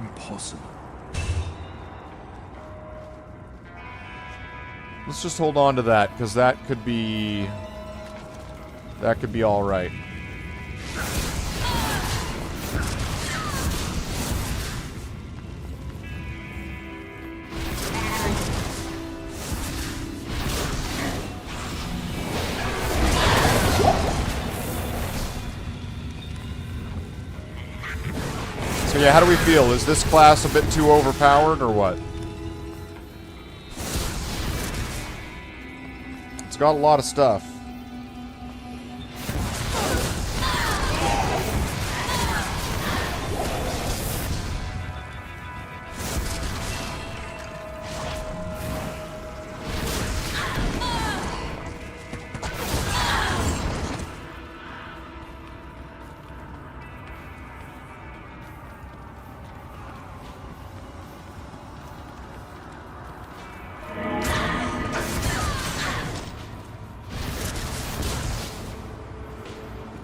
Impossible. Let's just hold on to that, because that could be all right. So yeah, how do we feel? Is this class a bit too overpowered, or what? It's got a lot of stuff.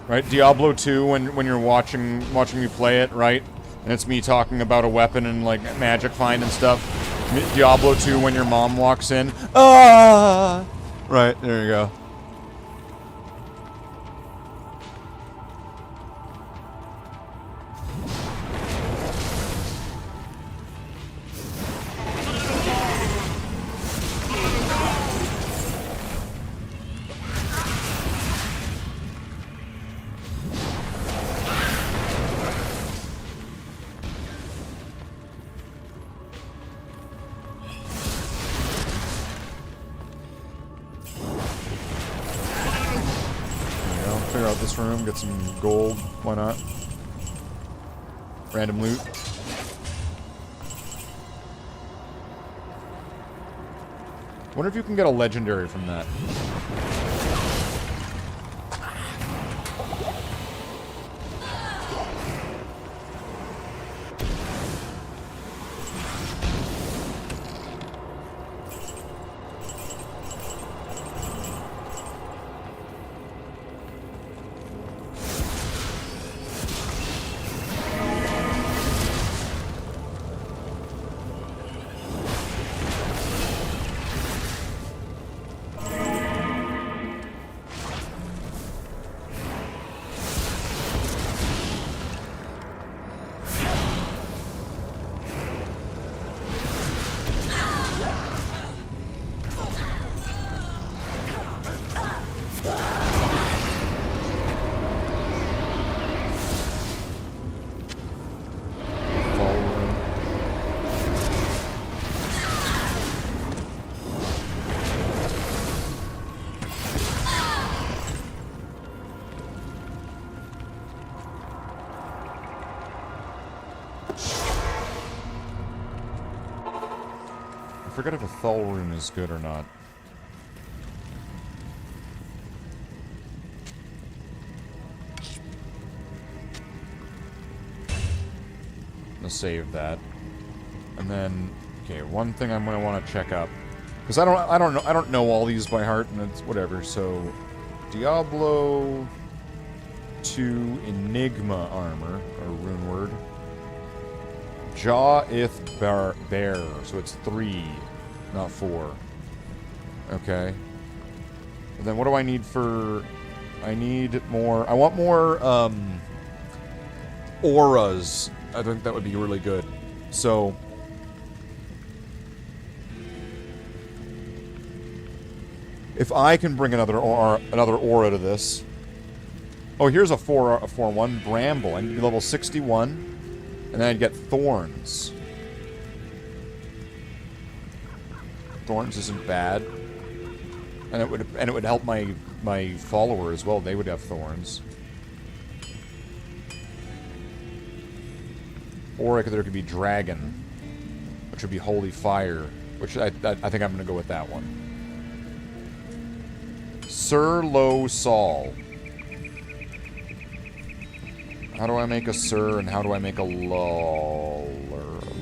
Right? Diablo 2, when you're watching me play it, right? And it's me talking about a weapon and, like, magic find and stuff. Diablo 2, when your mom walks in. Ah! Right, there you go. Clear out this room, get some gold, why not? Random loot. Wonder if you can get a legendary from that. I forget if a Thul rune is good or not. I'm gonna save that. And then, okay, one thing I'm gonna want to check up. Because I don't know all these by heart, and it's whatever, so Diablo 2 Enigma armor, or rune word. Jaw-ith bear, so it's 3, not 4. Okay. And then what do I need for... I need more... I want more, auras. I think that would be really good. So... if I can bring another aura to this... Oh, here's a 4-1 Bramble. I need level 61. And then I'd get Thorns. Thorns isn't bad. And it would help my follower as well. They would have Thorns. Or there could be Dragon, which would be Holy Fire, which I think I'm going to go with that one. Sir Lo Sol. How do I make a Sir and how do I make a Lol?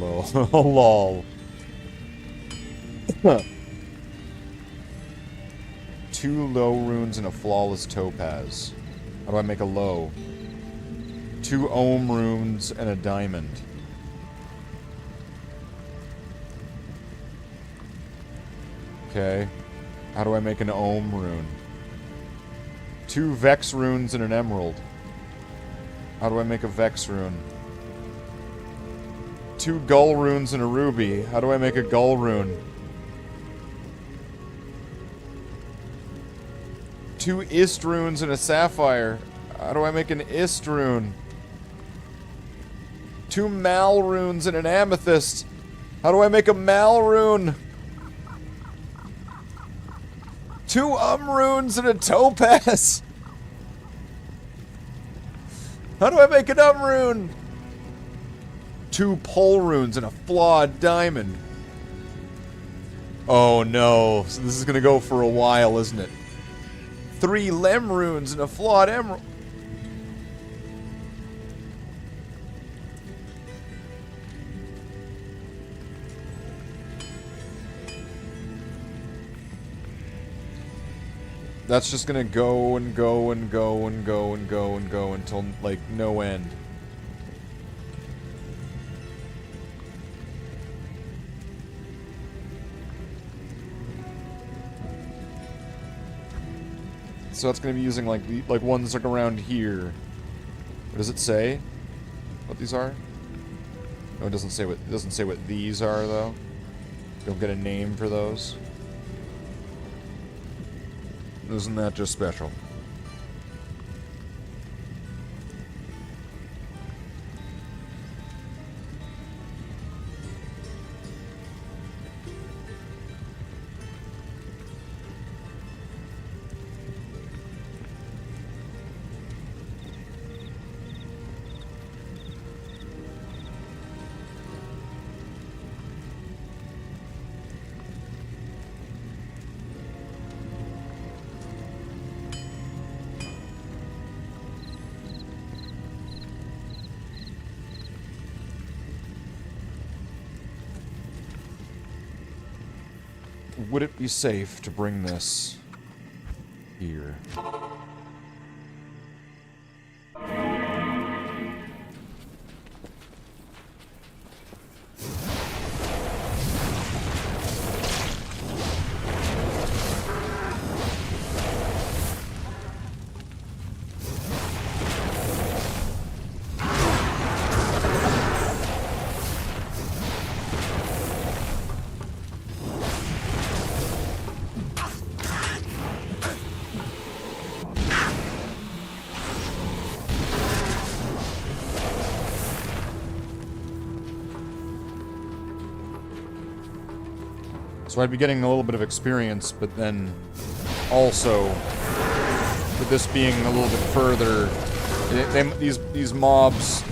Lol. 2 low runes and a flawless topaz. How do I make a low? 2 ohm runes and a diamond. Okay. How do I make an ohm rune? 2 vex runes and an emerald. How do I make a vex rune? 2 gull runes and a ruby. How do I make a gull rune? 2 ist runes and a sapphire. How do I make an ist rune? 2 mal runes and an amethyst. How do I make a mal rune? 2 runes and a topaz. How do I make an rune? 2 pole runes and a flawed diamond. Oh no, so this is gonna go for a while, isn't it? 3 lem runes and a flawed emerald. That's just gonna go and go and go and go and go and go until, like, no end. So that's gonna be using, like, ones like around here. What does it say? What these are? No, it doesn't say what these are, though. Don't get a name for those. Isn't that just special? Would it be safe to bring this here? So I'd be getting a little bit of experience, but then also, with this being a little bit further, these mobs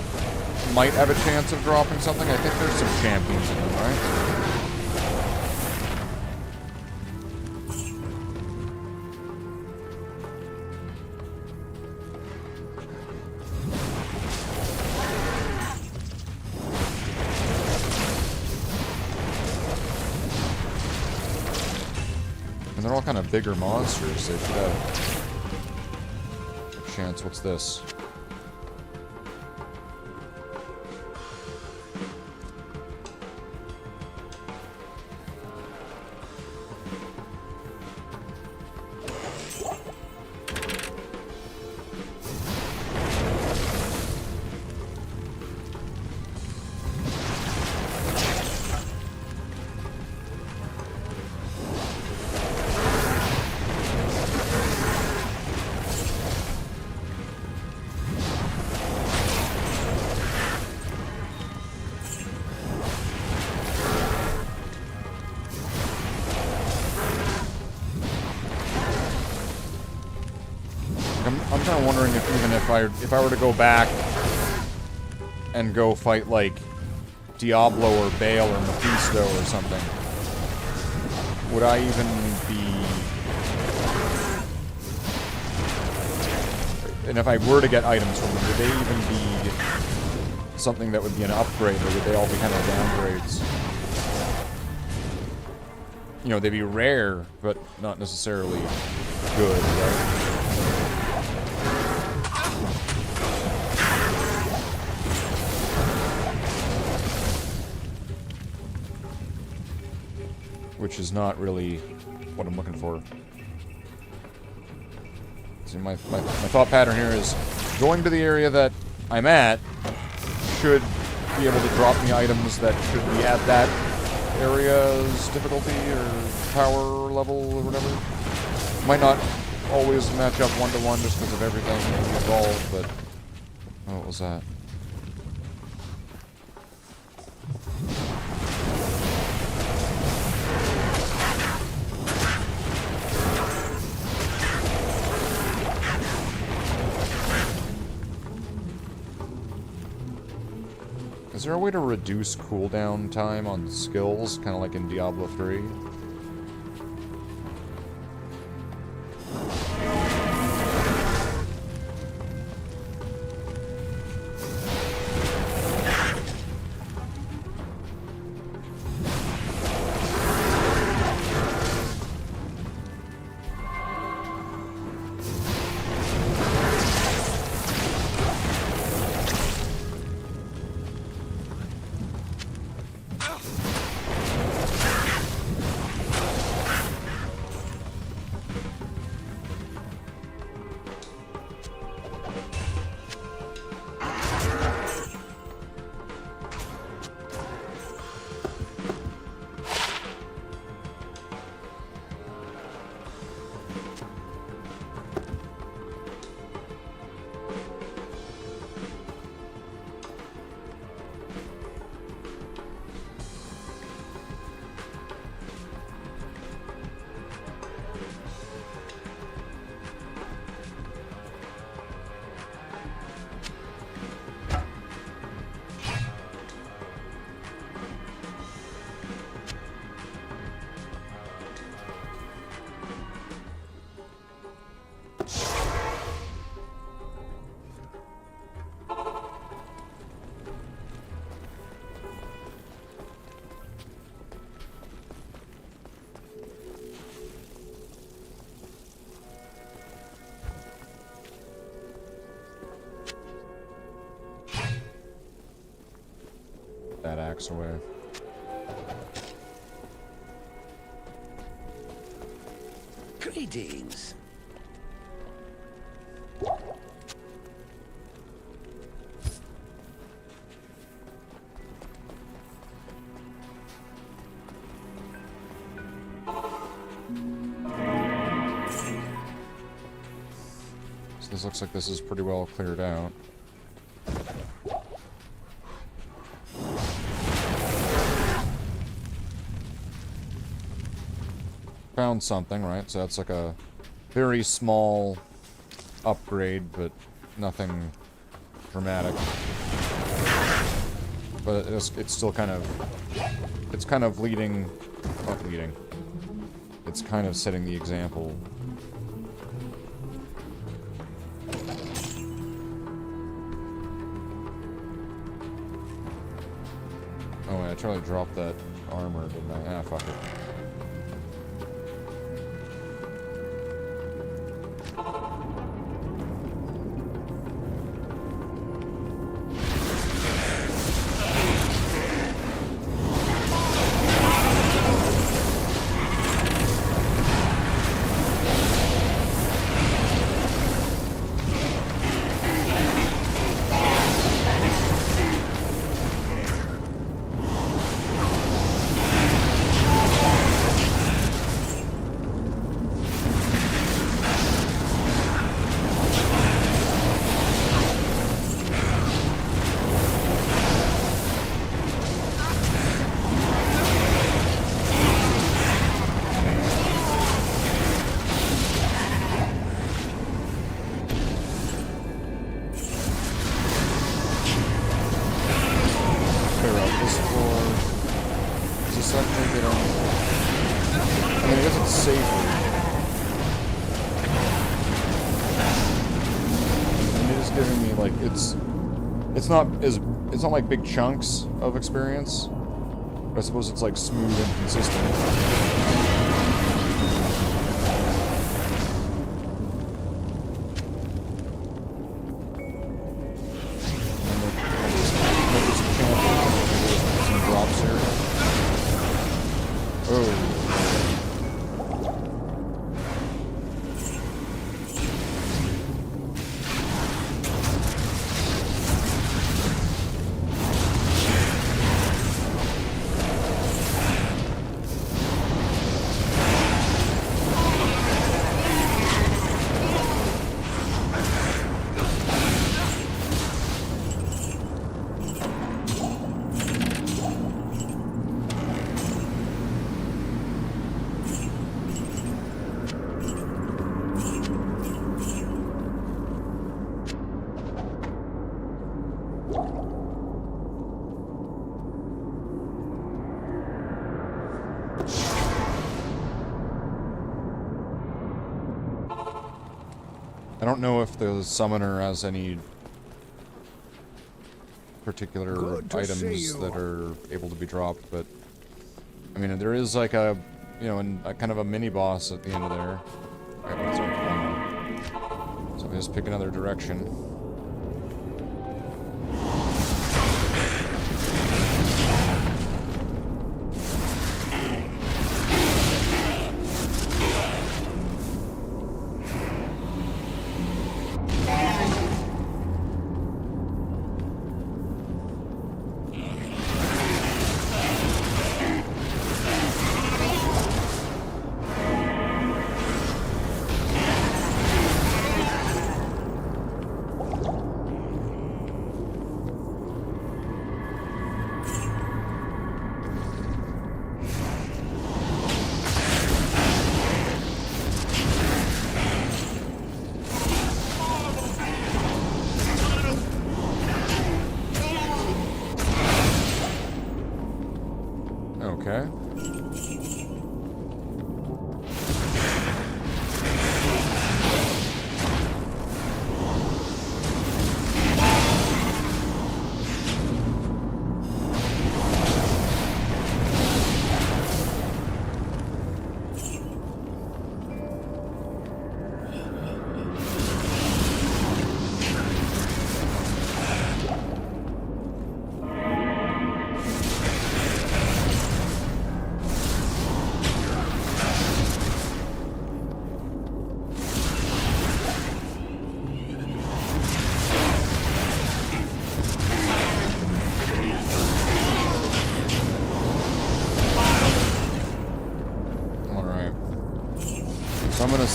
might have a chance of dropping something. I think there's some champions in them, right? And they're all kind of bigger monsters. They should have a chance. What's this? I'm kind of wondering if even if I were to go back and go fight like Diablo or Baal or Mephisto or something, would I even be? And if I were to get items from them, would they even be something that would be an upgrade, or would they all be kind of downgrades? You know, they'd be rare, but not necessarily good, right? Which is not really what I'm looking for. See, my thought pattern here is going to the area that I'm at should be able to drop me items that should be at that area's difficulty or power level or whatever. Might not always match up one-to-one just because of everything involved, but... Oh, what was that? Is there a way to reduce cooldown time on skills, kind of like in Diablo 3? walks away. Greetings. So this looks like this is pretty well cleared out. Found something, right? So that's like a very small upgrade, but nothing dramatic. But it's still kind of... It's kind of leading... Not leading. It's kind of setting the example. Oh wait, I tried to drop that armor, didn't I? Ah, fuck it. It's not like big chunks of experience, but I suppose it's like smooth and consistent. Some drops here. Oh. I don't know if the summoner has any particular items that are able to be dropped, but I mean, there is like a, you know, a kind of a mini boss at the end of there. So I just pick another direction.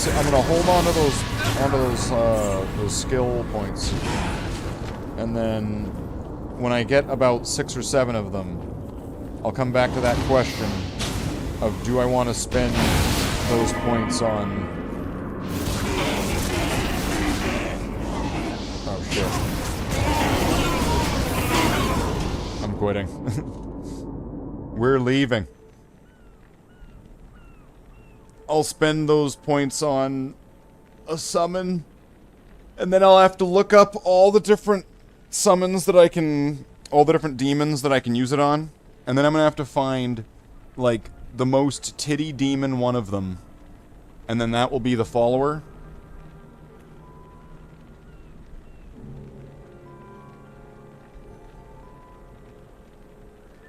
I'm gonna hold on to those skill points, and then when I get about 6 or 7 of them, I'll come back to that question of do I want to spend those points on... Oh shit. I'm quitting. We're leaving. I'll spend those points on a summon, and then I'll have to look up all the different summons that I can... all the different demons that I can use it on. And then I'm gonna have to find, like, the most titty demon one of them. And then that will be the follower.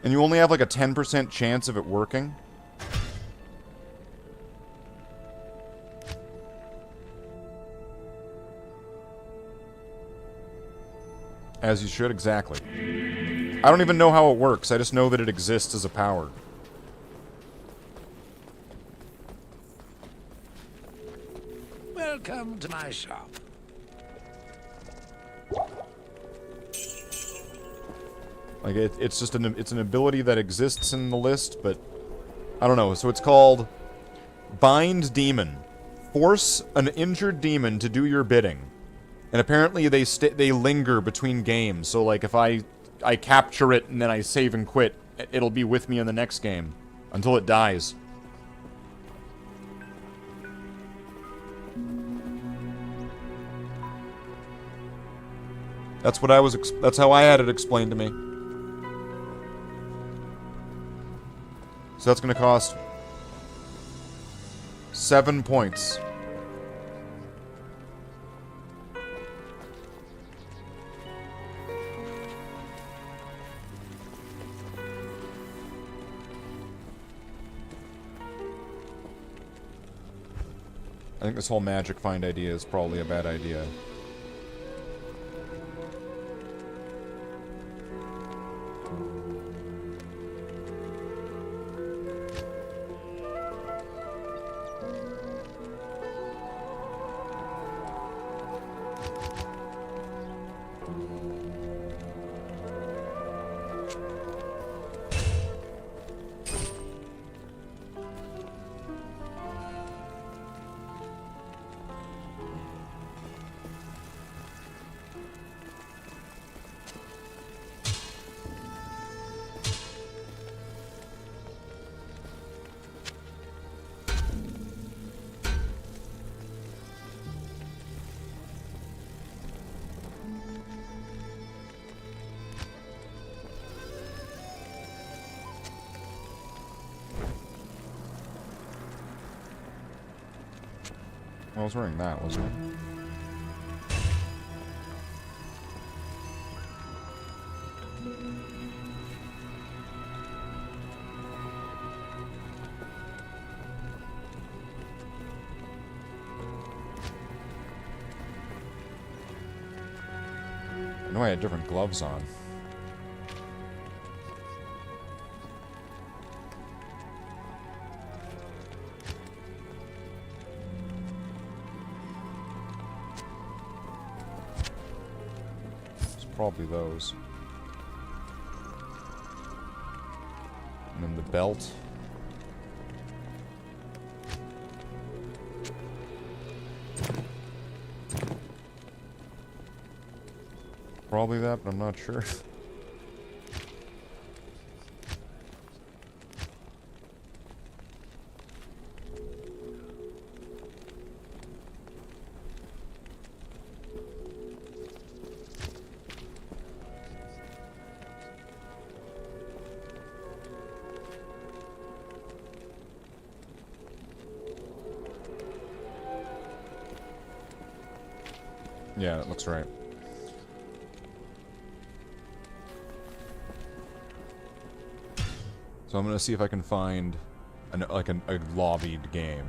And you only have, like, a 10% chance of it working. As you should, exactly. I don't even know how it works, I just know that it exists as a power. Welcome to my shop. Like, it's just it's an ability that exists in the list, but... I don't know, so it's called... Bind Demon. Force an injured demon to do your bidding. And apparently they linger between games, so like if I capture it and then I save and quit, it'll be with me in the next game. Until it dies. That's what that's how I had it explained to me. So that's gonna cost 7 points. I think this whole magic find idea is probably a bad idea. I was wearing that, wasn't it? I know I had different gloves on. Probably those. And then the belt. Probably that, but I'm not sure. Yeah, it looks right. So I'm gonna see if I can find a lobbied game.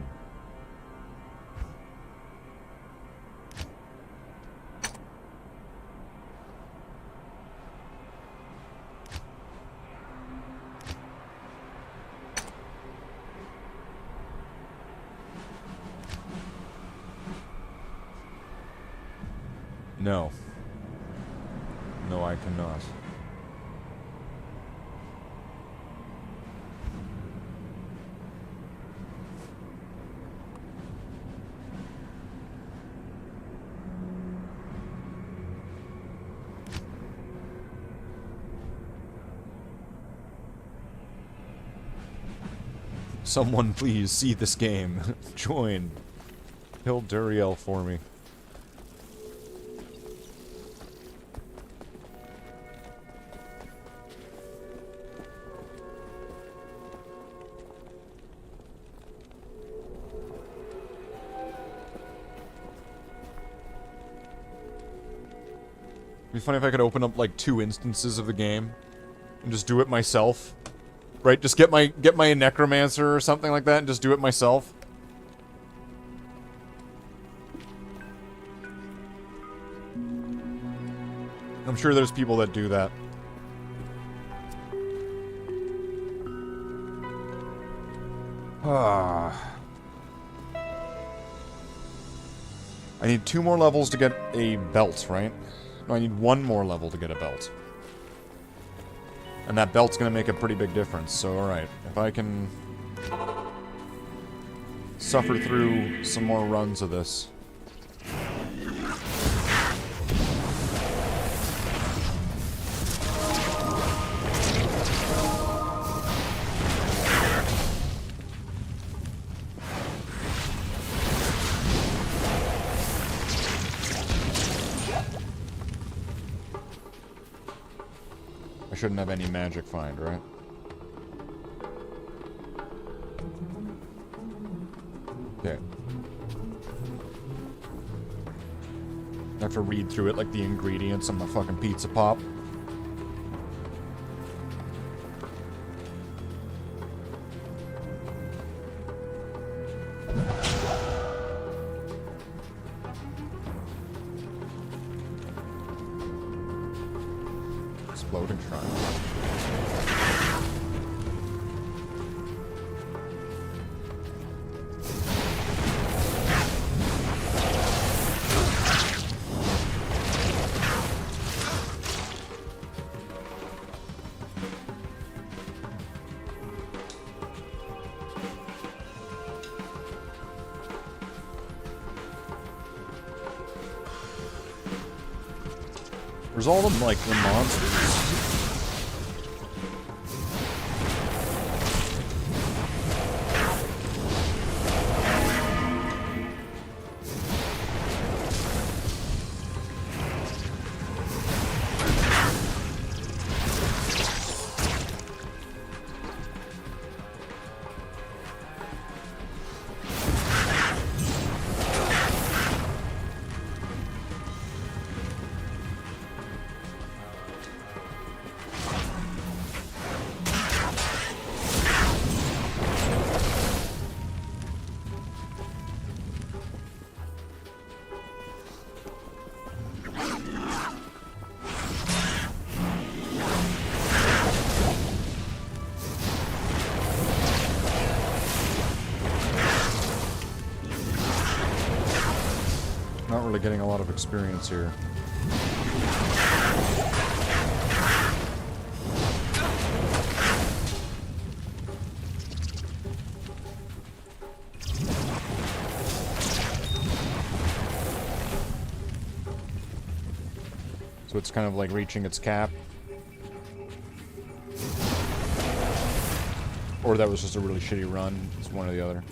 No. No, I cannot. Someone please see this game. Join. Kill Duriel for me. It'd be funny if I could open up like 2 instances of the game and just do it myself. Right, just get my necromancer or something like that and just do it myself. I'm sure there's people that do that. Ah. I need 2 more levels to get a belt, right? No, I need 1 more level to get a belt. And that belt's gonna make a pretty big difference, so alright. If I can suffer through some more runs of this. I shouldn't have any magic find, right? Okay. I have to read through it like the ingredients on my fucking pizza pop. Exploding shrine. Where's all them, like, the monsters? Not really getting a lot of experience here. So it's kind of like reaching its cap. Or that was just a really shitty run. It's one or the other.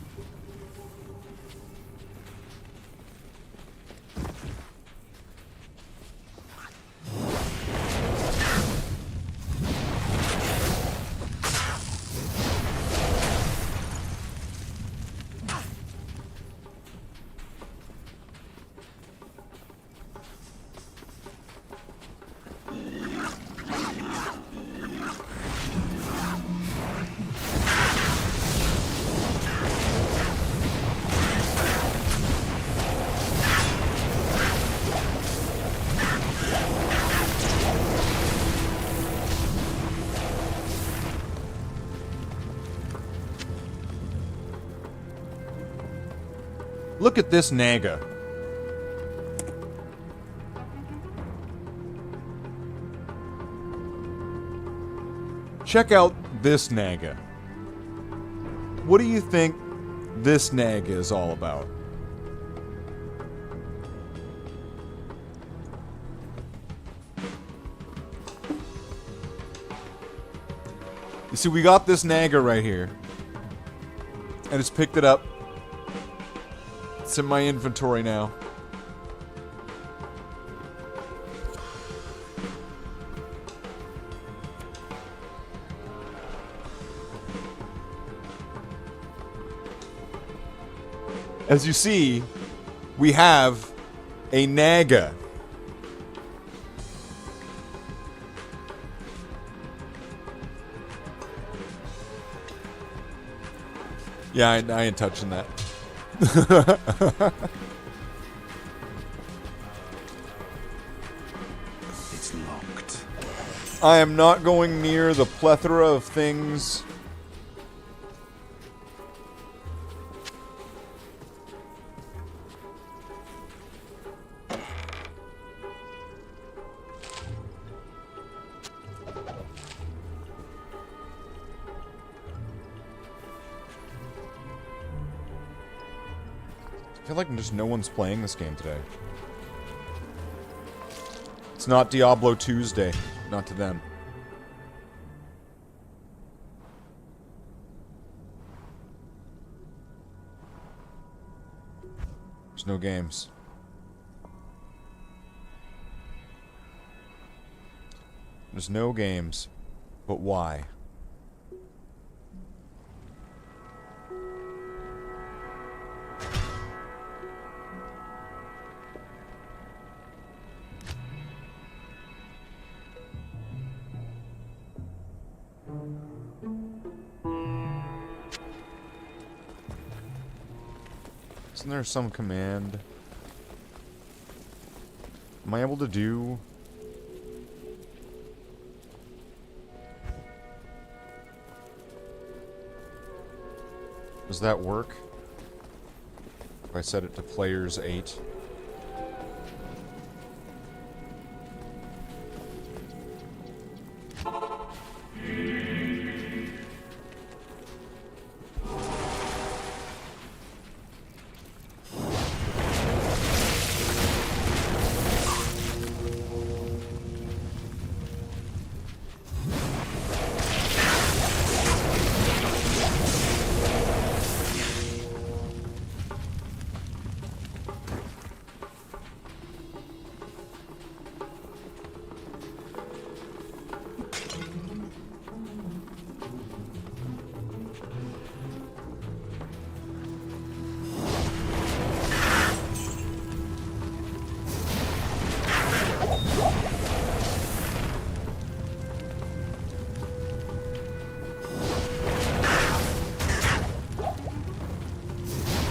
Look at this Naga. check out this Naga. What do you think this Naga is all about? You see, we got this Naga right here. And it's picked it up. It's in my inventory now. As you see, we have a Naga. Yeah, I ain't touching that. It's locked. I am not going near the plethora of things. I feel like just no one's playing this game today. It's not Diablo Tuesday. Not to them. There's no games. There's no games. But why? Isn't there some command? Am I able to do... Does that work? If I set it to players 8?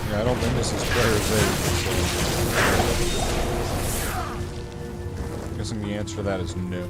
I don't think this is player's 8. So. I'm guessing the answer to that is no.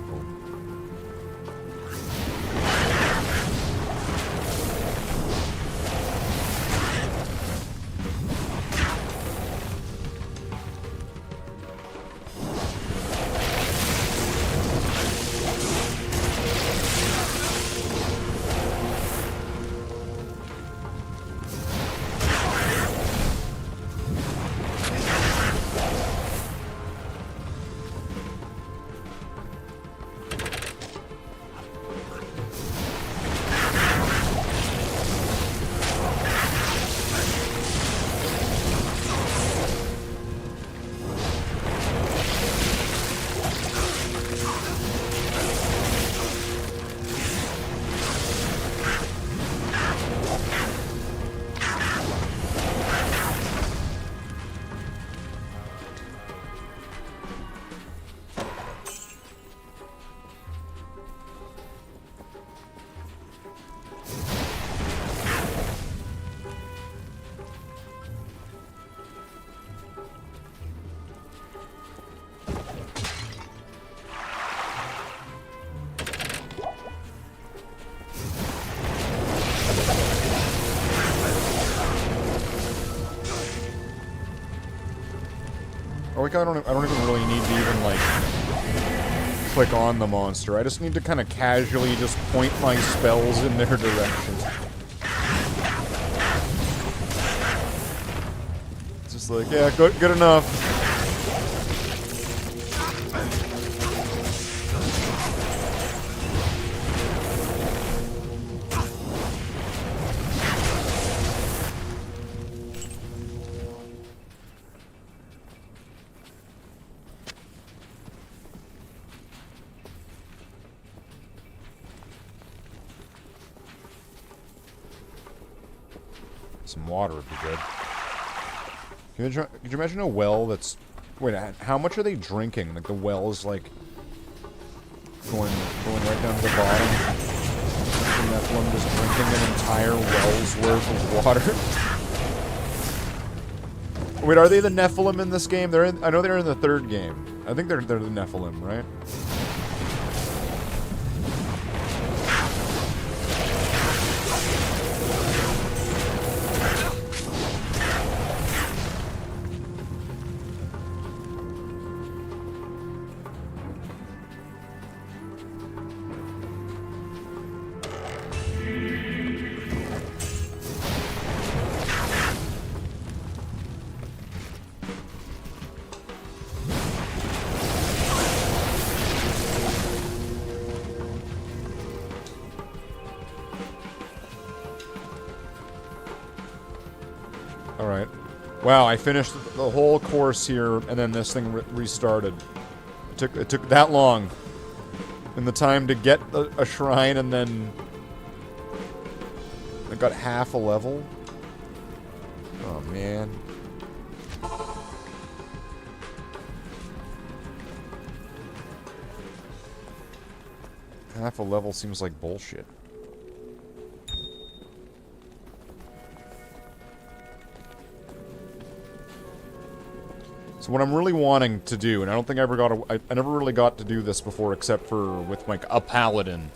Like I don't even really need to even like click on the monster. I just need to kind of casually just point my spells in their direction. It's just like, yeah, good enough. Some water would be good. Could you imagine a well that's... Wait, how much are they drinking? Like, the well is, like, going right down to the bottom. And Nephilim just drinking an entire well's worth of water. Wait, are they the Nephilim in this game? I know they're in the third game. I think they're the Nephilim, right? Alright. Wow, I finished the whole course here, and then this thing restarted. It took that long. And the time to get a shrine, and then... I got half a level? Oh, man. Half a level seems like bullshit. So what I'm really wanting to do, and I don't think I never really got to do this before, except for with like a paladin,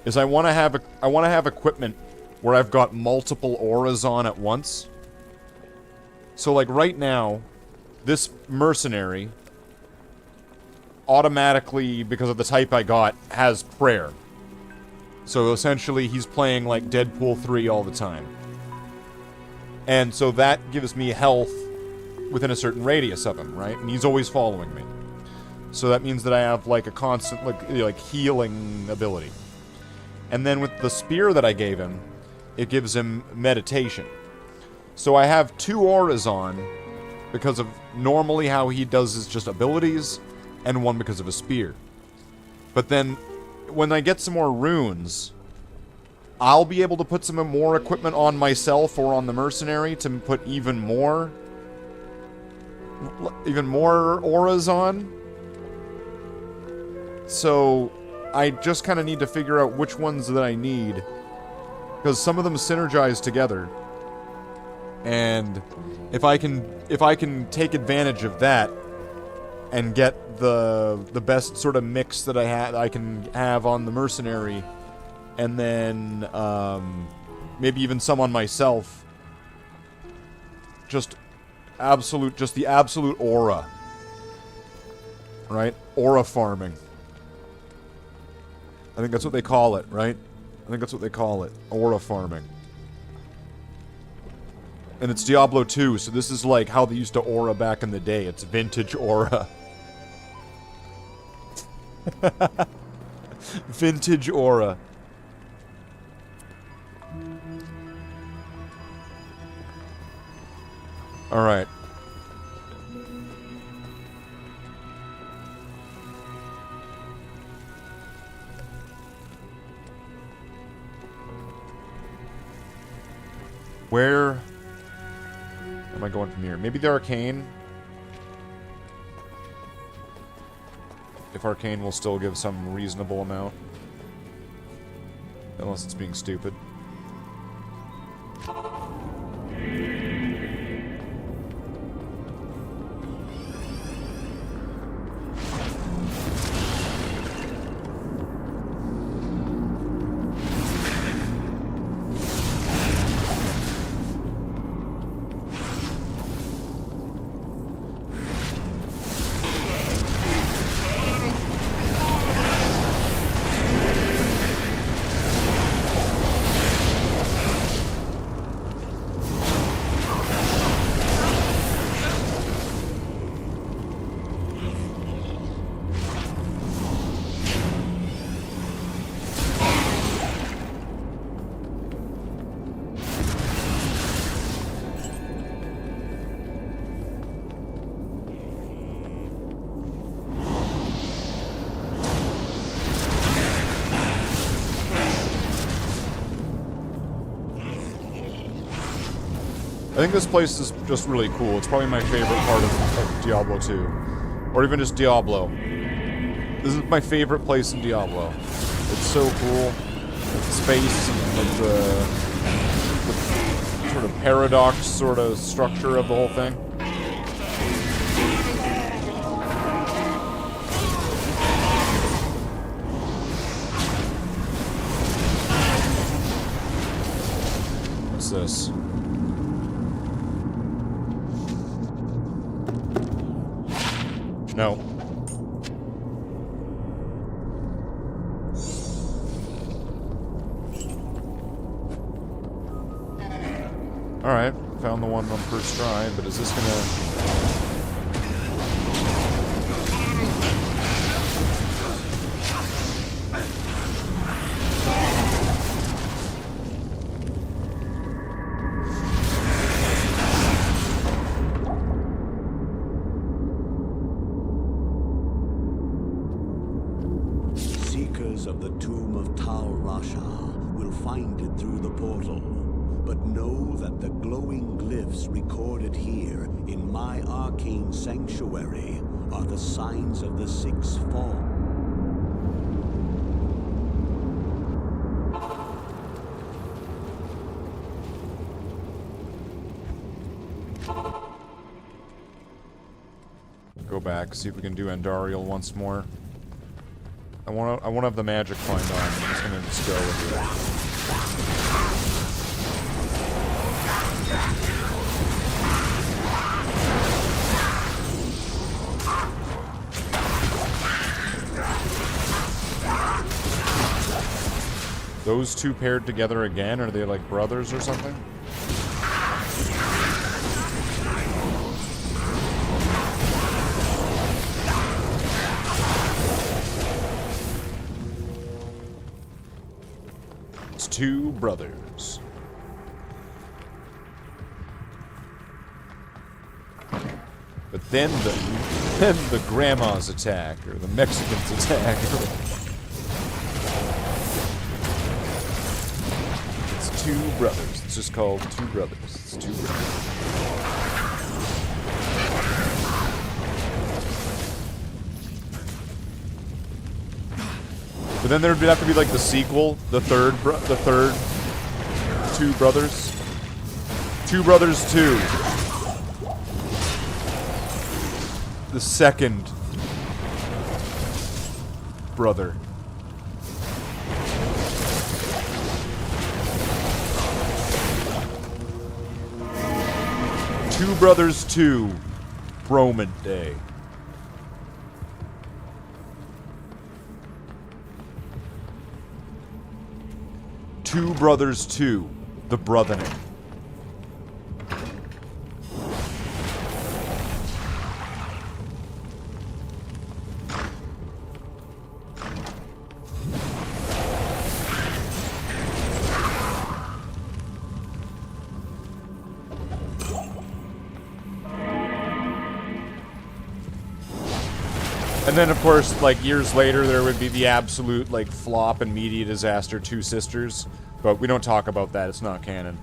is I want to have equipment where I've got multiple auras on at once. So like right now, this mercenary automatically, because of the type I got, has prayer. So essentially he's playing like Deadpool 3 all the time. And so that gives me health within a certain radius of him, right? And he's always following me. So that means that I have like a constant like healing ability. And then with the spear that I gave him, it gives him meditation. So I have 2 auras on because of normally how he does his just abilities, and 1 because of a spear. But then when I get some more runes, I'll be able to put some more equipment on myself or on the mercenary to put even more auras on. So I just kind of need to figure out which ones that I need, because some of them synergize together. And if I can take advantage of that and get the best sort of mix that I can have on the mercenary, and then maybe even some on myself, just the absolute aura. Right? Aura farming. I think that's what they call it, right? I think that's what they call it. Aura farming. And it's Diablo 2, so this is like how they used to aura back in the day. It's vintage aura. Vintage aura. Alright. Where am I going from here? Maybe the arcane? If arcane will still give some reasonable amount. Unless it's being stupid. think this place is just really cool. It's probably my favorite part of Diablo 2. Or even just Diablo. This is my favorite place in Diablo. It's so cool. The space and the sort of paradox sort of structure of the whole thing. What's this? No. Alright, found the one on first try, but is this gonna... Seekers of the tomb of Tal Rasha will find it through the portal. But know that the glowing glyphs recorded here in my arcane sanctuary are the signs of the six forms. Go back, see if we can do Andariel once more. I wanna have the magic find on. I'm just gonna go with it. Those two paired together again? Are they like brothers or something? It's two brothers. But then the grandmas attack, or the Mexicans attack. It's two brothers. It's just called Two Brothers. It's two brothers. But then there would have to be like the sequel, the third Two Brothers. Two Brothers 2. The second brother. Two Brothers 2. Bromant Day. Two Brothers 2. The Brothening. And then, of course, like, years later, there would be the absolute, like, flop and media disaster, Two Sisters. But we don't talk about that, it's not canon.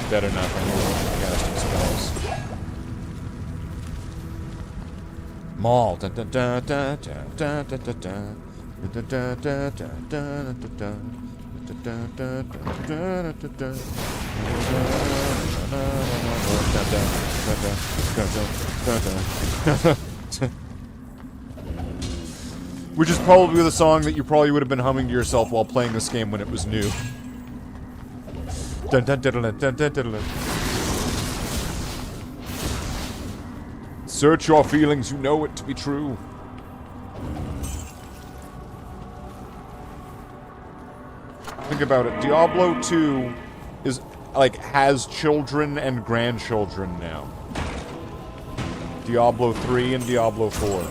Dead enough, I know casting spells. Maul. Dun, dun, dun, dun, dun, dun, dun, dun, dun. Dun, dun, dun, dun, dun, dun, dun. Which is probably the song that you probably would have been humming to yourself while playing this game when it was new. Dun, dun, dun, dun, dun, dun, dun, dun. Search your feelings, you know it to be true. think about it, Diablo 2 is, like, has children and grandchildren now. Diablo 3 and Diablo 4.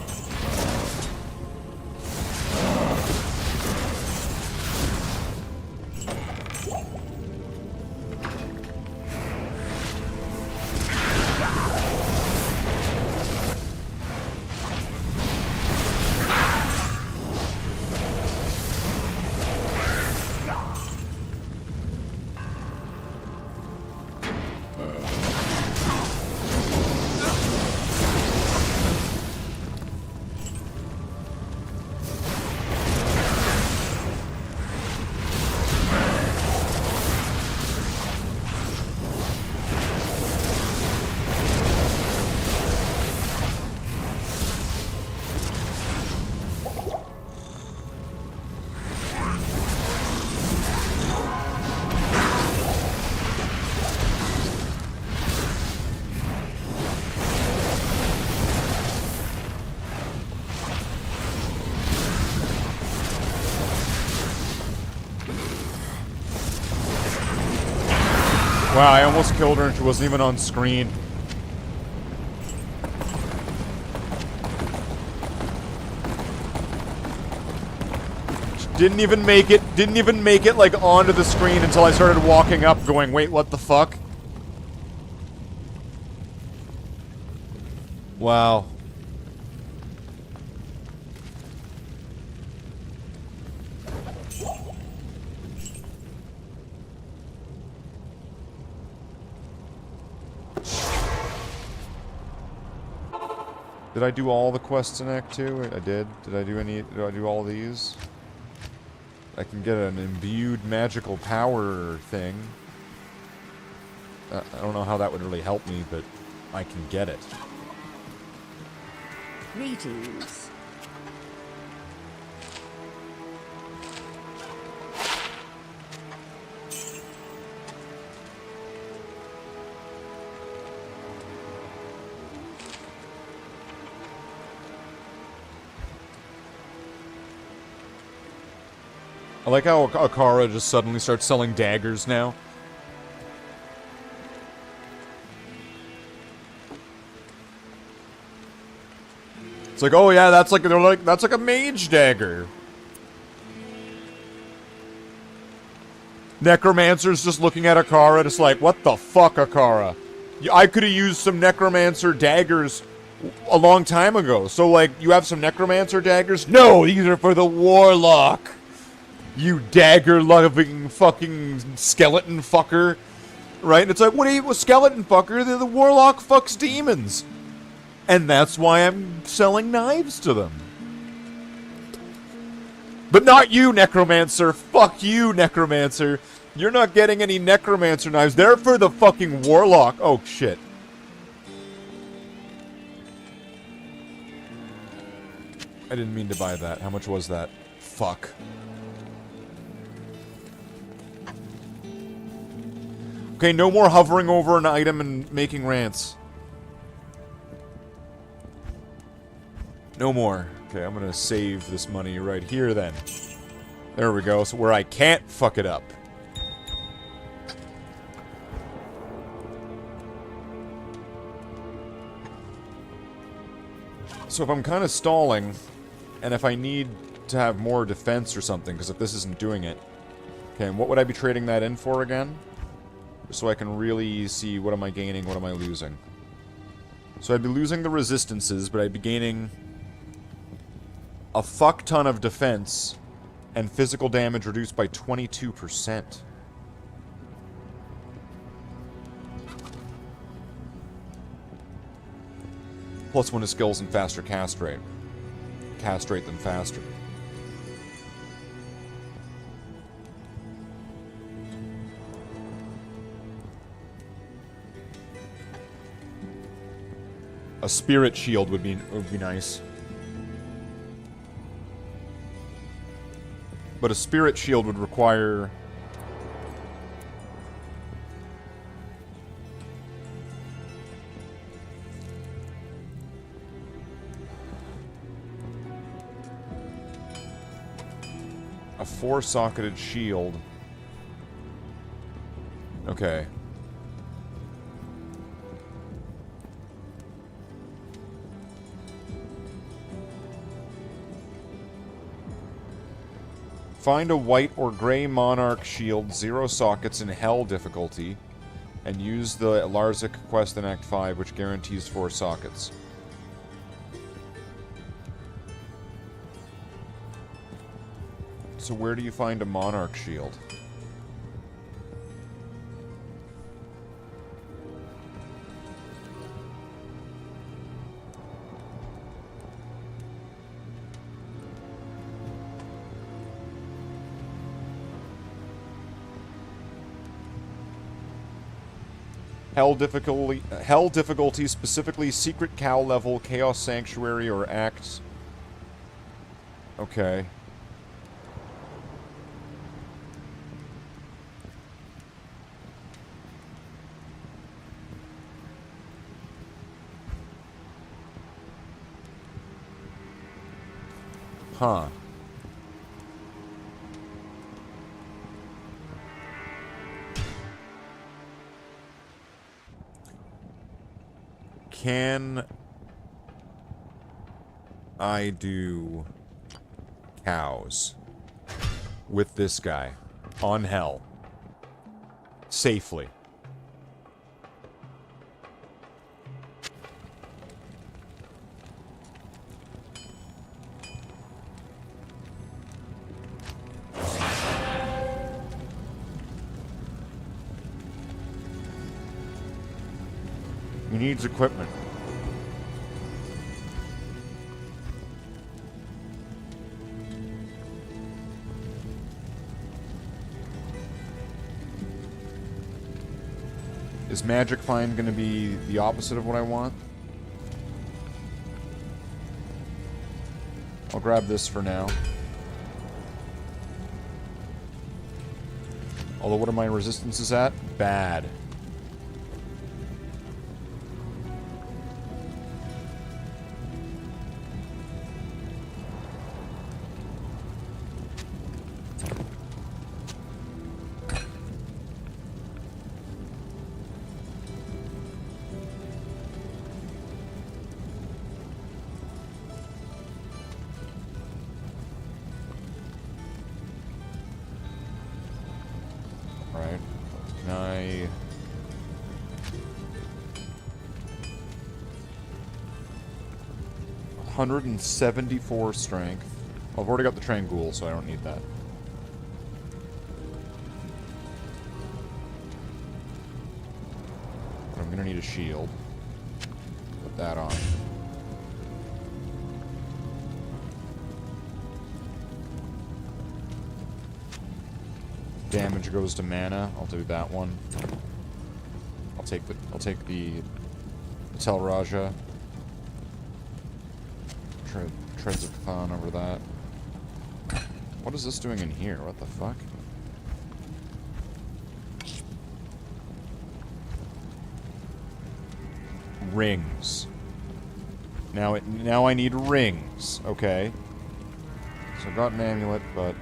Wow, I almost killed her and she wasn't even on screen. She didn't even make it like onto the screen until I started walking up going, wait, what the fuck? Wow. Did I do all the quests in Act 2? I did. Did I do all these? I can get an imbued magical power thing. I don't know how that would really help me, but I can get it. Greetings. I like how Akara just suddenly starts selling daggers now. It's like, oh yeah, that's like a mage dagger. Necromancer's just looking at Akara, just like, what the fuck, Akara? I could have used some Necromancer daggers a long time ago. So, like, you have some Necromancer daggers? No, these are for the Warlock. You dagger-loving fucking skeleton fucker. Right? And it's like, what are you, a skeleton fucker? The Warlock fucks demons. And that's why I'm selling knives to them. But not you, Necromancer. Fuck you, Necromancer. You're not getting any Necromancer knives. They're for the fucking Warlock. Oh, shit. I didn't mean to buy that. How much was that? Fuck. Okay, no more hovering over an item and making rants. No more. Okay, I'm gonna save this money right here then. There we go, so where I can't fuck it up. So if I'm kind of stalling, and if I need to have more defense or something, because if this isn't doing it... Okay, and what would I be trading that in for again? So I can really see what am I gaining, what am I losing. So I'd be losing the resistances, but I'd be gaining a fuck ton of defense and physical damage reduced by 22%. Plus one to skills and faster cast rate. Cast rate than faster. A spirit shield would be nice. But a spirit shield would require... a 4-socketed shield Okay. Find a white or gray Monarch shield, 0 sockets in Hell difficulty, and use the Larzik quest in Act 5, which guarantees 4 sockets. So where do you find a Monarch shield? Hell difficulty, specifically Secret Cow level, Chaos Sanctuary, or Acts. Okay. Huh. Can I do cows with this guy on Hell safely? He needs equipment. Is Magic Find going to be the opposite of what I want? I'll grab this for now. Although, what are my resistances at? Bad. Right. Can I... $174 strength. I've already got the Trangul, so I don't need that. But I'm gonna need a shield. Put that on. Damage goes to mana. I'll do that one. I'll take the Tel Raja. Treads of Khan over that. What is this doing in here? What the fuck? Rings. Now I need rings. Okay. So I got an amulet, but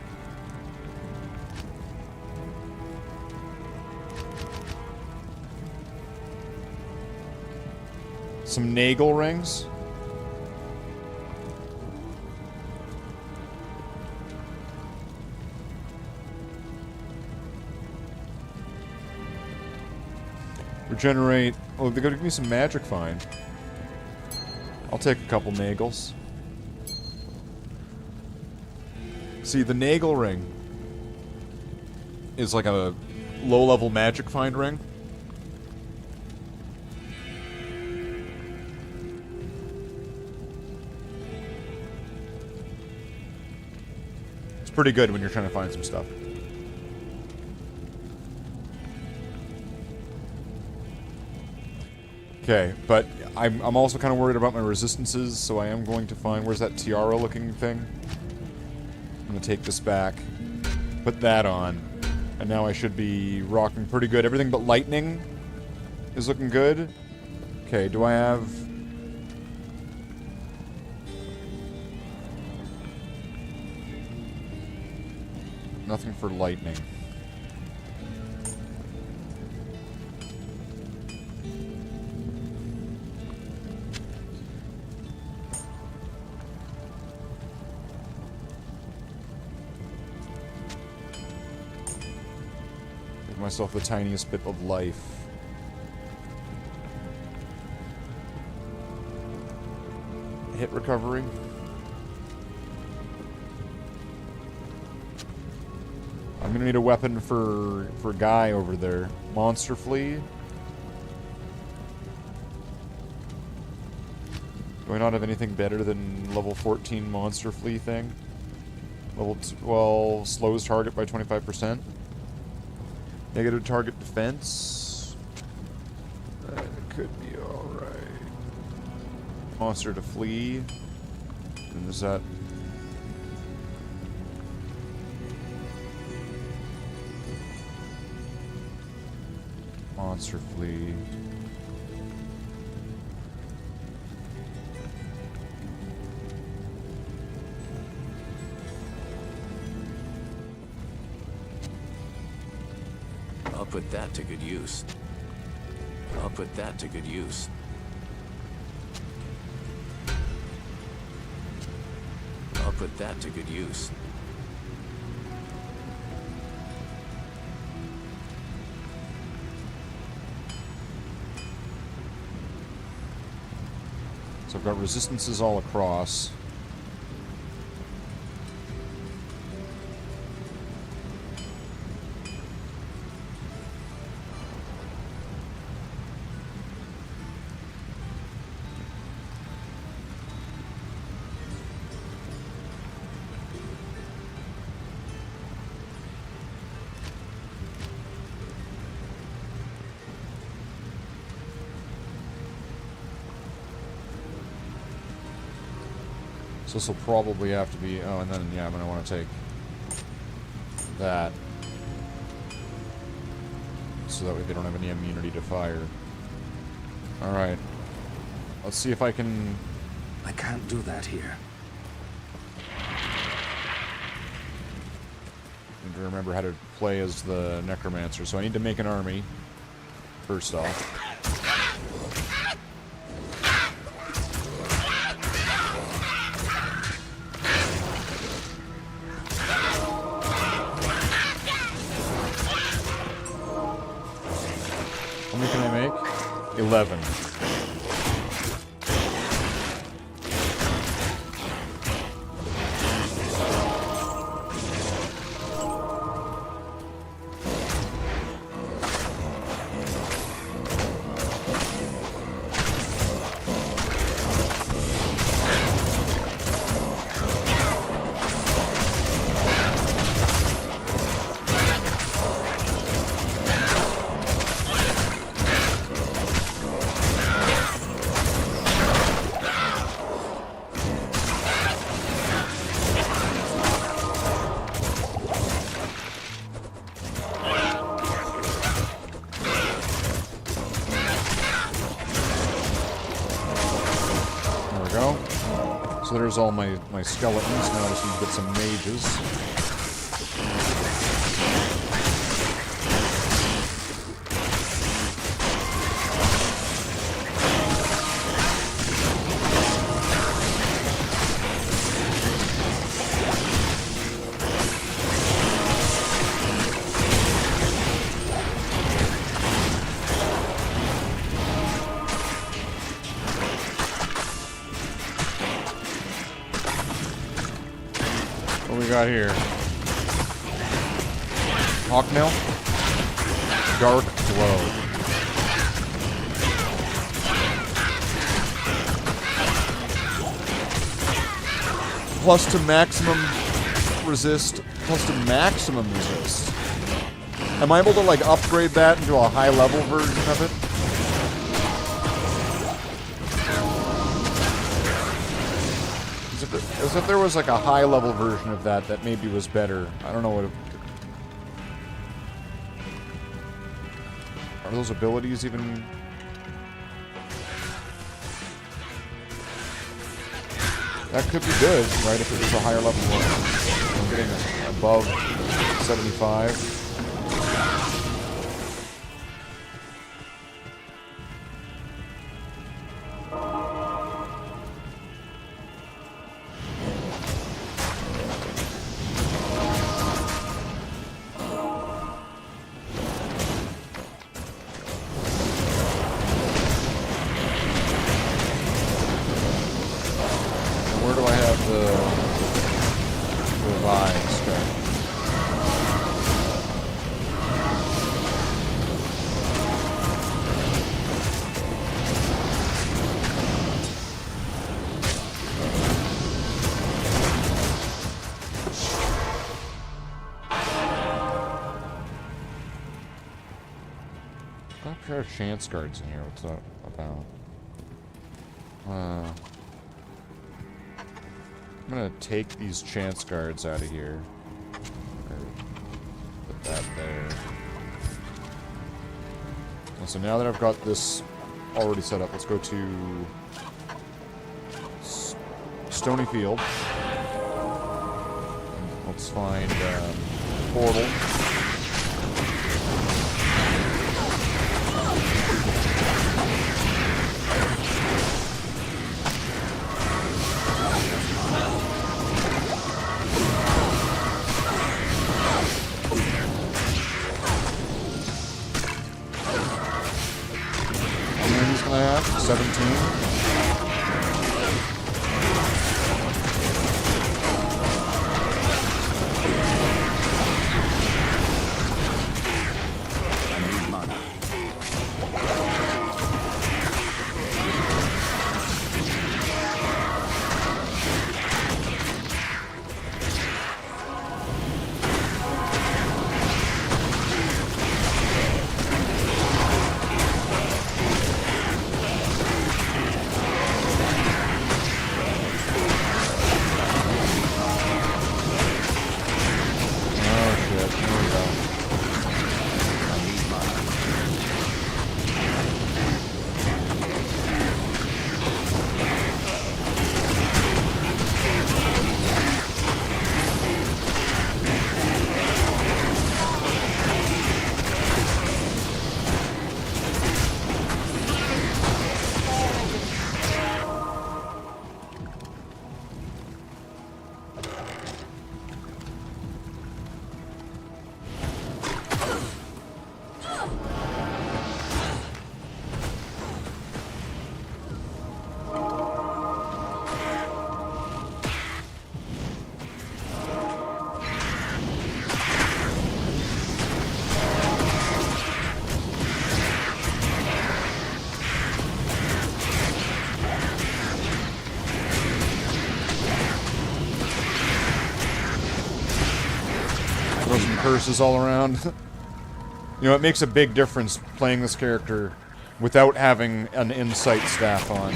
some Nagel rings. Regenerate. Oh, they're gonna give me some Magic Find. I'll take a couple Nagels. See, the Nagel ring is like a low-level Magic Find ring. It's pretty good when you're trying to find some stuff. Okay, but I'm also kind of worried about my resistances, so I am going to find... Where's that tiara-looking thing? I'm going to take this back, put that on, and now I should be rocking pretty good. Everything but lightning is looking good. Okay, do I have... Nothing for lightning. myself the tiniest bit of life. Hit recovery. I'm gonna need a weapon for Guy over there. Monster Flea. Do I not have anything better than level 14 Monster Flea thing? Level 12 slows target by 25%. Negative target defense. That could be alright. Monster to flee. And is that... Monster flee. I'll put that to good use. I'll put that to good use. I'll put that to good use. So I've got resistances all across. So this will probably have to be... Oh, and then, yeah, I'm going to want to take that. So that way they don't have any immunity to fire. Alright. Let's see if I can... I can't do that here. Need to remember how to play as the Necromancer. So I need to make an army, first off. How many can I make? 11. So there's all my skeletons. Now I just need to get some mages. What we got here? Hawkmail? Dark Glow. Plus to maximum resist. Plus to maximum resist. Am I able to, like, upgrade that into a high-level version of it? As if there was, like, a high-level version of that that maybe was better. I don't know what... Are those abilities even... That could be good, right, if it was a higher level one. I'm getting above 75. got a pair of chance guards in here. What's that about? I'm gonna take these chance guards out of here. Put that there. And so now that I've got this already set up, let's go to Stony Field. Let's find portal. How many can I have? 17. Curses all around. You know, it makes a big difference playing this character without having an insight staff on.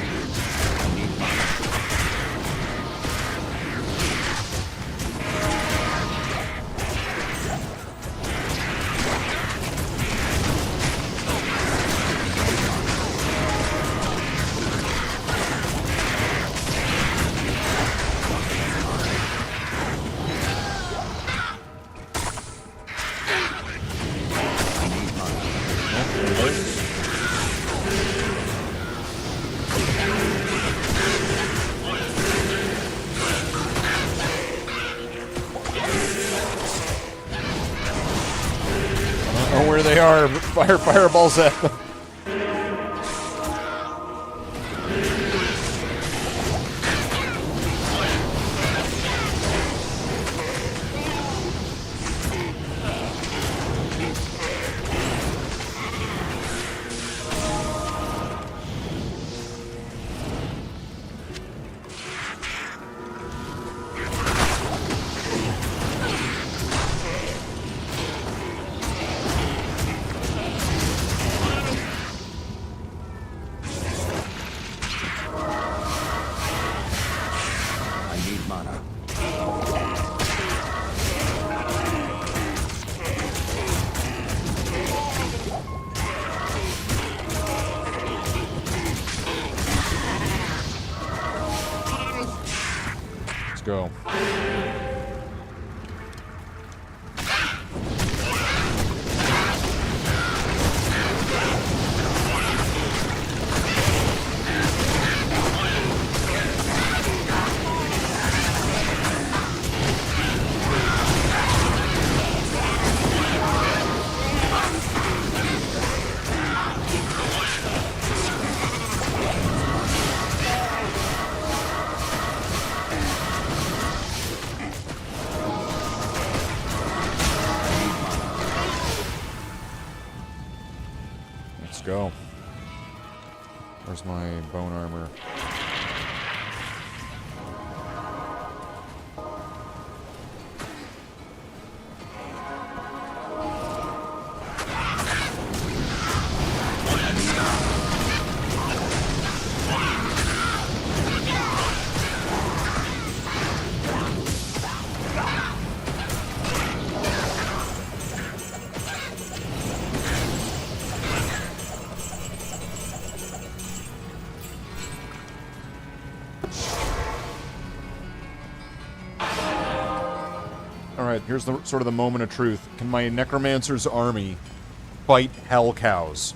They are. Fire fireballs at them. Go. Go. Where's my bone armor? Alright, here's the sort of the moment of truth. Can my necromancer's army fight hell cows?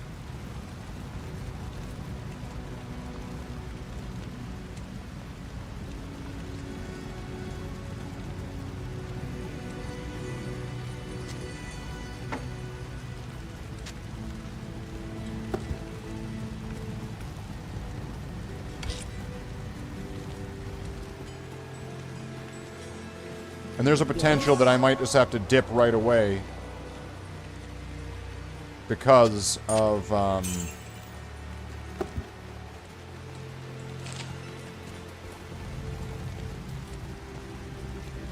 And there's a potential that I might just have to dip right away because of,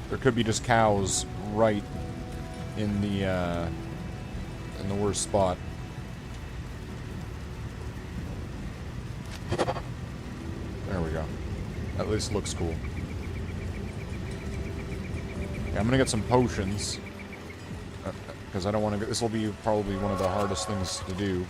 there could be just cows right in the worst spot. There we go. At least looks cool. Yeah, I'm gonna get some potions. Because I don't want to... This will be probably one of the hardest things to do.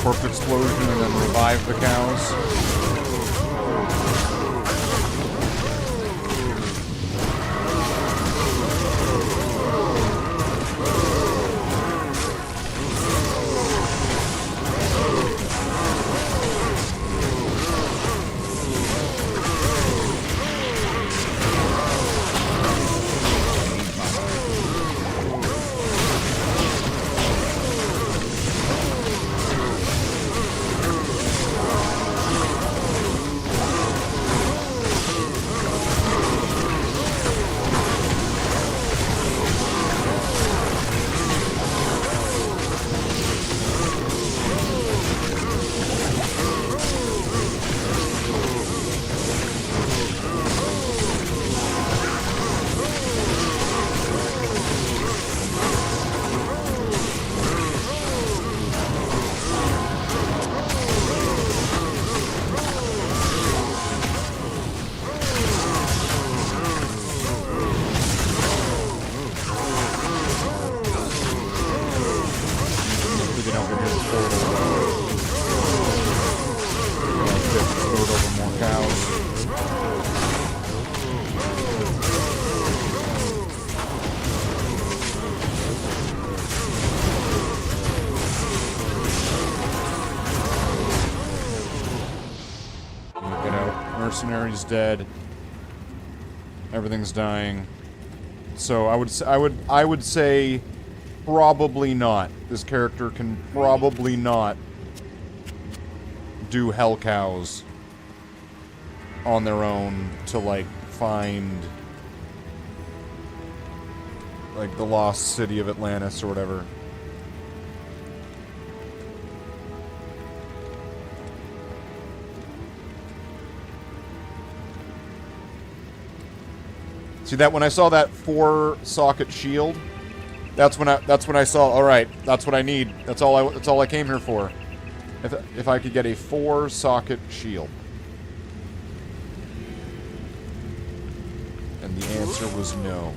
Corpse explosion and then revive the cows. Mercenary's dead. Everything's dying. So I would say probably not. This character can probably not do hell cows on their own to like find like the lost city of Atlantis or whatever. See that when I saw that 4-socket shield, that's when I saw, all right, that's what I need. That's all I came here for. If I could get a 4-socket shield. And the answer was no.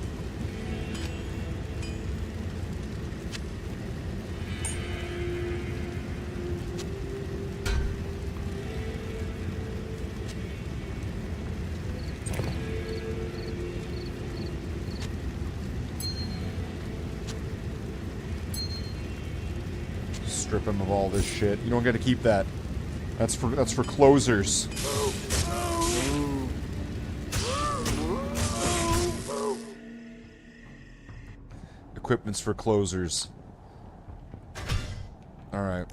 strip him of all this shit. You don't get to keep that. That's for closers. Equipment's for closers. Alright.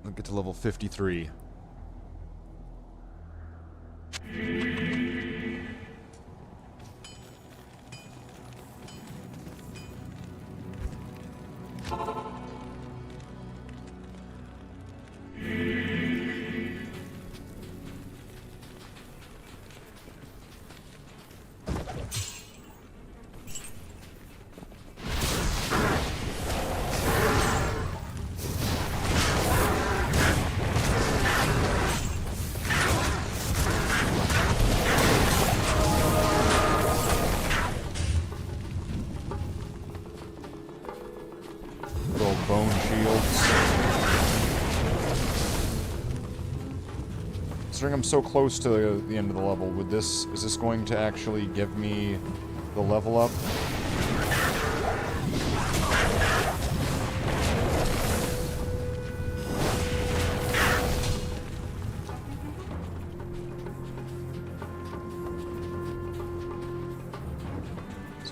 I'll get to level 53. Bone shields. Considering I'm so close to the end of the level, is this going to actually give me the level up?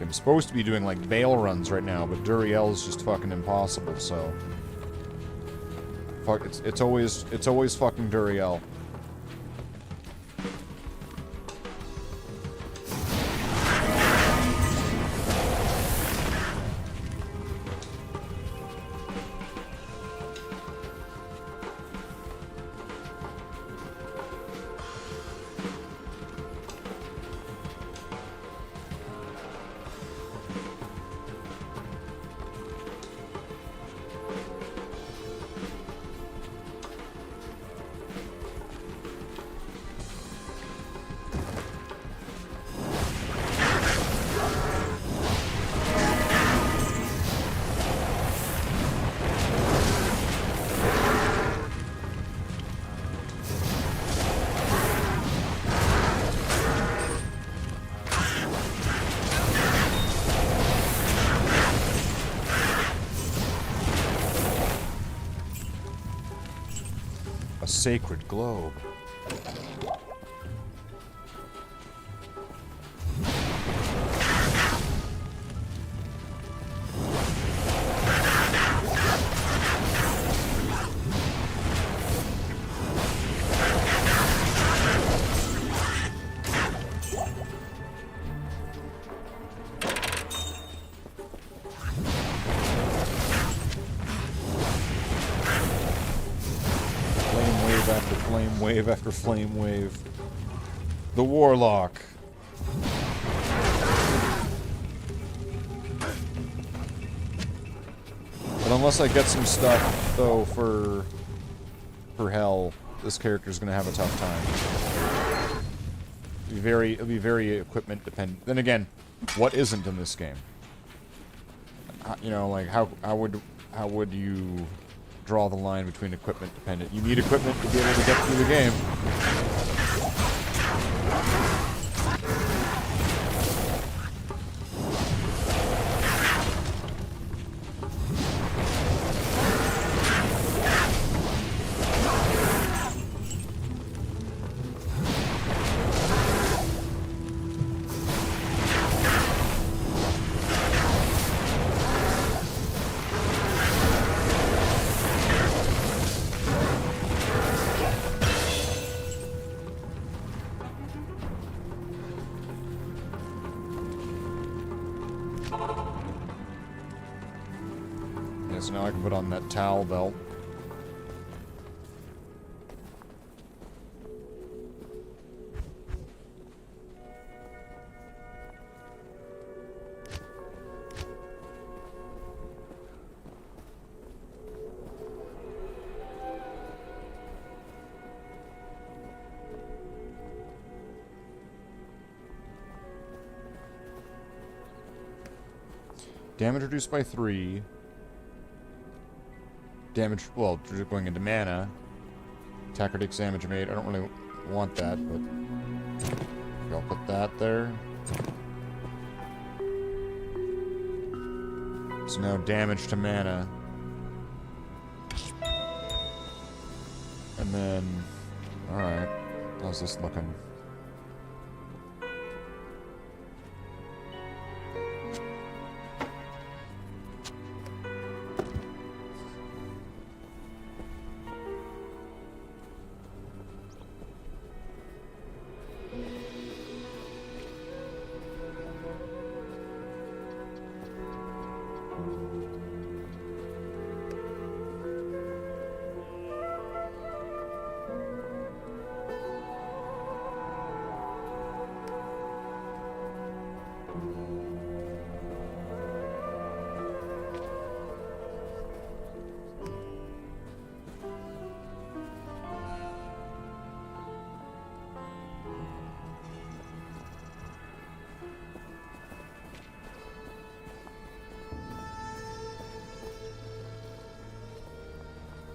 I'm supposed to be doing, like, Veil runs right now, but Duriel is just fucking impossible, so... Fuck, it's always fucking Duriel. Sacred globe. Wave after flame wave. The Warlock. But unless I get some stuff, though, for Hell, this character's gonna have a tough time. It'll be very equipment dependent. Then again, what isn't in this game? You know, like how would you draw the line between equipment dependent? You need equipment to be able to get through the game. So now I can put on that towel belt. Damage reduced by 3. Damage, well, going into mana. Attacker takes damage made. I don't really want that, but I'll put that there. So now damage to mana. And then... Alright. How's this looking?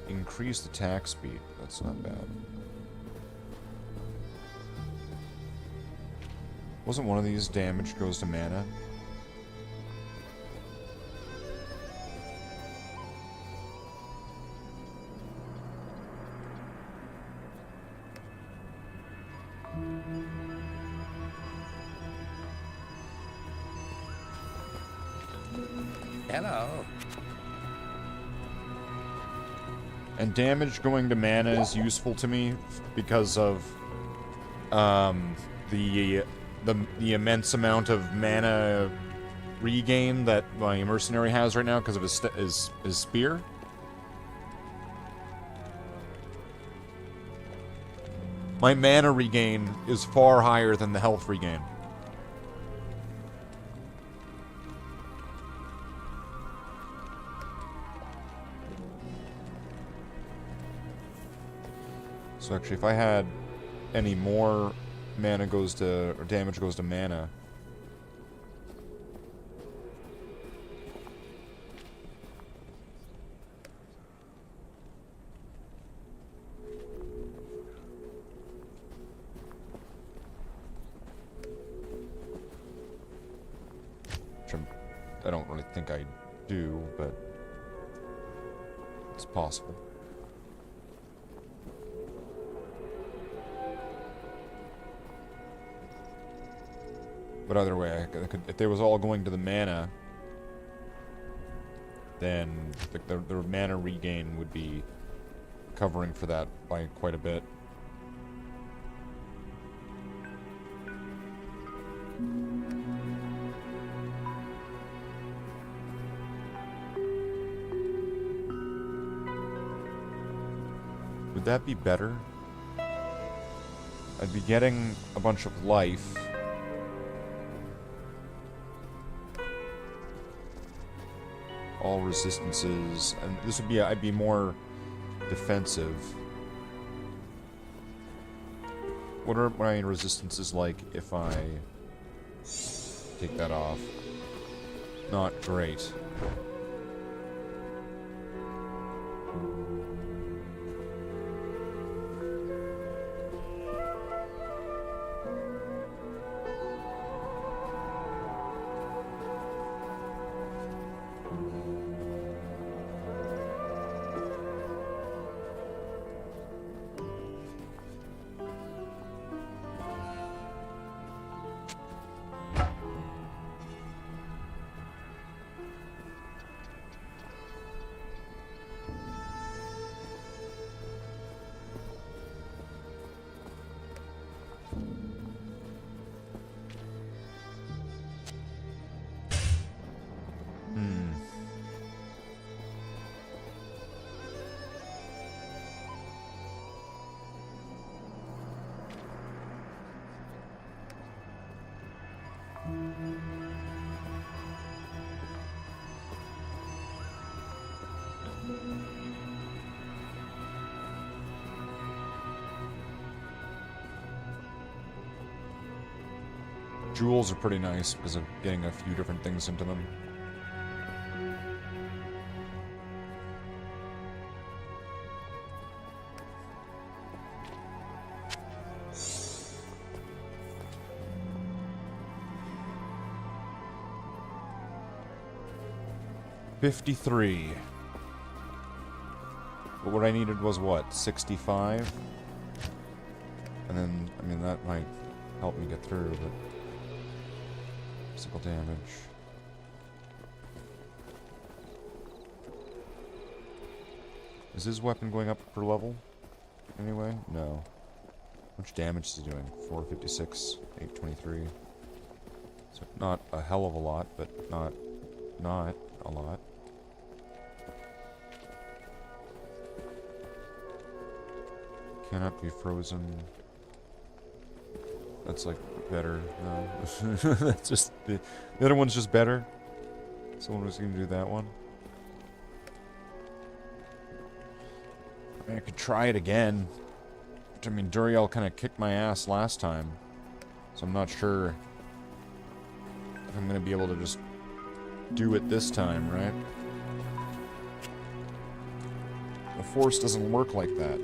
Increased attack speed. That's not bad. Wasn't one of these damage goes to mana? Hello. And damage going to mana is useful to me because of the immense amount of mana regain that my mercenary has right now because of his spear. My mana regain is far higher than the health regain. So actually, if I had any more mana goes to, or damage goes to mana. Which I don't really think I do, but it's possible. But either way, if they was all going to the mana, then the mana regain would be covering for that by quite a bit. Would that be better? I'd be getting a bunch of life. All resistances, and this would be, I'd be more defensive. What are my resistances like if I take that off? Not great. Jewels are pretty nice because of getting a few different things into them. $53. But what I needed was what? 65? And then, I mean, that might help me get through, but... Physical damage. Is his weapon going up per level? Anyway? No. How much damage is he doing? 456, 823. So not a hell of a lot, but not a lot. Cannot be frozen. That's like better. No. That's just the other one's just better. Someone was gonna do that one. I mean, I could try it again. I mean, Duriel kind of kicked my ass last time, so I'm not sure if I'm gonna be able to just do it this time, right? The Force doesn't work like that.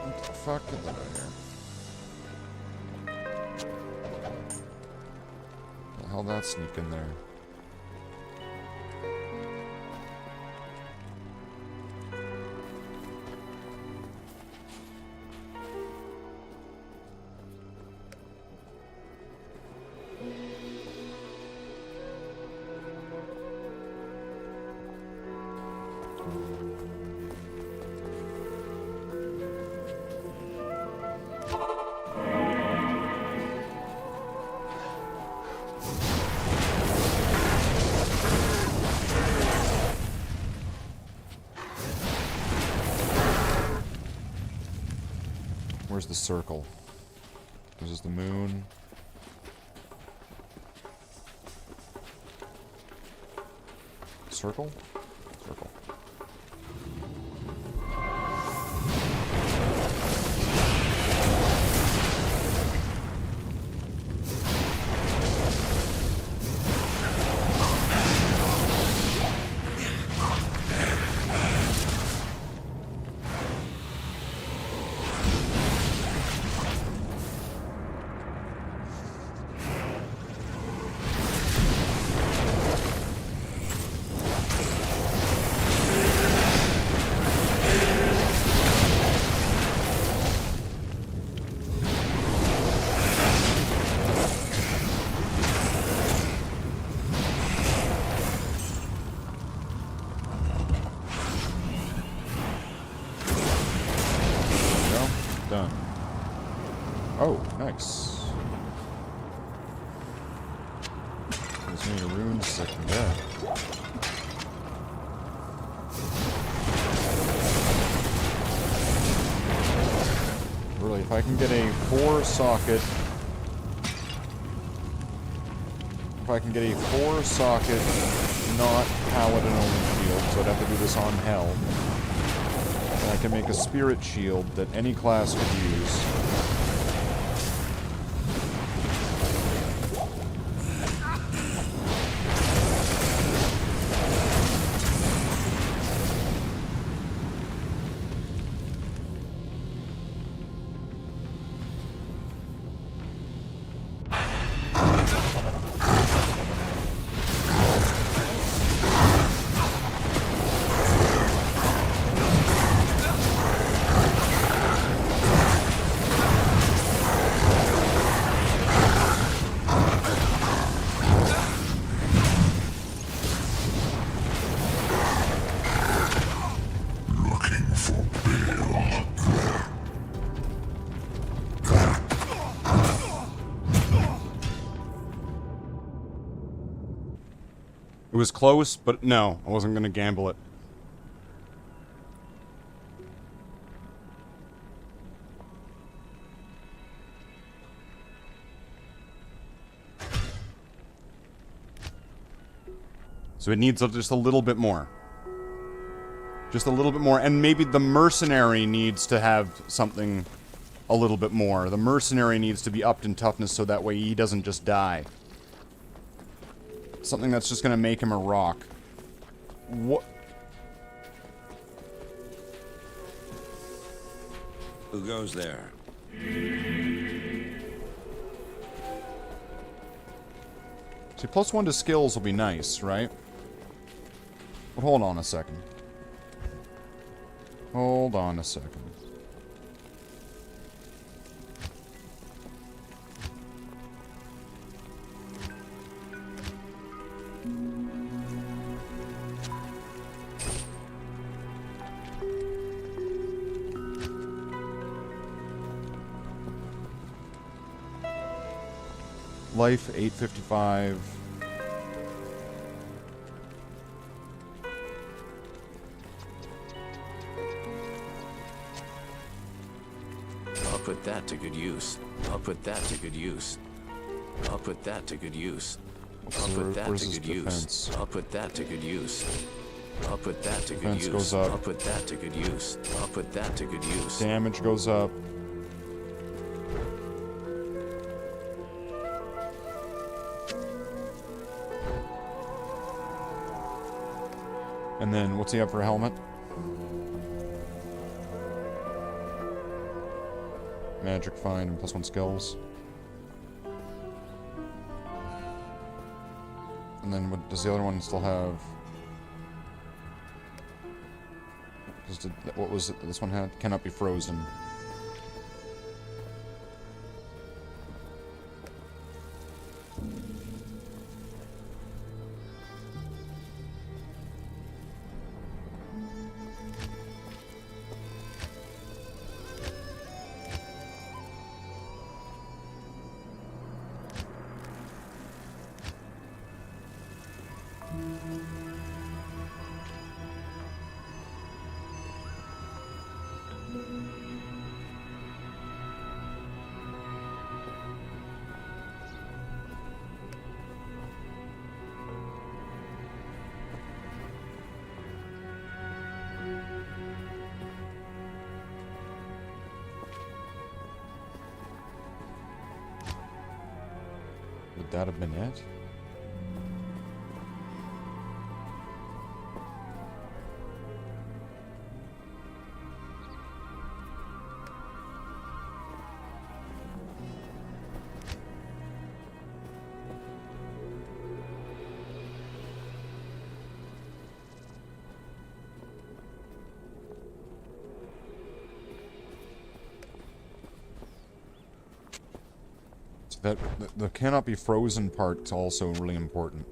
What the fuck? Get that out of here. The hell that sneak in there? Where's the circle? This is the moon. Circle? Circle. Done. Oh, nice. As many runes as I can get. Really, if I can get a 4-socket... If I can get a 4-socket, not paladin-only shield, so I'd have to do this on hell. And I can make a spirit shield that any class could use. It was close, but no, I wasn't going to gamble it. So it needs just a little bit more. Just a little bit more, and maybe the mercenary needs to have something a little bit more. The mercenary needs to be upped in toughness so that way he doesn't just die. Something that's just gonna make him a rock. What? Who goes there? See, +1 to skills will be nice, right? But hold on a second. Hold on a second. Life 855. I'll put that to good use. I'll put that to good use. I'll put that to good use. I'll put that to good use. I'll put that to good use. I'll put that to good Defense use. goes up. I'll put that to good use. I'll put that to good use. Damage goes up. And then, what's he have for a helmet? Magic, fine, and +1 skills. And then, what does the other one still have? What was it that this one had? Cannot be frozen. Would that have been it? That the cannot be frozen part's also really important,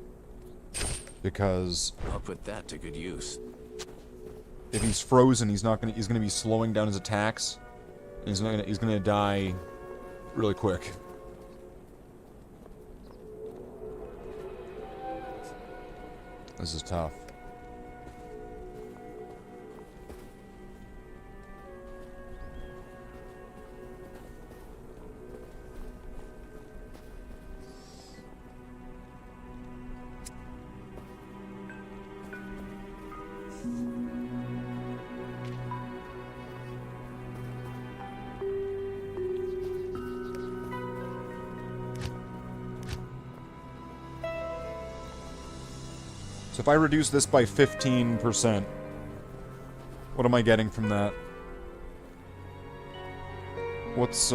because I'll put that to good use. if he's frozen, he's gonna be slowing down his attacks. And he's gonna die really quick. This is tough. So if I reduce this by 15%, what am I getting from that? What's,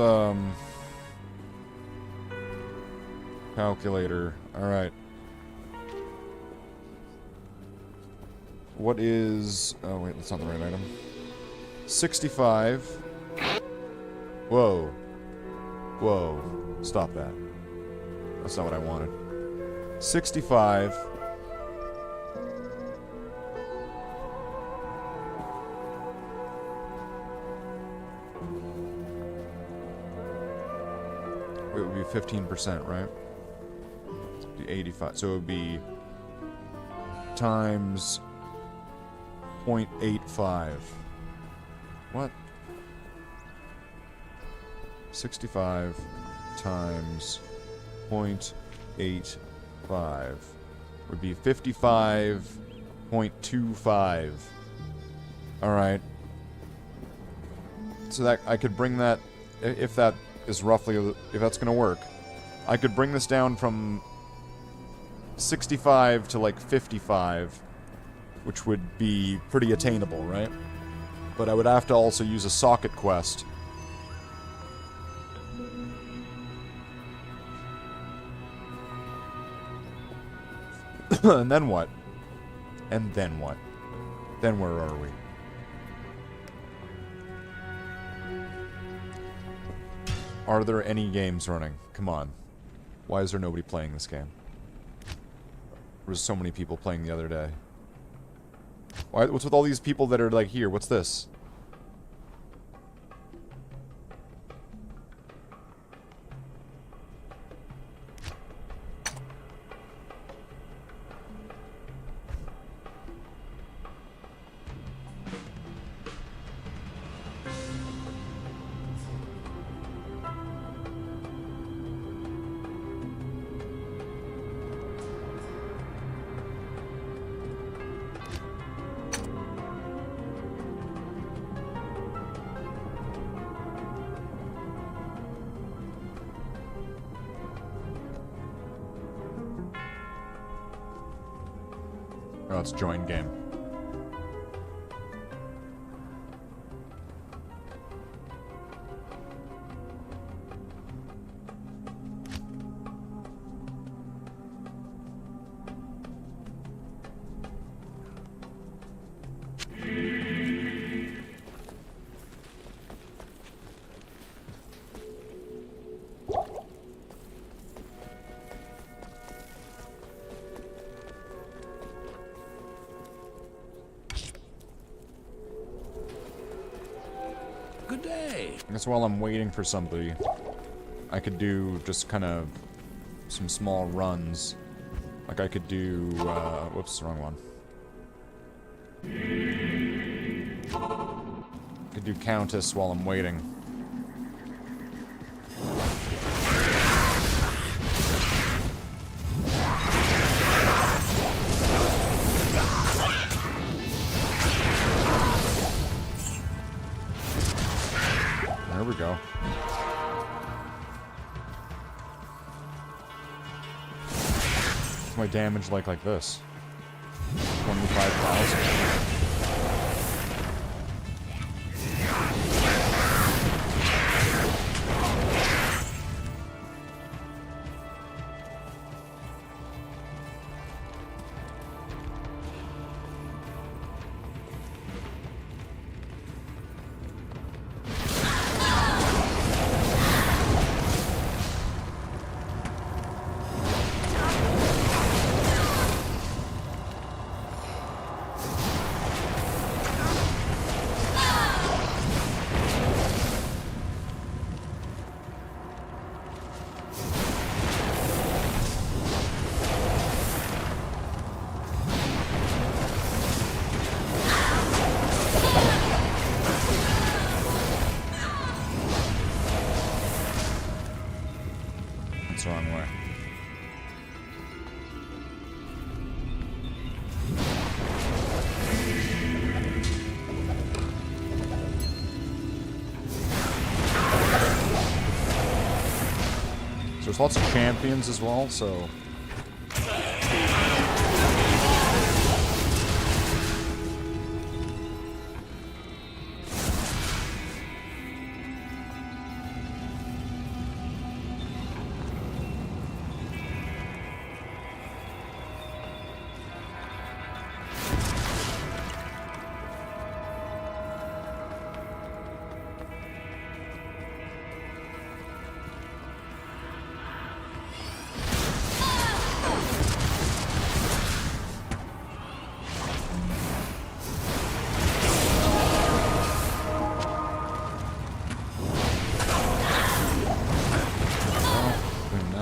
calculator. Alright. What is... Oh, wait, that's not the right item. 65. Whoa. Whoa. Stop that. That's not what I wanted. 65. It would be 15%, right? It'd be 85. So it would be times 0.85. What? 65 times 0.85 would be 55.25. Alright. So that I could bring that, if that is roughly, if that's gonna work, I could bring this down from 65 to like 55, which would be pretty attainable, right? But I would have to also use a socket quest. And then what? And then what? Then where are we? Are there any games running? Come on. Why is there nobody playing this game? There was so many people playing the other day. Why? What's with all these people that are like, here, what's this? Oh, let's join game. Good day. I guess while I'm waiting for somebody, I could do just kind of some small runs. Like I could do, whoops, wrong one. I could do Countess while I'm waiting. There we go. What's my damage like this? 25,000. That's the wrong way. So there's lots of champions as well, so...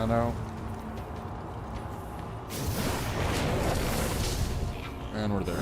Out. And we're there.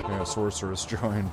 Yeah, sorceress joined.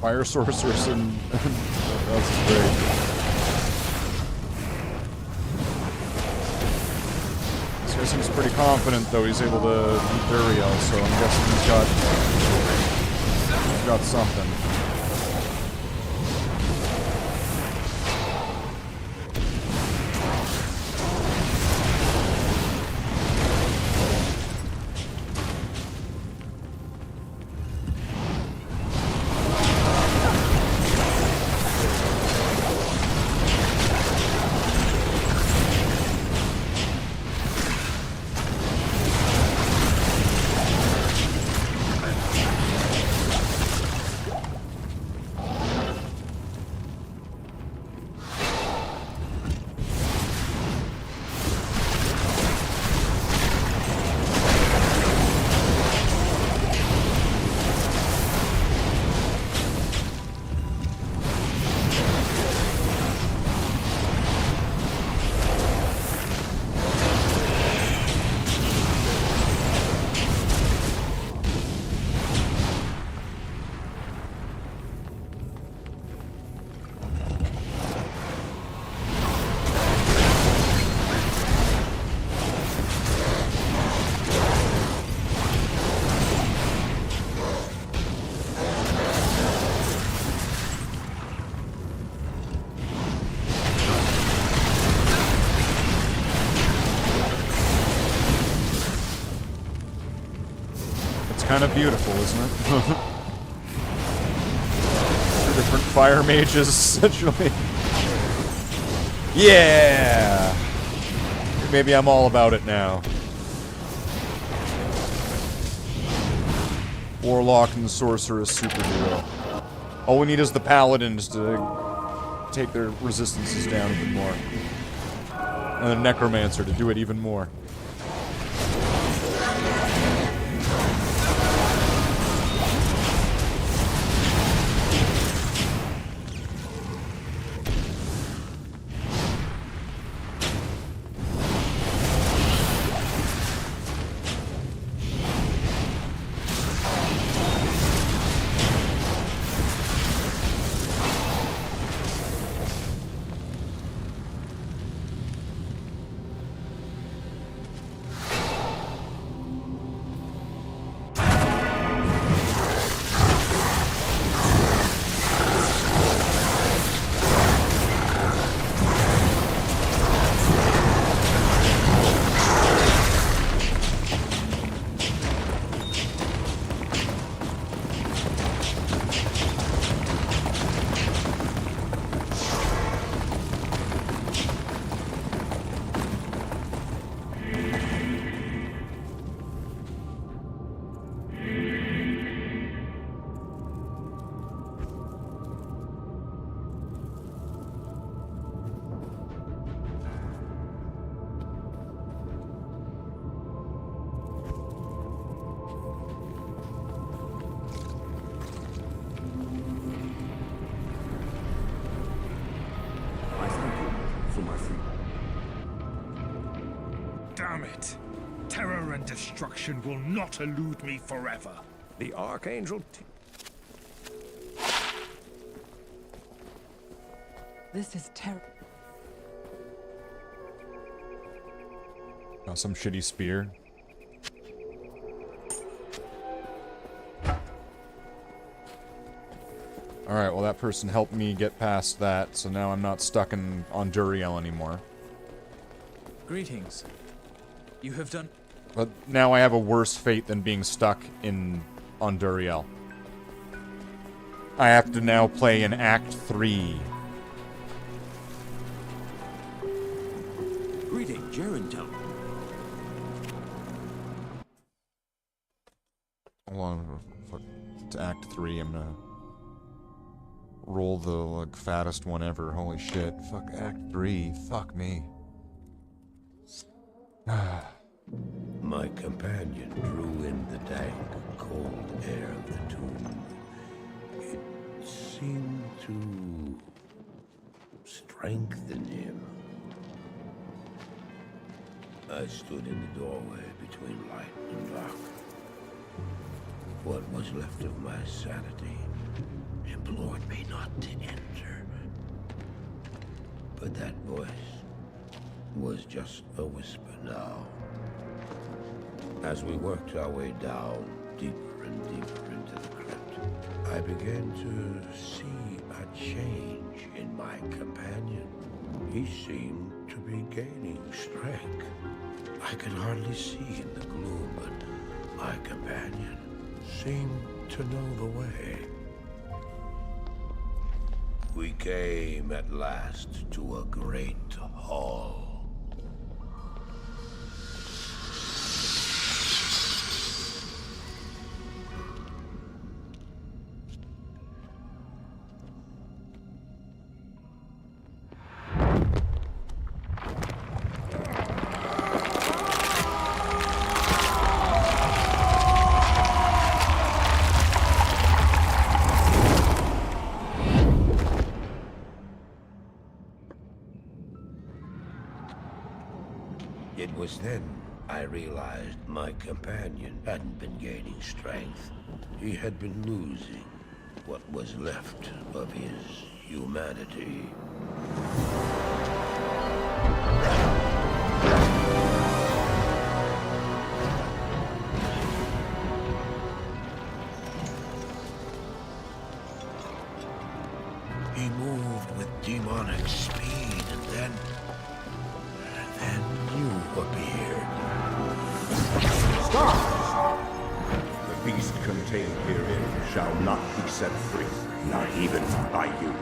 Fire Sorceress and... That's great. This guy seems pretty confident, though. He's able to beat Duriel, so I'm guessing he's got something. Kind of beautiful, isn't it? Two different fire mages, essentially. Yeah! Maybe I'm all about it now. Warlock and the Sorceress superhero. All we need is the Paladins to take their resistances down even more. And the Necromancer to do it even more. Damn it! Terror and destruction will not elude me forever. The Archangel... This is terrible. Oh, some shitty spear. Alright, well that person helped me get past that, so now I'm not stuck on Duriel anymore. Greetings. You have done... But now I have a worse fate than being stuck on Duriel. I have to now play in Act 3. Greeting, Gerentel. Hold on, fuck, to Act 3, I'm gonna roll the, like, fattest one ever. Holy shit. Fuck, Act 3. Fuck me. My companion drew in the dank, cold air of the tomb. It seemed to strengthen him. I stood in the doorway between light and dark. What was left of my sanity implored me not to enter. But that voice was just a whisper now. As we worked our way down, deeper and deeper into the crypt, I began to see a change in my companion. He seemed to be gaining strength. I could hardly see in the gloom, but my companion seemed to know the way. We came at last to a great hall. It was then I realized my companion hadn't been gaining strength. He had been losing what was left of his humanity. He moved with demonic speed, and then you appeared. Stop! The beast contained herein shall not be set free, not even by you.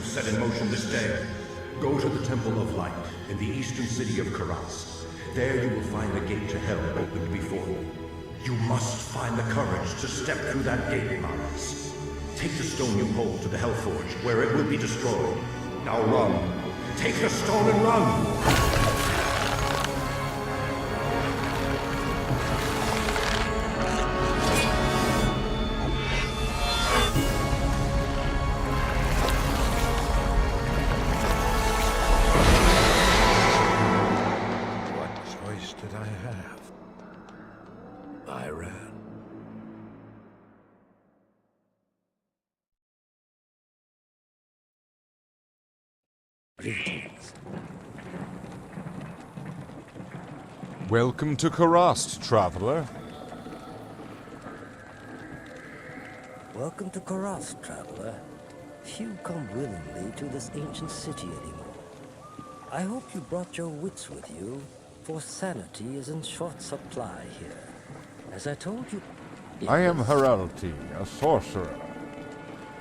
Set in motion this day. Go to the Temple of Light in the eastern city of Karas. There you will find the gate to hell opened before you. You must find the courage to step through that gate, Maris. Take the stone you hold to the Hellforge, where it will be destroyed. Now run. Take the stone and run! Welcome to Karast, traveler. Welcome to Karast, traveler. Few come willingly to this ancient city anymore. I hope you brought your wits with you, for sanity is in short supply here. As I told you... I am Heralti, a sorcerer.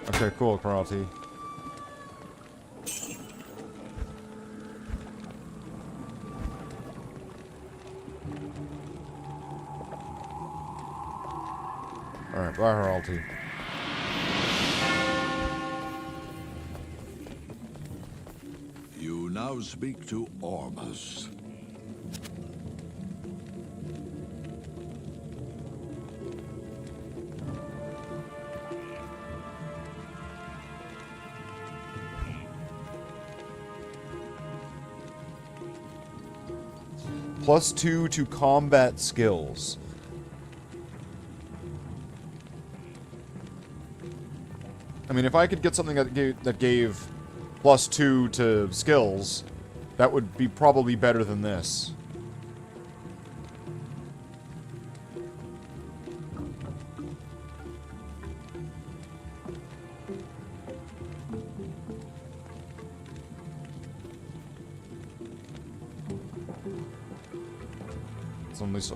Okay, cool, Heralti. Alright, bye, Heralti. You now speak to Ormus. +2 to combat skills. I mean, if I could get something that gave +2 to skills, that would be probably better than this.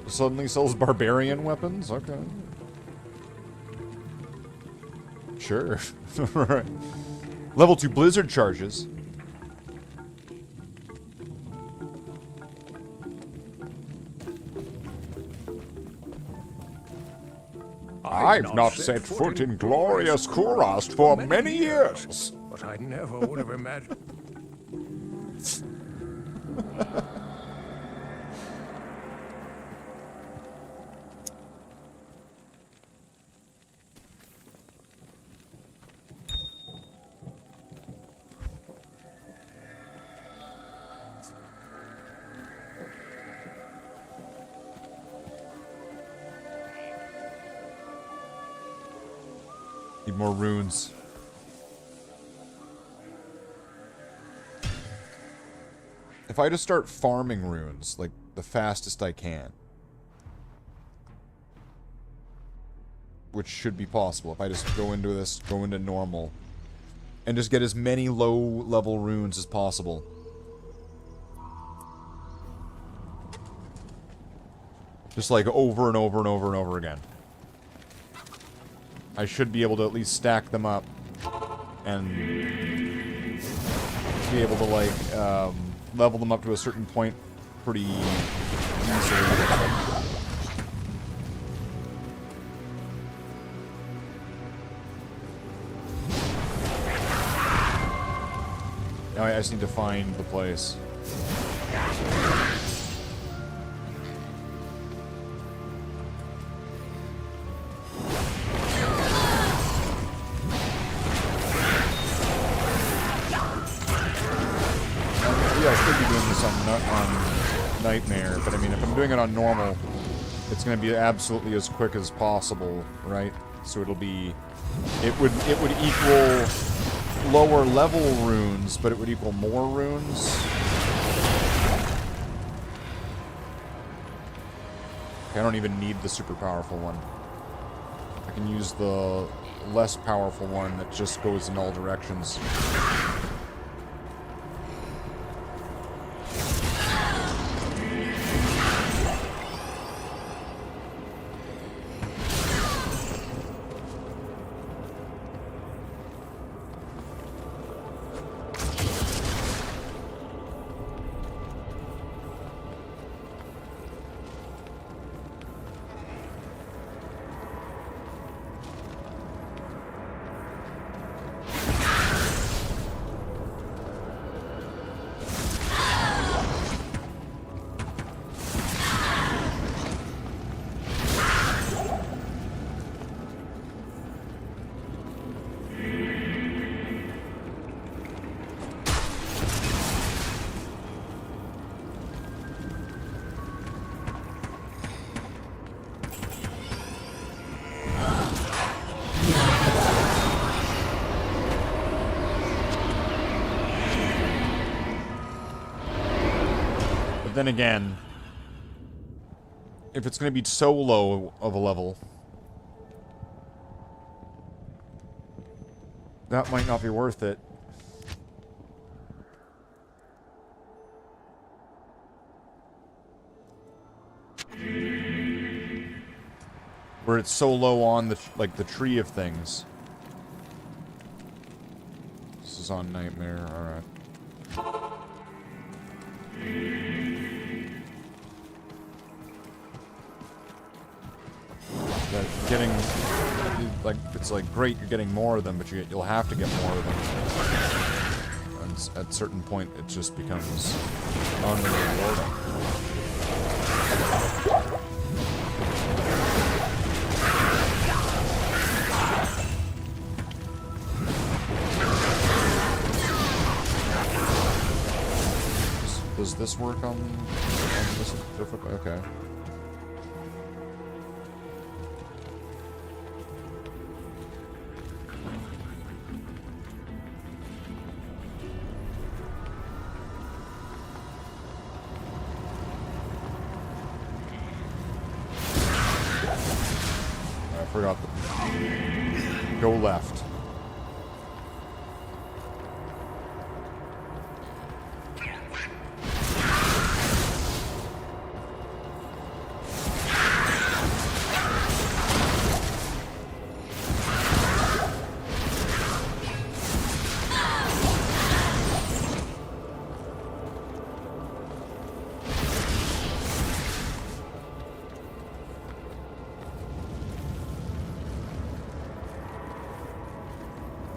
Suddenly sells barbarian weapons? Okay. Sure. Right. Level 2 blizzard charges. I've not set foot in glorious Kurast for many years. But I never would have imagined. Need more runes. If I just start farming runes, like, the fastest I can, which should be possible, if I just go into this, go into normal, and just get as many low-level runes as possible. Just, like, over and over and over and over again. I should be able to at least stack them up and be able to, like, level them up to a certain point pretty easily. Now I just need to find the place. On Nightmare, but I mean, if I'm doing it on normal, it's going to be absolutely as quick as possible, right? So it'll be, it would equal lower level runes, but it would equal more runes. Okay, I don't even need the super powerful one. I can use the less powerful one that just goes in all directions. Then again, if it's going to be so low of a level, that might not be worth it. Where it's so low on the the tree of things. This is on Nightmare, alright. Getting, like, it's like, great, you're getting more of them, but you'll have to get more of them. And at a certain point, it just becomes unrewarding. Does this work on this difficult? Okay. forgot the... Go left.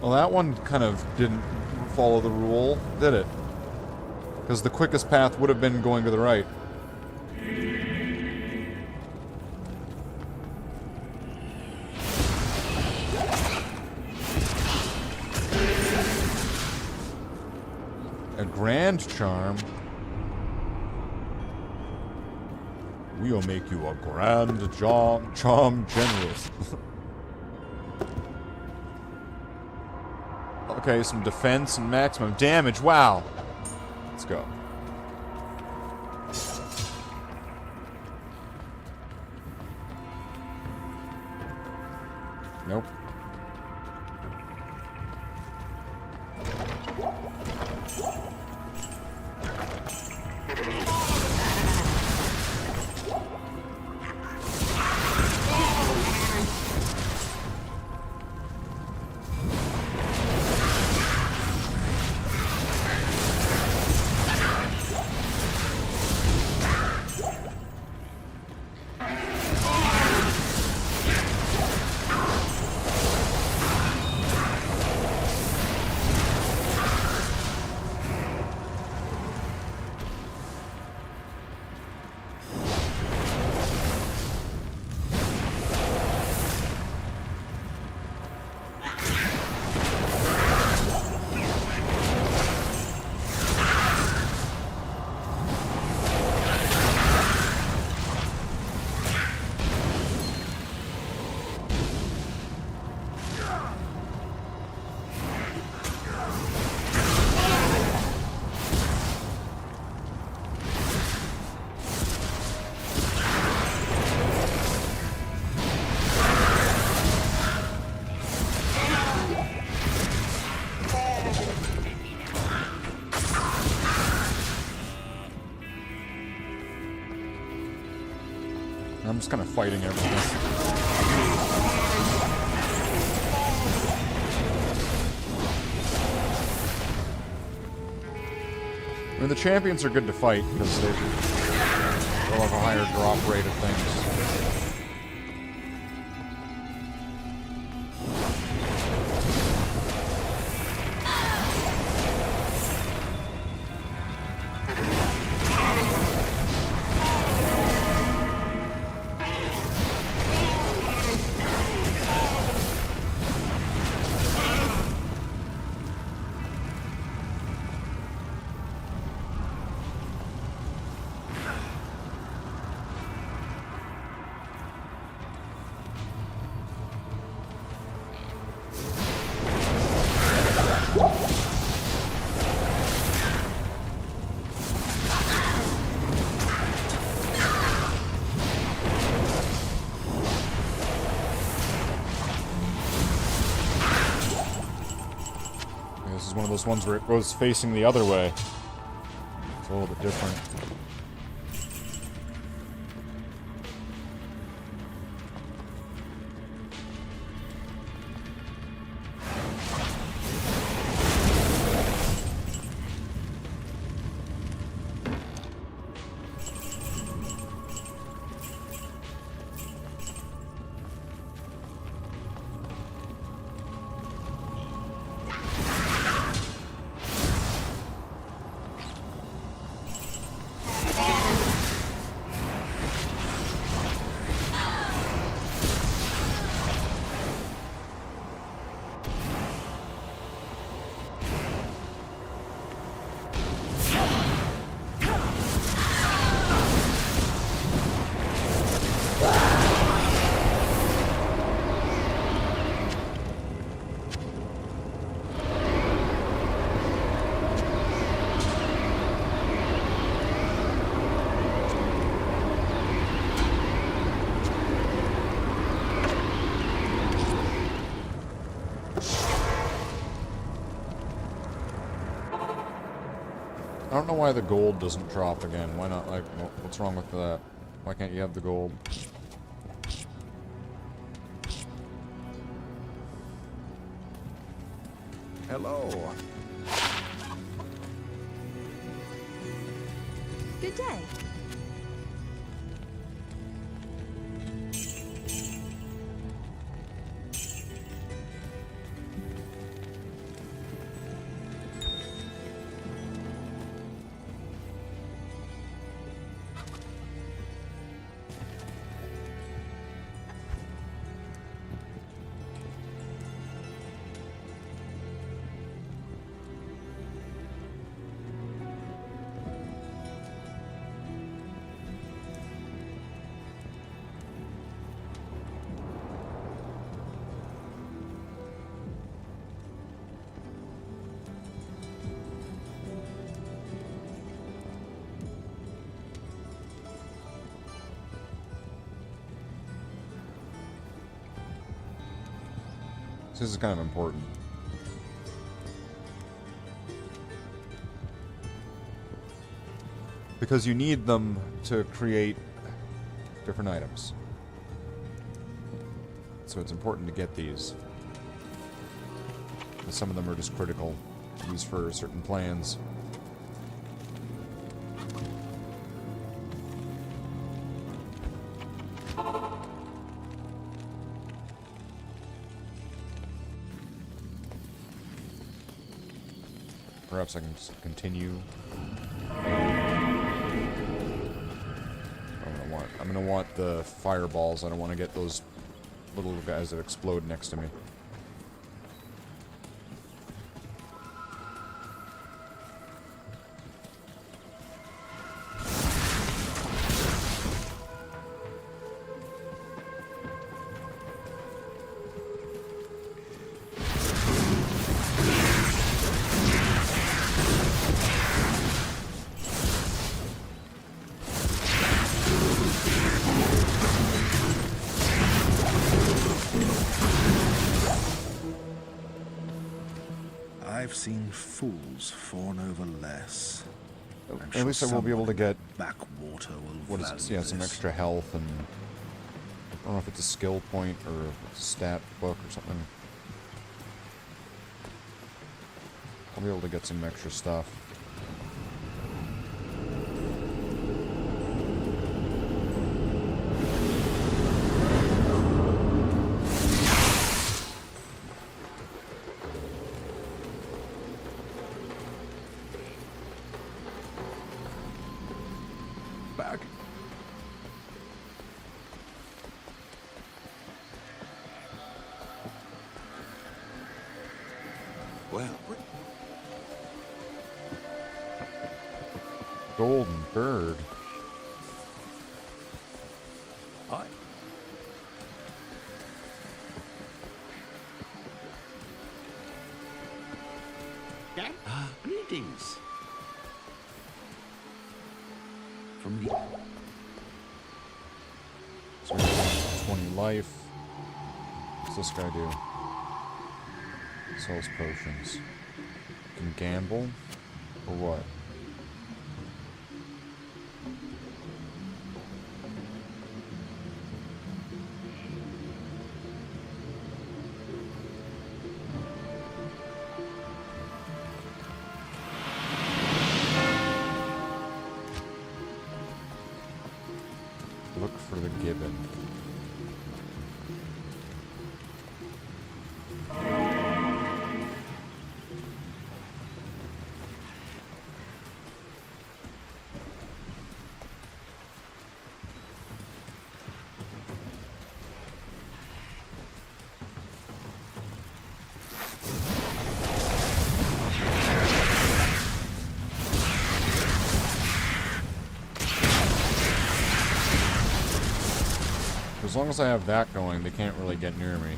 Well, that one kind of didn't follow the rule, did it? Because the quickest path would have been going to the right. A grand charm? We'll make you a grand charm general. Okay, some defense and maximum damage. Wow. Let's go. Nope. I'm just kind of fighting everything. I mean, the champions are good to fight because they'll have a higher drop rate of things. One of those ones where it goes facing the other way. It's a little bit different. I don't know why the gold doesn't drop again. Why not? Like, what's wrong with that? Why can't you have the gold? Hello. Good day. This is kind of important. Because you need them to create different items. So it's important to get these. Because some of them are just critical, used for certain plans. Perhaps I can just continue. I'm gonna want the fireballs. I don't want to get those little guys that explode next to me. I've seen fools fawn over less. At least I will be able to get backwater will what is it? Yeah, some extra health, and I don't know if it's a skill point or if it's a stat book or something. I'll be able to get some extra stuff. Back. Well, Golden bird. hi. Greetings. From the... So we have 20 life. What's this guy do? Sells potions. Can gamble? Or what? Look for the gibbon. As long as I have that going, they can't really get near me.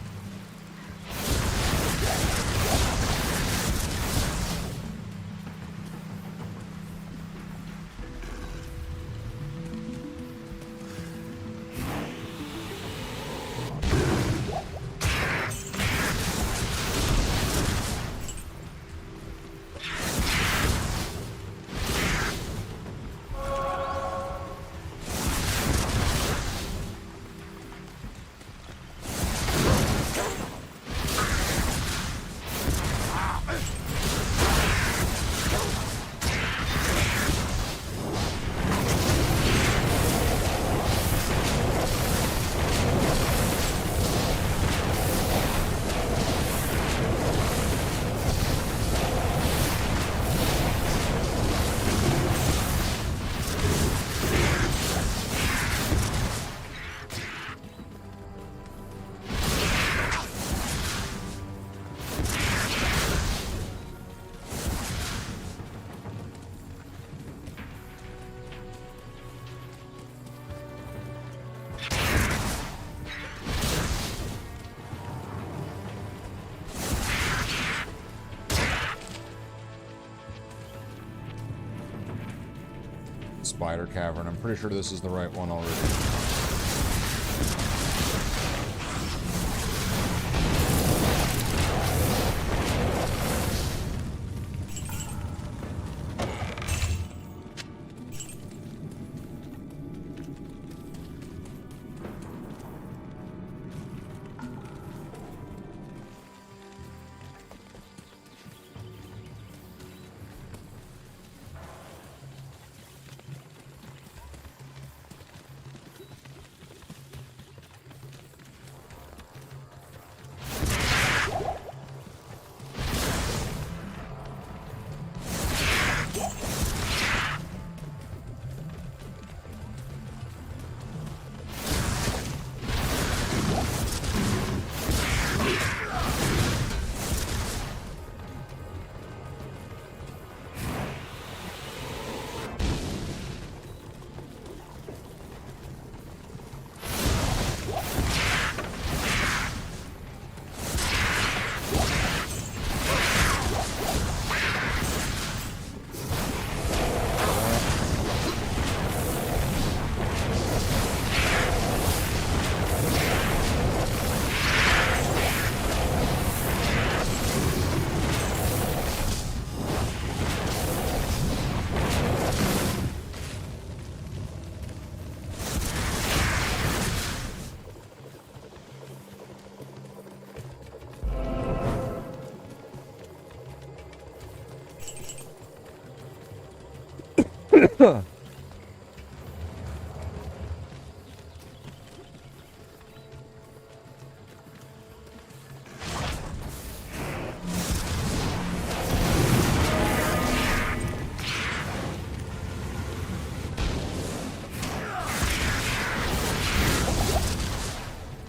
spider cavern. I'm pretty sure this is the right one already.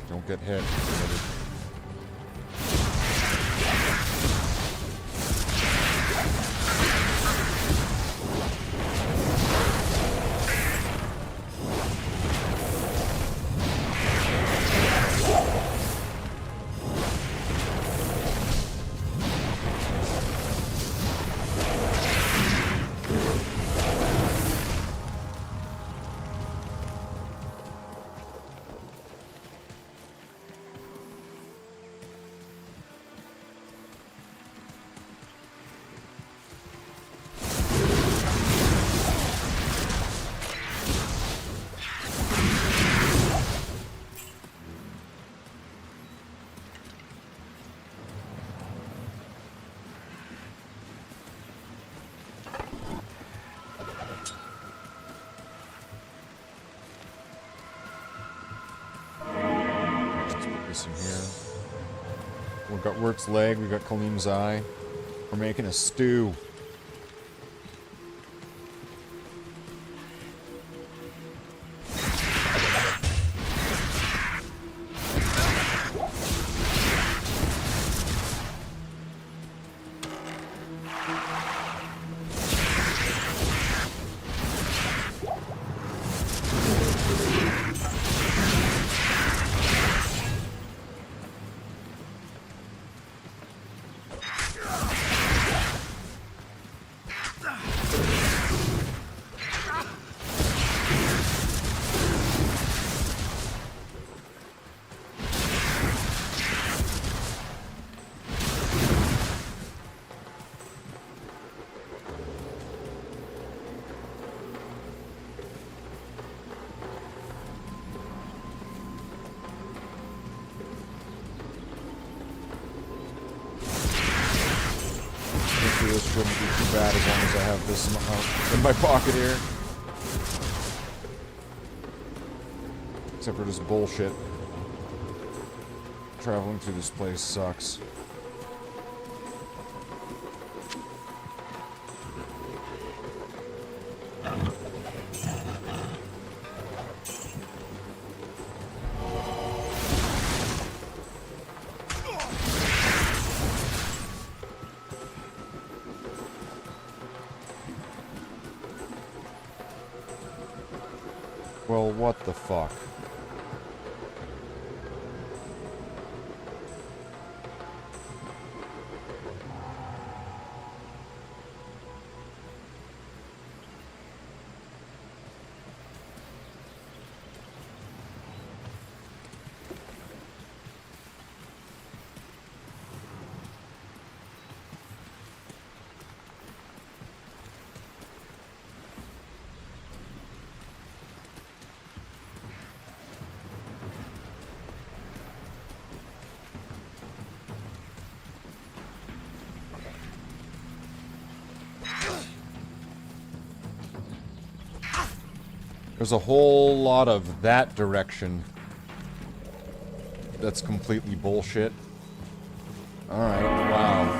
Don't get hit. In here. We've got Wert's leg, we've got Kalim's eye. We're making a stew. This shouldn't be too bad as long as I have this in my pocket here. Except for this bullshit. Traveling through this place sucks. Well, what the fuck? There's a whole lot of that direction that's completely bullshit. Alright, wow.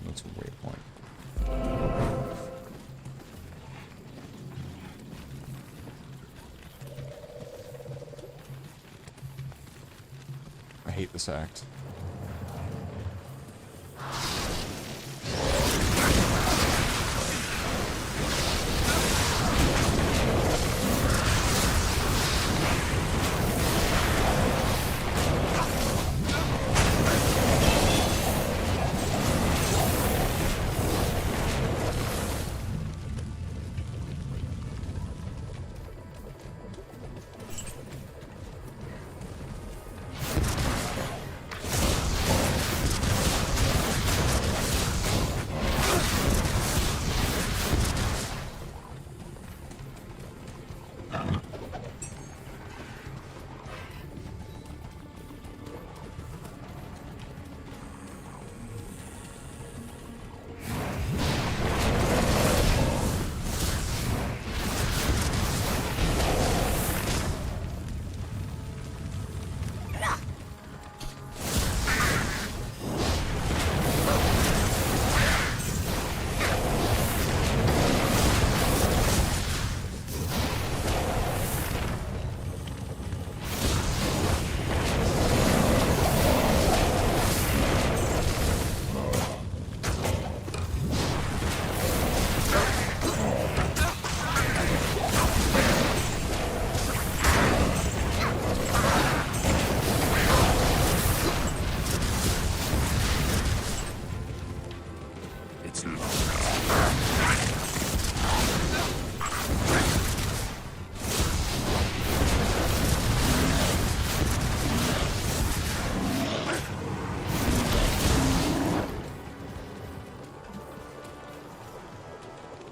That's a waypoint. I hate this act.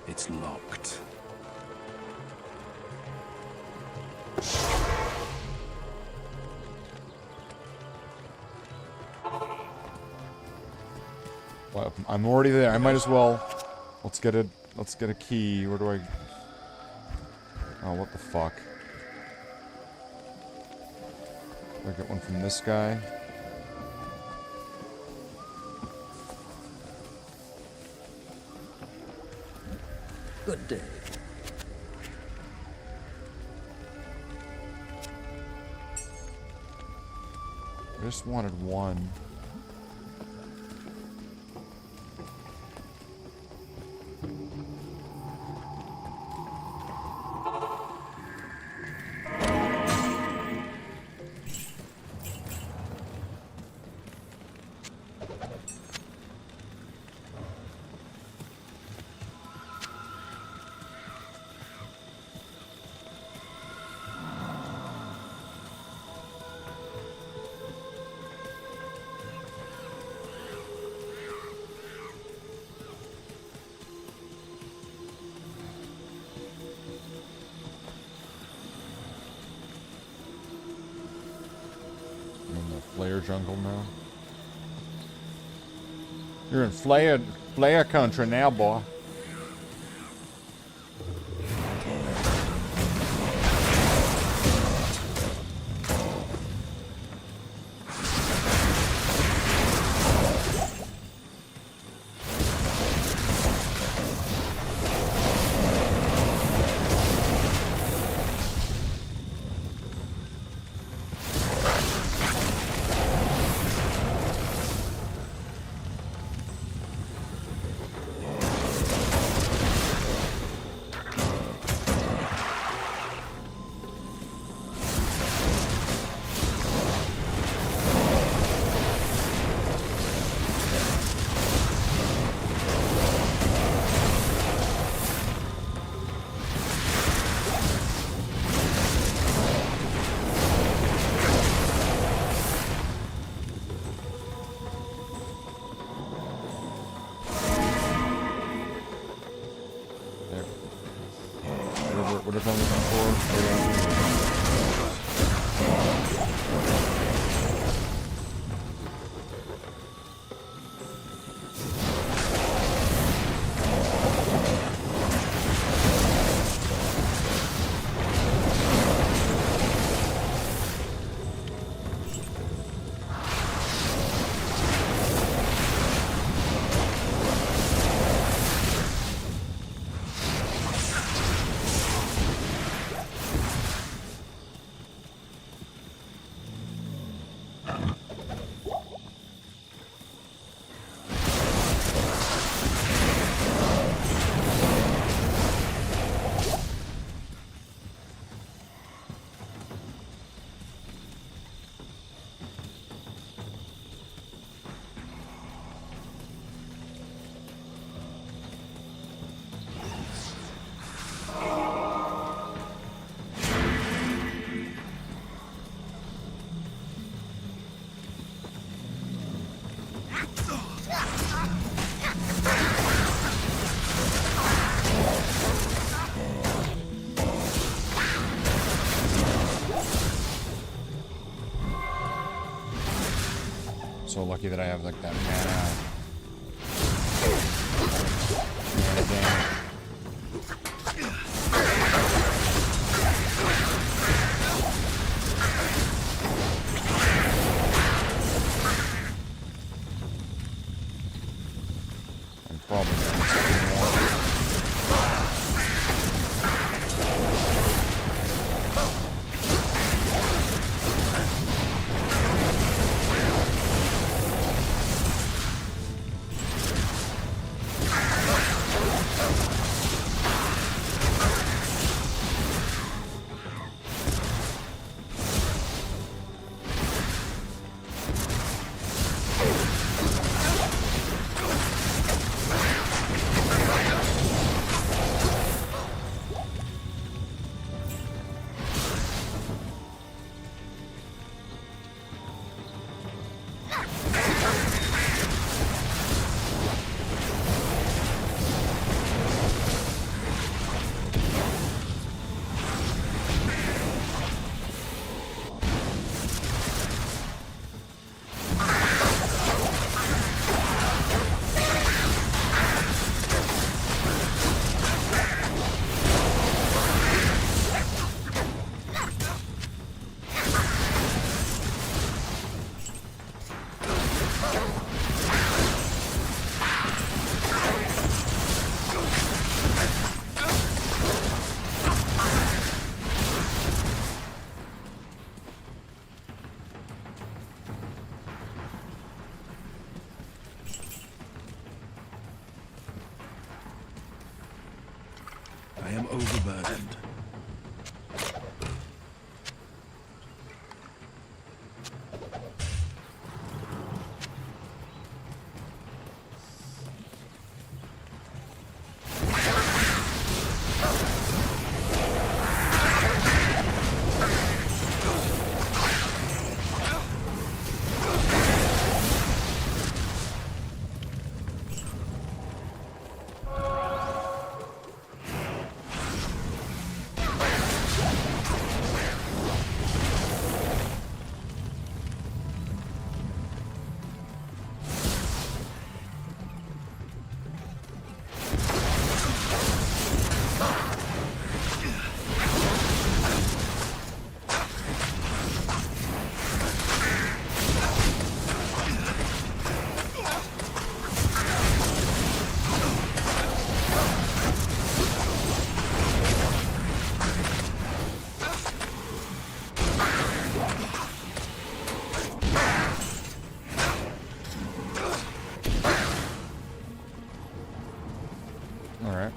It's locked. Well, I'm already there. I might as well. Let's get a key. Where do I? Oh, what the fuck? Do I get one from this guy? Good day. just wanted one. Flare jungle now. You're in Flare country now, boy. Whatever I'm looking for. So lucky that I have like that mana. I'm probably I am overburdened. Alright.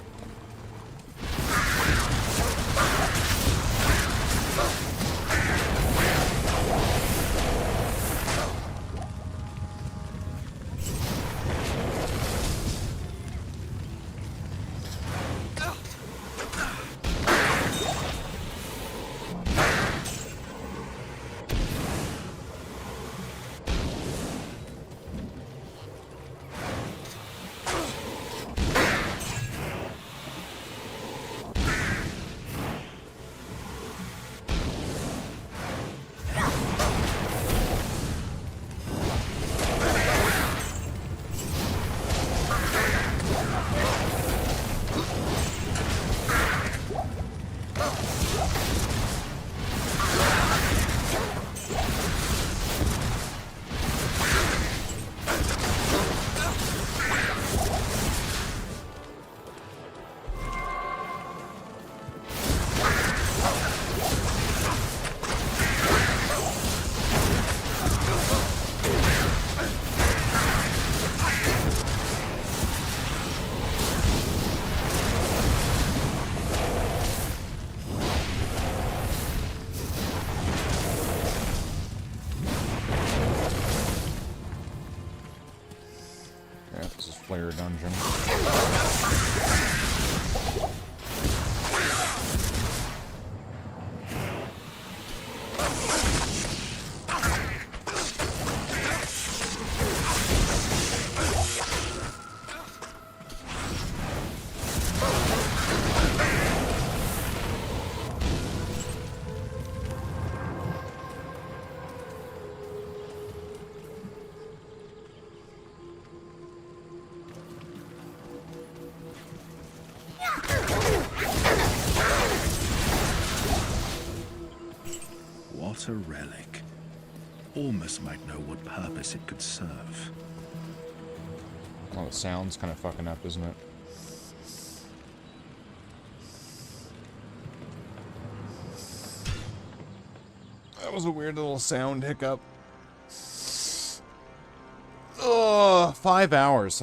Flare dungeon. What a relic. Ormus might know what purpose it could serve. Oh, the sound's kind of fucking up, isn't it? That was a weird little sound hiccup. Oh, 5 hours.